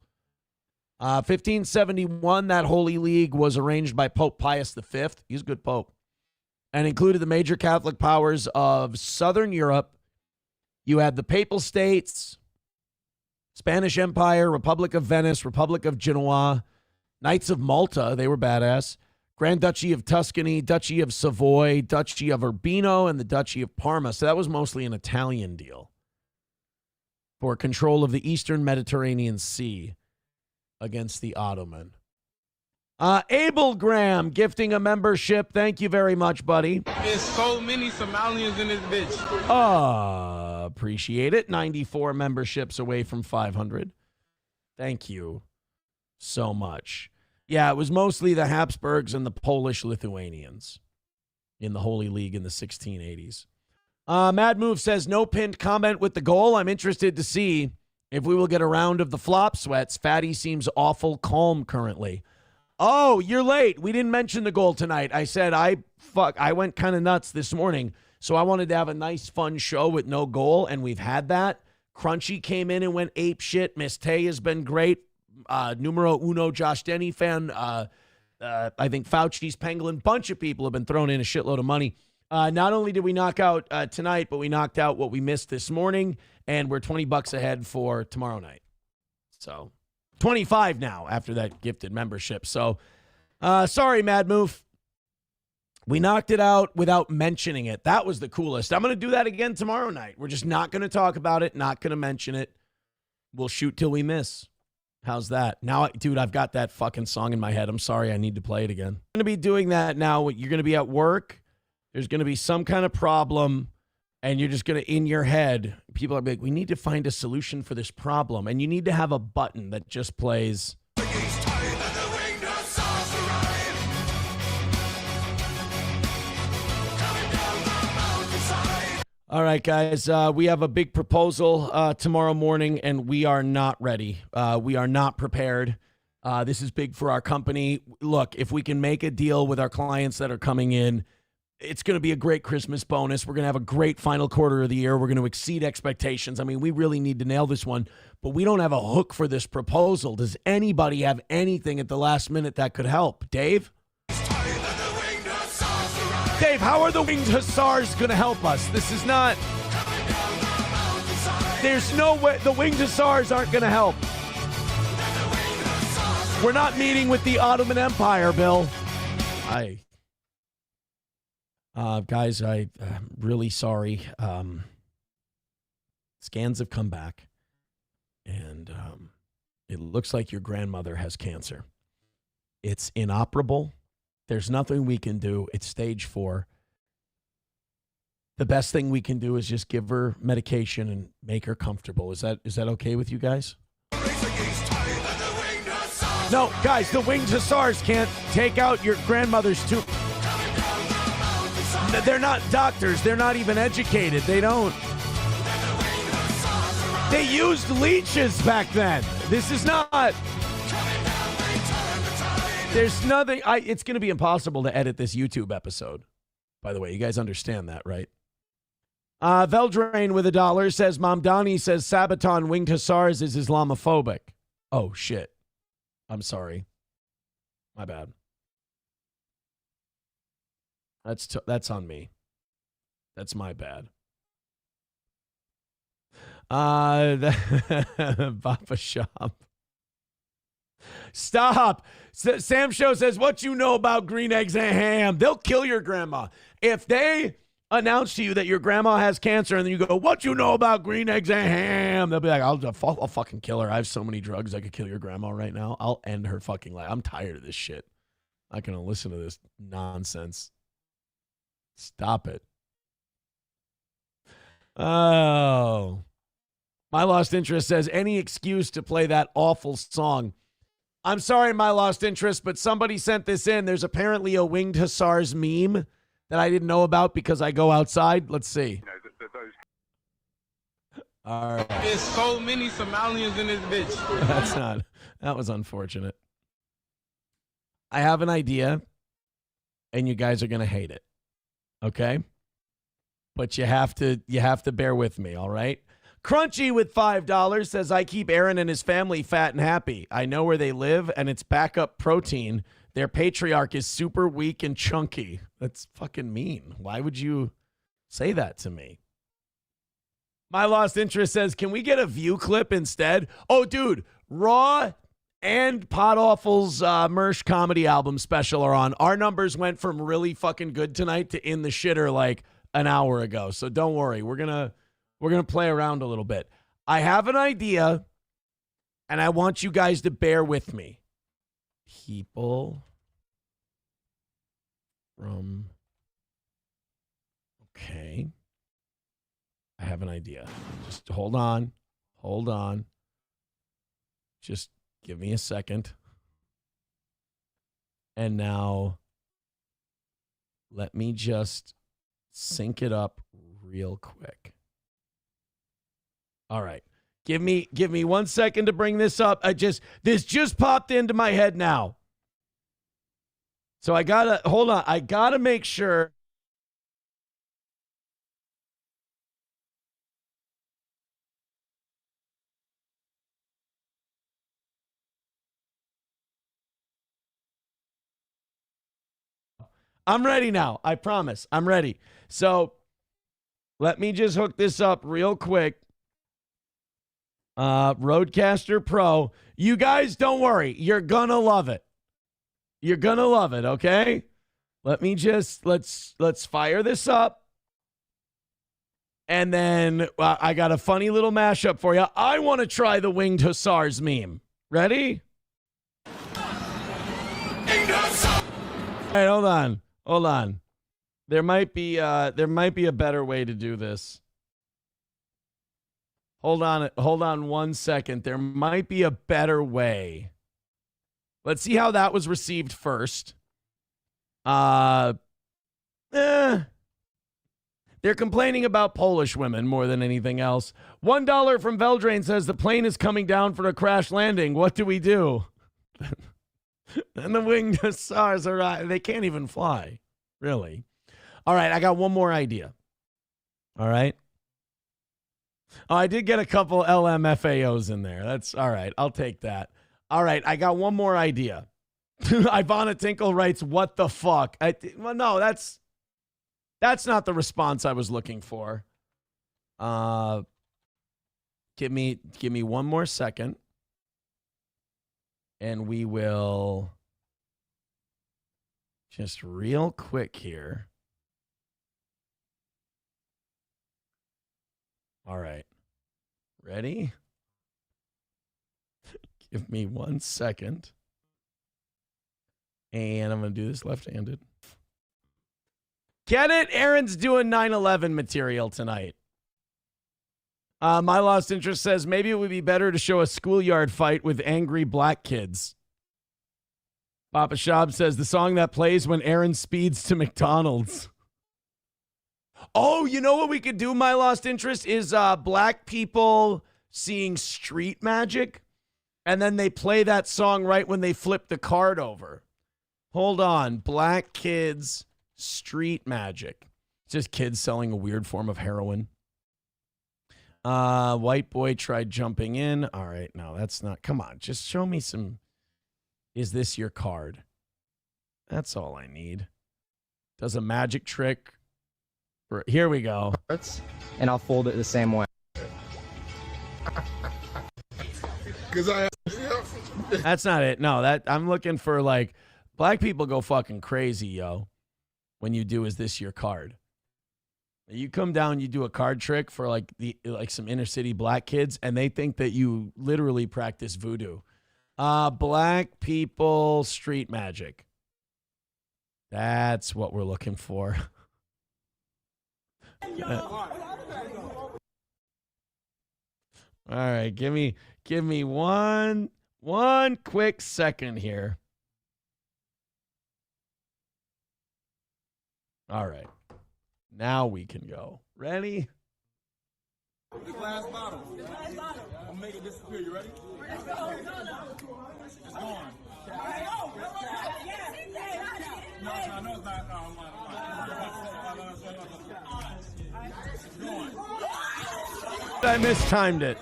1571, that Holy League was arranged by Pope Pius V. He's a good pope. and included the major Catholic powers of Southern Europe. You had the Papal States, Spanish Empire, Republic of Venice, Republic of Genoa, Knights of Malta, they were badass, Grand Duchy of Tuscany, Duchy of Savoy, Duchy of Urbino, and the Duchy of Parma. So that was mostly an Italian deal for control of the Eastern Mediterranean Sea against the Ottoman. Abel Graham gifting a membership. Thank you very much, buddy. There's so many Somalians in this bitch. Appreciate it. 94 memberships away from 500. Thank you so much. Yeah, it was mostly the Habsburgs and the Polish Lithuanians in the Holy League in the 1680s. Mad Move says, no pinned comment with the goal. I'm interested to see if we will get a round of the flop sweats. Fatty seems awful calm currently. Oh, you're late. We didn't mention the goal tonight. I said I went kind of nuts this morning, so I wanted to have a nice, fun show with no goal, and we've had that. Crunchy came in and went ape shit. Miss Tay has been great. Numero uno Josh Denny fan. I think Fauci's Pangolin. Bunch of people have been throwing in a shitload of money. Not only did we knock out tonight, but we knocked out what we missed this morning, and we're $20 ahead for tomorrow night. So 25 now after that gifted membership. So sorry, Mad Move. We knocked it out without mentioning it. That was the coolest. I'm going to do that again tomorrow night. We're just not going to talk about it, not going to mention it. We'll shoot till we miss. How's that? Now, dude, I've got that fucking song in my head. I'm sorry. I need to play it again. I'm going to be doing that now. You're going to be at work. There's going to be some kind of problem, and you're just going to, in your head, people are like, we need to find a solution for this problem. And you need to have a button that just plays. All right, guys, we have a big proposal tomorrow morning, and we are not ready. We are not prepared. This is big for our company. Look, if we can make a deal with our clients that are coming in, it's going to be a great Christmas bonus. We're going to have a great final quarter of the year. We're going to exceed expectations. I mean, we really need to nail this one, but we don't have a hook for this proposal. Does anybody have anything at the last minute that could help? Dave? Dave, how are the Winged Hussars going to help us? This is not... There's no way... The Winged Hussars aren't going to help. We're not meeting with the Ottoman Empire, Bill. Guys, I'm really sorry. Scans have come back, and it looks like your grandmother has cancer. It's inoperable. There's nothing we can do. It's stage 4. The best thing we can do is just give her medication and make her comfortable. Is that okay with you guys? No, guys, the Winged Hussars can't take out your grandmother's tumor. They're not doctors. They're not even educated. They don't. They used leeches back then. This is not... There's nothing. It's going to be impossible to edit this YouTube episode. By the way, you guys understand that, right? Veldrain with $1 says, Mom Donnie says Sabaton Winged Hussars is Islamophobic. Oh, shit. I'm sorry. My bad. That's on me. That's my bad. Baba Shop. Stop. Sam Show says, what you know about green eggs and ham? They'll kill your grandma. If they announce to you that your grandma has cancer and then you go, what you know about green eggs and ham? They'll be like, I'll fucking kill her. I have so many drugs I could kill your grandma right now. I'll end her fucking life. I'm tired of this shit. I can listen to this nonsense. Stop it. Oh. My Lost Interest says, any excuse to play that awful song. I'm sorry, My Lost Interest, but somebody sent this in. There's apparently a Winged Hussars meme that I didn't know about because I go outside. Let's see. All right. There's so many Somalians in this bitch. That was unfortunate. I have an idea, and you guys are going to hate it. Okay? But you have to bear with me, all right? Crunchy with $5 says, I keep Aaron and his family fat and happy. I know where they live, and it's backup protein Their patriarch is super weak and chunky. That's fucking mean. Why would you say that to me? My Lost Interest says, can we get a View clip instead? Oh, dude, Raw and Pod Awful's Mersh comedy album special are on. Our numbers went from really fucking good tonight to in the shitter like an hour ago. So don't worry. We're gonna play around a little bit. I have an idea, and I want you guys to bear with me. People from... Okay. I have an idea. Just hold on. Hold on. Just give me a second. And now let me just sync it up real quick. All right. Give me 1 second to bring this up. This just popped into my head now. So I gotta make sure. I'm ready now. I promise. I'm ready. So let me just hook this up real quick. Rodecaster Pro. You guys don't worry. You're going to love it. You're going to love it, okay? Let me just, let's fire this up. And then I got a funny little mashup for you. I want to try the Winged Hussars meme. Ready? All right, hold on. Hold on. There might be a better way to do this. Hold on 1 second. There might be a better way. Let's see how that was received first. They're complaining about Polish women more than anything else. $1 from Veldrain says the plane is coming down for a crash landing. What do we do? And the Winged Hussars arrive. They can't even fly. Really. All right, I got one more idea. All right. Oh, I did get a couple LMFAOs in there. That's all right. I'll take that. All right, I got one more idea. Ivana Tinkle writes, "What the fuck?" Well, no, that's not the response I was looking for. Give me 1 more second, and we will just real quick here. All right. Ready? Give me 1 second. And I'm going to do this left-handed. Get it? Aaron's doing 9/11 material tonight. My Lost Interest says maybe it would be better to show a schoolyard fight with angry black kids. Papa Shab says the song that plays when Aaron speeds to McDonald's. Oh, you know what we could do, My Lost Interest, is black people seeing street magic, and then they play that song right when they flip the card over. Hold on. Black kids, street magic. It's just kids selling a weird form of heroin. White boy tried jumping in. All right, no, that's not. Come on, just show me some. Is this your card? That's all I need. Does a magic trick. Here we go. And I'll fold it the same way. That's not it. No, I'm looking for like black people go fucking crazy, yo. When you do is this your card? You come down, you do a card trick for like some inner city black kids, and they think that you literally practice voodoo. Black people street magic. That's what we're looking for. All right, give me one quick second here. All right. Now we can go. Ready? The glass bottle. I'll make it disappear. You ready? It's gone. No, it's not. No, I'm not. I mistimed it.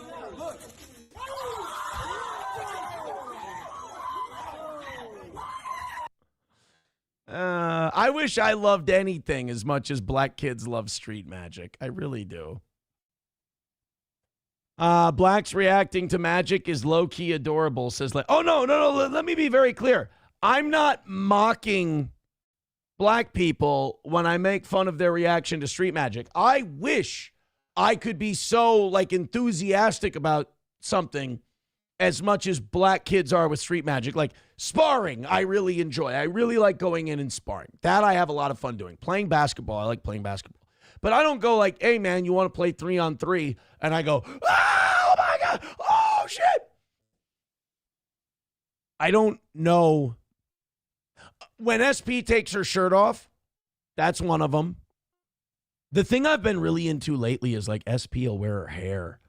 I wish I loved anything as much as black kids love street magic. I really do. Blacks reacting to magic is low-key adorable, says, oh, no. Let me be very clear. I'm not mocking black people when I make fun of their reaction to street magic. I wish I could be so, like, enthusiastic about something as much as black kids are with street magic. Like, sparring, I really enjoy. I really like going in and sparring. That I have a lot of fun doing. Playing basketball, I like playing basketball. But I don't go like, hey, man, you want to play 3-on-3? And I go, oh, my God, oh, shit. I don't know. When SP takes her shirt off, that's one of them. The thing I've been really into lately is like SP will wear her hair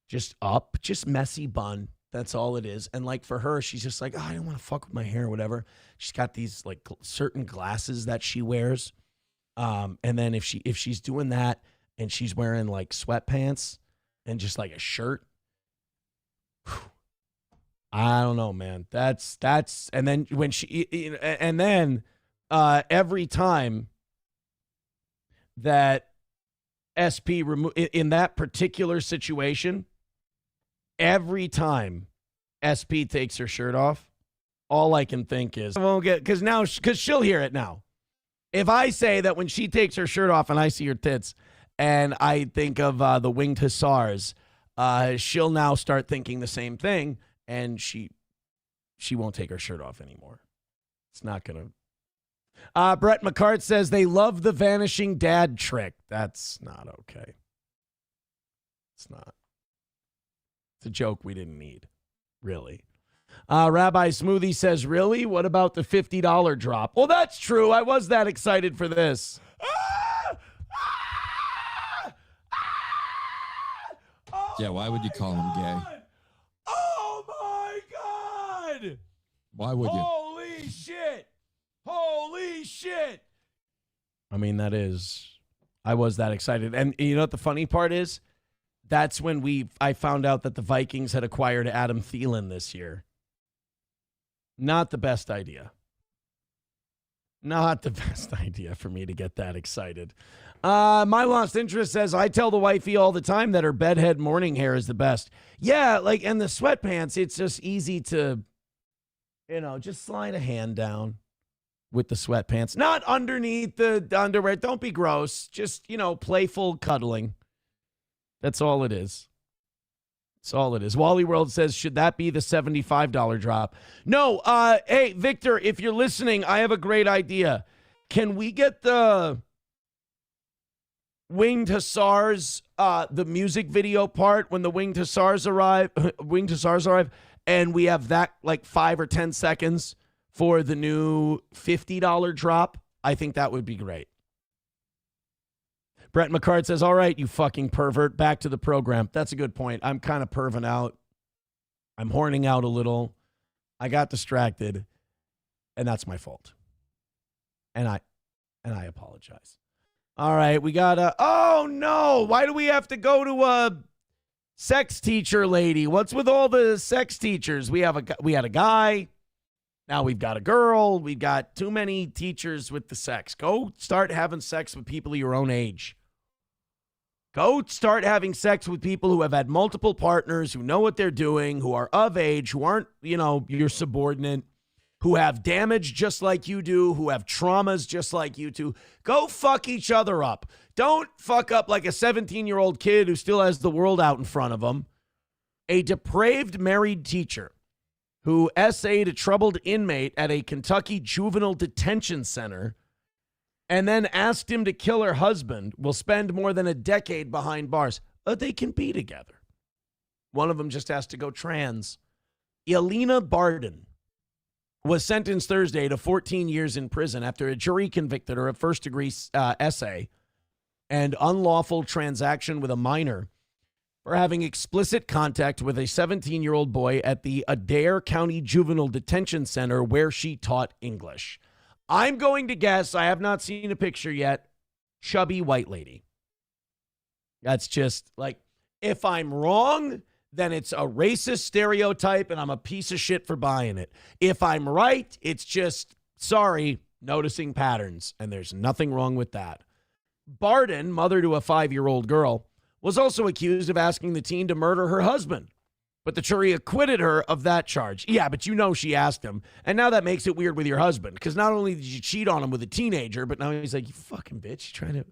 just up, just messy bun. That's all it is. And like for her, she's just like, oh, I don't want to fuck with my hair or whatever. She's got these like certain glasses that she wears. And then if she's doing that and she's wearing like sweatpants and just like a shirt, I don't know, man. That's and then when every time that SP in that particular situation, every time SP takes her shirt off, all I can think is, I won't get, because she'll hear it now. If I say that when she takes her shirt off and I see her tits and I think of the Winged Hussars, she'll now start thinking the same thing and she won't take her shirt off anymore. It's not going to. Brett McCart says they love the vanishing dad trick. That's not okay. It's not. It's a joke we didn't need, really. Rabbi Smoothie says, really? What about the $50 drop? Well, that's true. I was that excited for this. Yeah, why would you call him gay? Oh, my God. Why would you? Holy shit. Holy shit. I mean, I was that excited. And you know what the funny part is? That's when I found out that the Vikings had acquired Adam Thielen this year. Not the best idea. Not the best idea for me to get that excited. My Lost Interest says, I tell the wifey all the time that her bedhead morning hair is the best. Yeah, like, and the sweatpants, it's just easy to, just slide a hand down with the sweatpants. Not underneath the underwear. Don't be gross. Just, playful cuddling. That's all it is. That's all it is. Wally World says, should that be the $75 drop? No. Hey, Victor, if you're listening, I have a great idea. Can we get the Winged Hussars, the music video part when the Winged Hussars arrive, and we have that like 5 or 10 seconds for the new $50 drop? I think that would be great. Brett McCart says, all right, you fucking pervert, back to the program. That's a good point. I'm kind of perving out. I'm horning out a little. I got distracted, and that's my fault. And I apologize. All right, we got oh no, why do we have to go to a sex teacher lady? What's with all the sex teachers? We had a guy. Now we've got a girl. We've got too many teachers with the sex. Go start having sex with people your own age. Go start having sex with people who have had multiple partners, who know what they're doing, who are of age, who aren't, your subordinate, who have damage just like you do, who have traumas just like you do. Go fuck each other up. Don't fuck up like a 17-year-old kid who still has the world out in front of him. A depraved married teacher who essayed a troubled inmate at a Kentucky juvenile detention center and then asked him to kill her husband will spend more than a decade behind bars. They can be together. One of them just has to go trans. Elena Barden was sentenced Thursday to 14 years in prison after a jury convicted her of first-degree essay and unlawful transaction with a minor for having explicit contact with a 17-year-old boy at the Adair County Juvenile Detention Center where she taught English. I'm going to guess, I have not seen a picture yet, chubby white lady. That's just like, if I'm wrong, then it's a racist stereotype and I'm a piece of shit for buying it. If I'm right, it's just, sorry, noticing patterns, and there's nothing wrong with that. Barden, mother to a 5-year-old girl, was also accused of asking the teen to murder her husband. But the jury acquitted her of that charge. Yeah, but she asked him. And now that makes it weird with your husband. Because not only did you cheat on him with a teenager, but now he's like, you fucking bitch.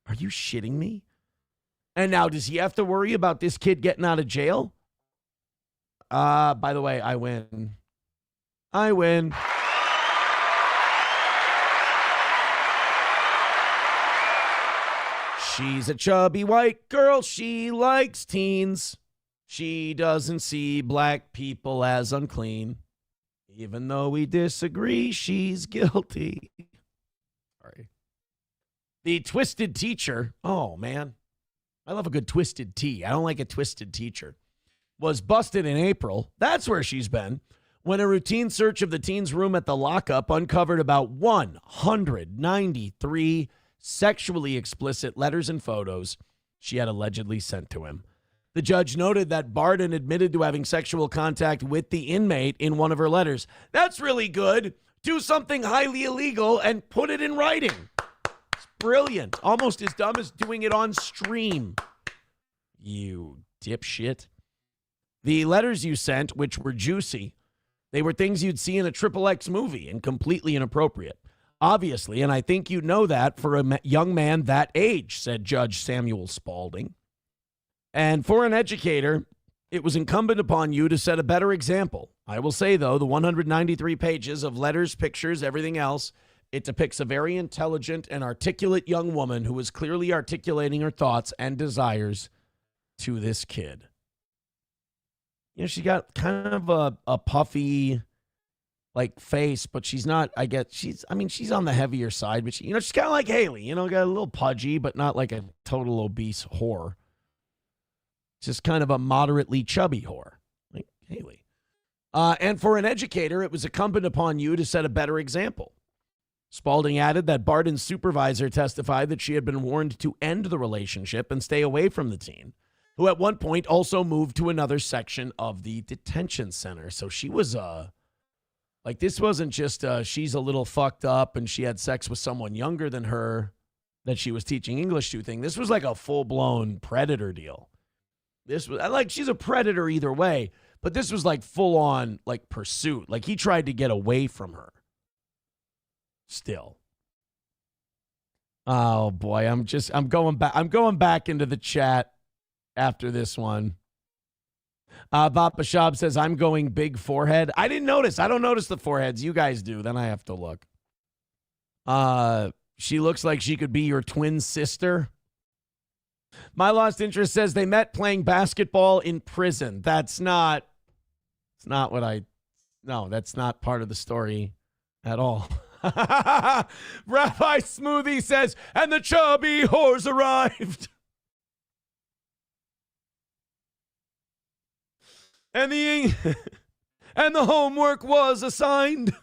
Are you shitting me? And now does he have to worry about this kid getting out of jail? By the way, I win. She's a chubby white girl. She likes teens. She doesn't see black people as unclean. Even though we disagree, she's guilty. Sorry. The twisted teacher. Oh, man. I love a good twisted tea. I don't like a twisted teacher. Was busted in April. That's where she's been. When a routine search of the teen's room at the lockup uncovered about 193 sexually explicit letters and photos she had allegedly sent to him. The judge noted that Barden admitted to having sexual contact with the inmate in one of her letters. That's really good. Do something highly illegal and put it in writing. It's brilliant. Almost as dumb as doing it on stream. You dipshit. The letters you sent, which were juicy, they were things you'd see in a XXX movie and completely inappropriate. Obviously, and I think you know that for a young man that age, said Judge Samuel Spaulding. And for an educator, it was incumbent upon you to set a better example. I will say, though, the 193 pages of letters, pictures, everything else, it depicts a very intelligent and articulate young woman who is clearly articulating her thoughts and desires to this kid. She got kind of a puffy, face, but she's not, she's on the heavier side, but she's kind of like Haley, got a little pudgy, but not like a total obese whore. Just kind of a moderately chubby whore, like Haley. And for an educator, it was incumbent upon you to set a better example. Spaulding added that Barden's supervisor testified that she had been warned to end the relationship and stay away from the teen, who at one point also moved to another section of the detention center. So she was, this wasn't just she's a little fucked up and she had sex with someone younger than her that she was teaching English to thing. This was like a full-blown predator deal. This was she's a predator either way, but this was full on pursuit. He tried to get away from her. Still. Oh boy, I'm going back into the chat after this one. Bob Bashab says, I'm going big forehead. I didn't notice. I don't notice the foreheads. You guys do. Then I have to look. She looks like she could be your twin sister. My Lost Interest says they met playing basketball in prison. That's not part of the story at all. Rabbi Smoothie says, and the chubby whores arrived. And the homework was assigned.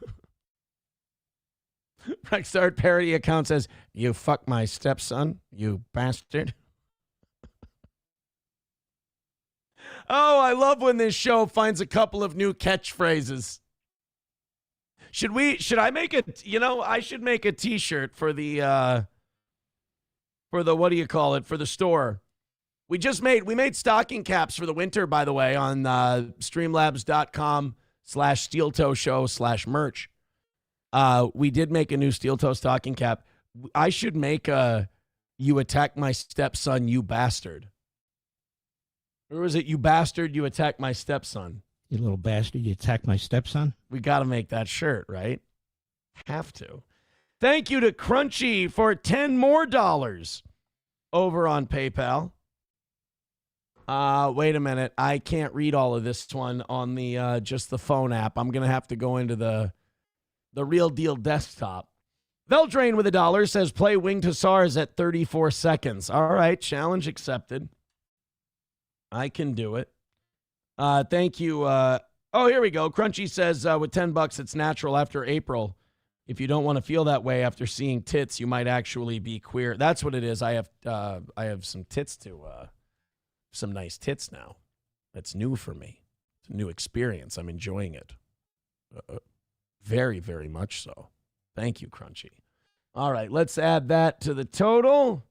Rexart parody account says, you fuck my stepson, you bastard. Oh, I love when this show finds a couple of new catchphrases. Should I make it? I should make a t-shirt for the what do you call it? For the store. We made stocking caps for the winter, by the way, on streamlabs.com/steeltoe-show/merch. We did make a new steel toe stocking cap. I should make a you attack my stepson, you bastard. Or was it you bastard, you attack my stepson? You little bastard, you attack my stepson? We got to make that shirt, right? Have to. Thank you to Crunchy for $10 more over on PayPal. Wait a minute. I can't read all of this one on the just the phone app. I'm going to have to go into the Real Deal desktop. Veldrain with $1 says play Winged Hussars at 34 seconds. All right, challenge accepted. I can do it. Thank you. Here we go. Crunchy says with $10, it's natural after April. If you don't want to feel that way after seeing tits, you might actually be queer. That's what it is. I have some tits some nice tits now. That's new for me. It's a new experience. I'm enjoying it. Very, very much so. Thank you, Crunchy. All right, let's add that to the total.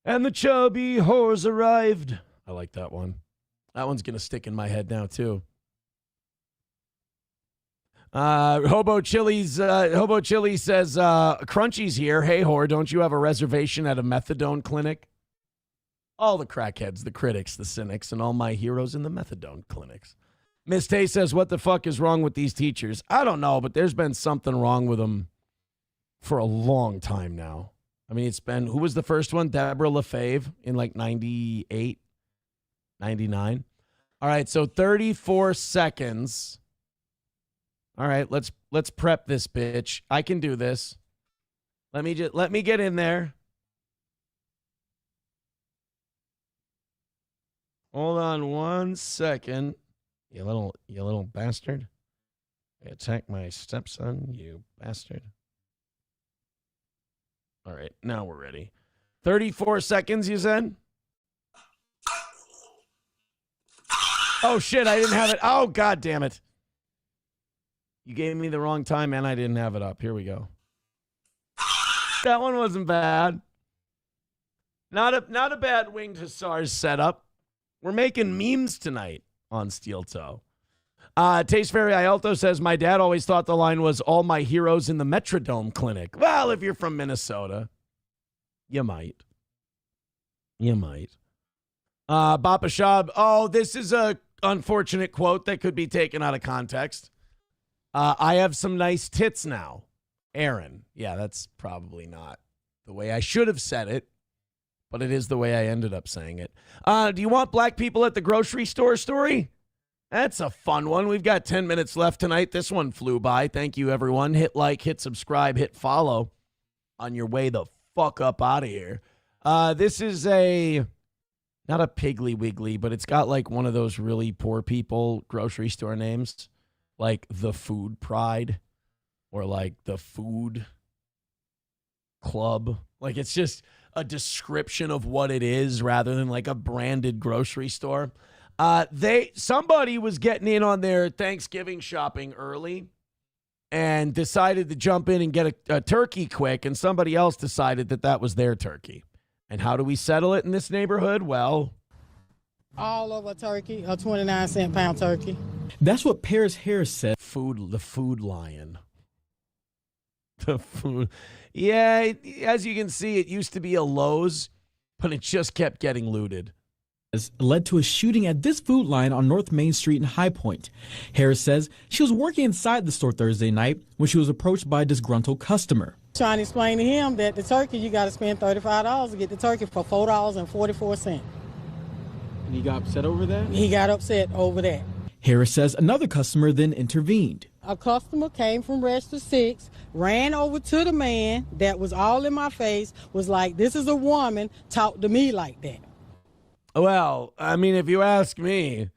And the chubby whores arrived. I like that one. That one's going to stick in my head now, too. Hobo Chili says, Crunchy's here. Hey, whore, don't you have a reservation at a methadone clinic? All the crackheads, the critics, the cynics, and all my heroes in the methadone clinics. Miss Tay says, what the fuck is wrong with these teachers? I don't know, but there's been something wrong with them for a long time now. I mean, it's been, who was the first one? Deborah LaFave in like 98, 99. All right, so 34 seconds. All right, let's prep this bitch. I can do this. Let me get in there. Hold on 1 second. You little bastard. Attack my stepson, you bastard. All right, now we're ready. 34 seconds, you said? Oh, shit, I didn't have it. Oh, God damn it. You gave me the wrong time, and I didn't have it up. Here we go. That one wasn't bad. Not a bad Winged Hussars setup. We're making memes tonight on Steel Toe. Taste Fairy Ialto says, my dad always thought the line was all my heroes in the Metrodome Clinic. Well, if you're from Minnesota, you might. You might. Bapa Shab, oh, this is a unfortunate quote that could be taken out of context. I have some nice tits now. Aaron. Yeah, that's probably not the way I should have said it, but it is the way I ended up saying it. Do you want black people at the grocery store story? That's a fun one. We've got 10 minutes left tonight. This one flew by. Thank you, everyone. Hit like, hit subscribe, hit follow on your way the fuck up out of here. This is not a Piggly Wiggly, but it's got like one of those really poor people grocery store names, like the Food Pride or like the Food Club. Like it's just a description of what it is rather than like a branded grocery store. Somebody was getting in on their Thanksgiving shopping early and decided to jump in and get a turkey quick, and somebody else decided that was their turkey. And how do we settle it in this neighborhood? Well, all over turkey, a 29-cent pound turkey. That's what Paris Harris said. The food lion. The food. Yeah, as you can see, it used to be a Lowe's, but it just kept getting looted. Led to a shooting at this food line on North Main Street in High Point. Harris says she was working inside the store Thursday night when she was approached by a disgruntled customer. Trying to explain to him that the turkey, you got to spend $35 to get the turkey for $4.44. And he got upset over that? He got upset over that. Harris says another customer then intervened. A customer came from Register 6, ran over to the man that was all in my face, was like, this is a woman, talk to me like that. Well, I mean, if you ask me,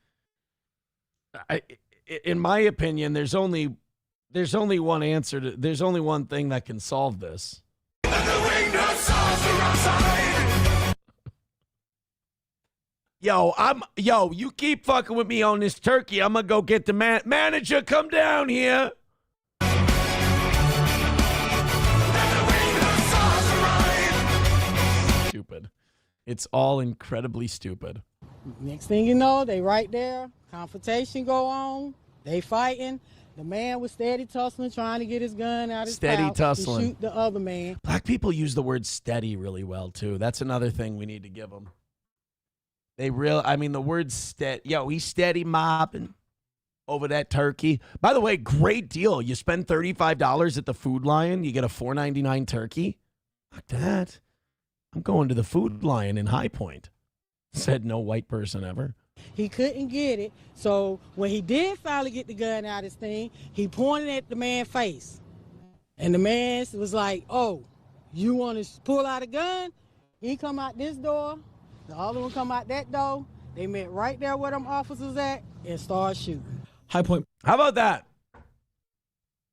in my opinion, there's only one answer. There's only one thing that can solve this. Yo, you keep fucking with me on this turkey. I'm gonna go get the manager. Come down here. Stupid. It's all incredibly stupid. Next thing you know, they right there. Confrontation go on. They fighting. The man was steady tussling, trying to get his gun out of his pouch tussling. to shoot the other man. Black people use the word steady really well, too. That's another thing we need to give them. The word steady. Yo, he's steady mopping over that turkey. By the way, great deal. You spend $35 at the Food Lion, you get a $4.99 turkey. Fuck that. I'm going to the Food Lion in High Point, said no white person ever. He couldn't get it, so when he did finally get the gun out of his thing, he pointed at the man's face. And the man was like, oh, you want to pull out a gun? He come out this door, the other one come out that door. They met right there where them officers at and started shooting. High Point. How about that?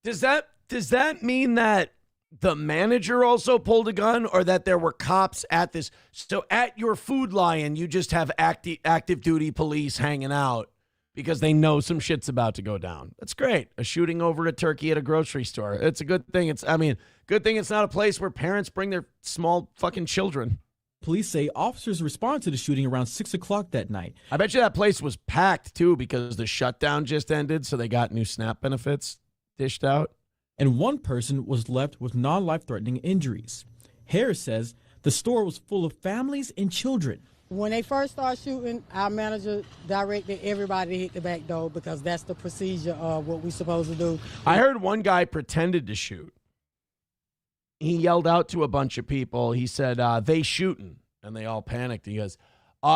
Does that mean that the manager also pulled a gun, or that there were cops at this? So at your Food Lion, you just have active duty police hanging out because they know some shit's about to go down. That's great. A shooting over a turkey at a grocery store. It's a good thing. Good thing it's not a place where parents bring their small fucking children. Police say officers responded to the shooting around 6 o'clock that night. I bet you that place was packed, too, because the shutdown just ended, so they got new SNAP benefits dished out. And one person was left with non-life-threatening injuries. Harris says the store was full of families and children. When they first started shooting, our manager directed everybody to hit the back door because that's the procedure of what we're supposed to do. I heard one guy pretended to shoot. He yelled out to a bunch of people. He said, they shooting. And they all panicked. He goes,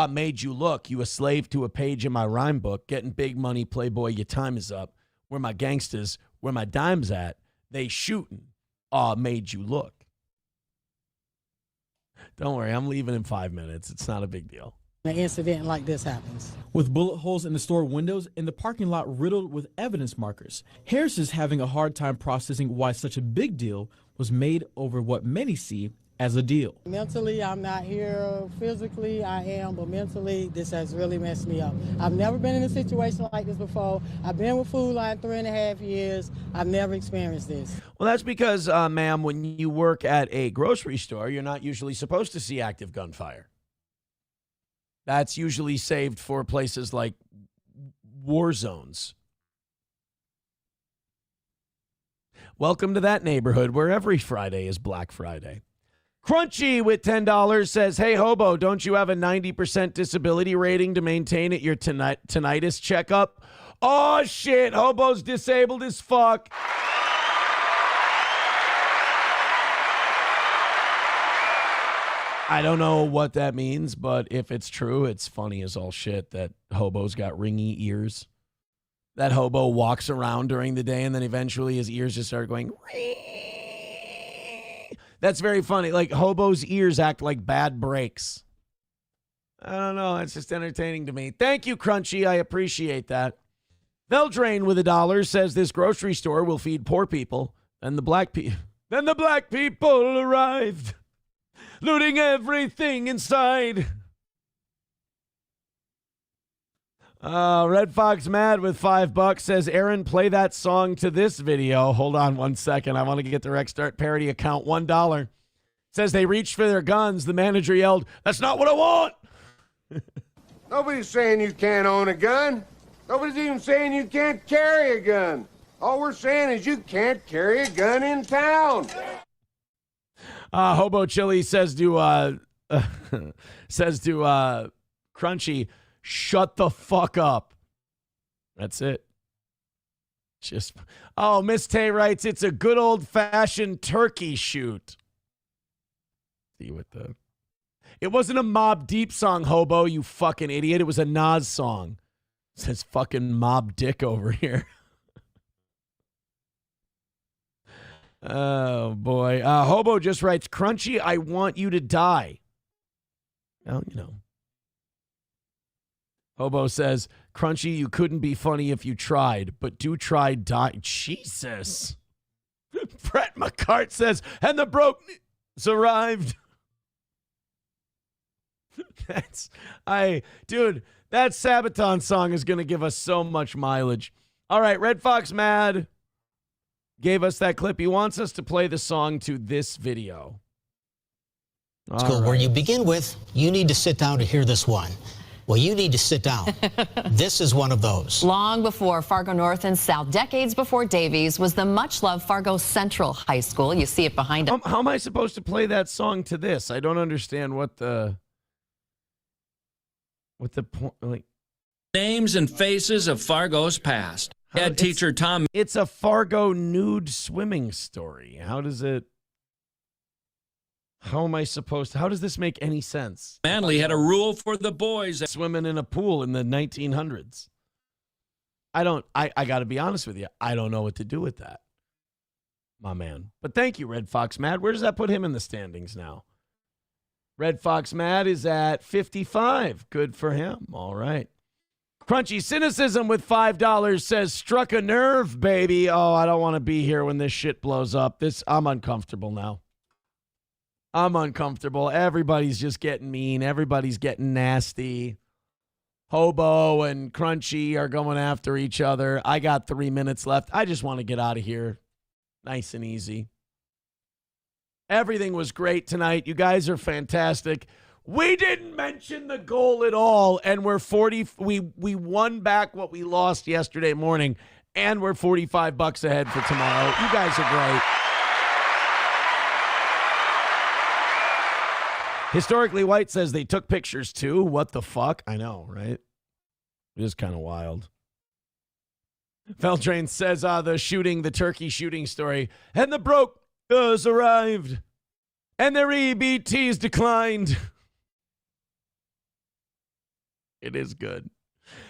made you look. You a slave to a page in my rhyme book. Getting big money, playboy, your time is up. Where my gangsters, where my dime's at. They shooting. Made you look. Don't worry, I'm leaving in 5 minutes. It's not a big deal. An incident like this happens. With bullet holes in the store windows and the parking lot riddled with evidence markers, Harris is having a hard time processing why such a big deal was made over what many see as a deal. Mentally, I'm not here. Physically, I am, but mentally, this has really messed me up. I've never been in a situation like this before. I've been with Food Line 3.5 years. I've never experienced this. Well, that's because, ma'am, when you work at a grocery store, you're not usually supposed to see active gunfire. That's usually saved for places like war zones. Welcome to that neighborhood where every Friday is Black Friday. Crunchy with $10 says, hey, Hobo, don't you have a 90% disability rating to maintain at your tinnitus checkup? Oh, shit, Hobo's disabled as fuck. I don't know what that means, but if it's true, it's funny as all shit that Hobo's got ringy ears. That Hobo walks around during the day and then eventually his ears just start going ring. That's very funny. Like, Hobo's ears act like bad brakes. I don't know. It's just entertaining to me. Thank you, Crunchy. I appreciate that. Veldrain with $1 says this grocery store will feed poor people. And the black people arrived, looting everything inside. Red Fox Mad with $5 says, Aaron, play that song to this video. Hold on 1 second. I want to get the Rexstart parody account $1. Says they reached for their guns. The manager yelled, that's not what I want. Nobody's saying you can't own a gun. Nobody's even saying you can't carry a gun. All we're saying is you can't carry a gun in town. Hobo Chili says to Crunchy, shut the fuck up. That's it. Miss Tay writes, it's a good old-fashioned turkey shoot. See what it wasn't a Mobb Deep song, Hobo, you fucking idiot. It was a Nas song. It says fucking Mob Dick over here. Oh, boy. Hobo just writes, Crunchy, I want you to die. Well, you know. Hobo says, Crunchy, you couldn't be funny if you tried, but do try die. Jesus. Brett McCart says, and the broke arrived. Dude, that Sabaton song is going to give us so much mileage. All right, Red Fox Mad gave us that clip. He wants us to play the song to this video. School where you begin with, you need to sit down to hear this one. Well, you need to sit down. This is one of those. Long before Fargo North and South, decades before Davies, was the much-loved Fargo Central High School. You see it behind us. How am I supposed to play that song to this? I don't understand what the point, like. Names and faces of Fargo's past. Head teacher Tom. It's a Fargo nude swimming story. How does it? How am I supposed to? How does this make any sense? Manley had a rule for the boys. Swimming in a pool in the 1900s. I got to be honest with you. I don't know what to do with that, my man. But thank you, Red Fox Mad. Where does that put him in the standings now? Red Fox Mad is at 55. Good for him. All right. Crunchy Cynicism with $5 says, struck a nerve, baby. Oh, I don't want to be here when this shit blows up. I'm uncomfortable now. I'm uncomfortable. Everybody's just getting mean. Everybody's getting nasty. Hobo and Crunchy are going after each other. I got 3 minutes left. I just want to get out of here. Nice and easy. Everything was great tonight. You guys are fantastic. We didn't mention the goal at all, and we're 40. We won back what we lost yesterday morning, and we're $45 ahead for tomorrow. You guys are great. Historically White says they took pictures too. What the fuck? I know, right? It is kind of wild. Feltrain says the turkey shooting story. And the brokers arrived. And their EBTs declined. It is good.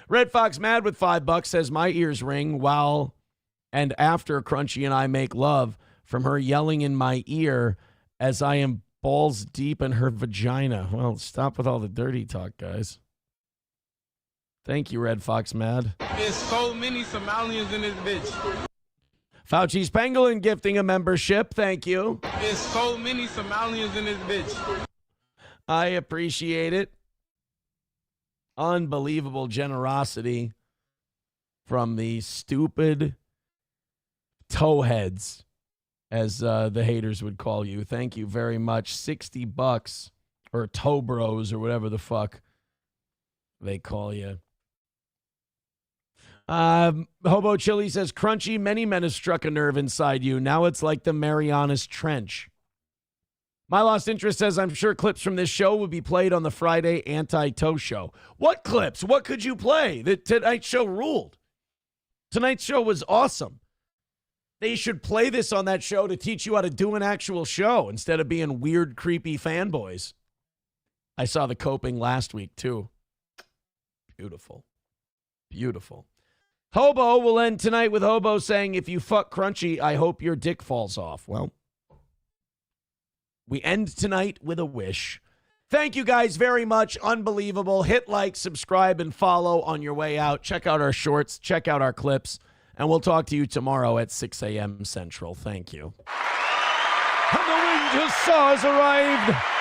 Red Fox Mad with $5 says my ears ring while and after Crunchy and I make love from her yelling in my ear as I am balls deep in her vagina. Well, stop with all the dirty talk, guys. Thank you, Red Fox Mad. There's so many Somalians in this bitch. Fauci's Pangolin gifting a membership. Thank you. There's so many Somalians in this bitch. I appreciate it. Unbelievable generosity from the stupid towheads, as the haters would call you. Thank you very much. $60 or toe bros or whatever the fuck they call you. Hobo Chili says, Crunchy, many men have struck a nerve inside you. Now it's like the Marianas Trench. My Lost Interest says, I'm sure clips from this show will be played on the Friday Anti-Toe Show. What clips? What could you play? The Tonight Show ruled. Tonight's show was awesome. They should play this on that show to teach you how to do an actual show instead of being weird, creepy fanboys. I saw the coping last week, too. Beautiful. Beautiful. Hobo will end tonight with Hobo saying, if you fuck Crunchy, I hope your dick falls off. Well, we end tonight with a wish. Thank you guys very much. Unbelievable. Hit like, subscribe, and follow on your way out. Check out our shorts. Check out our clips. And we'll talk to you tomorrow at 6 a.m. Central. Thank you. And the winter has arrived.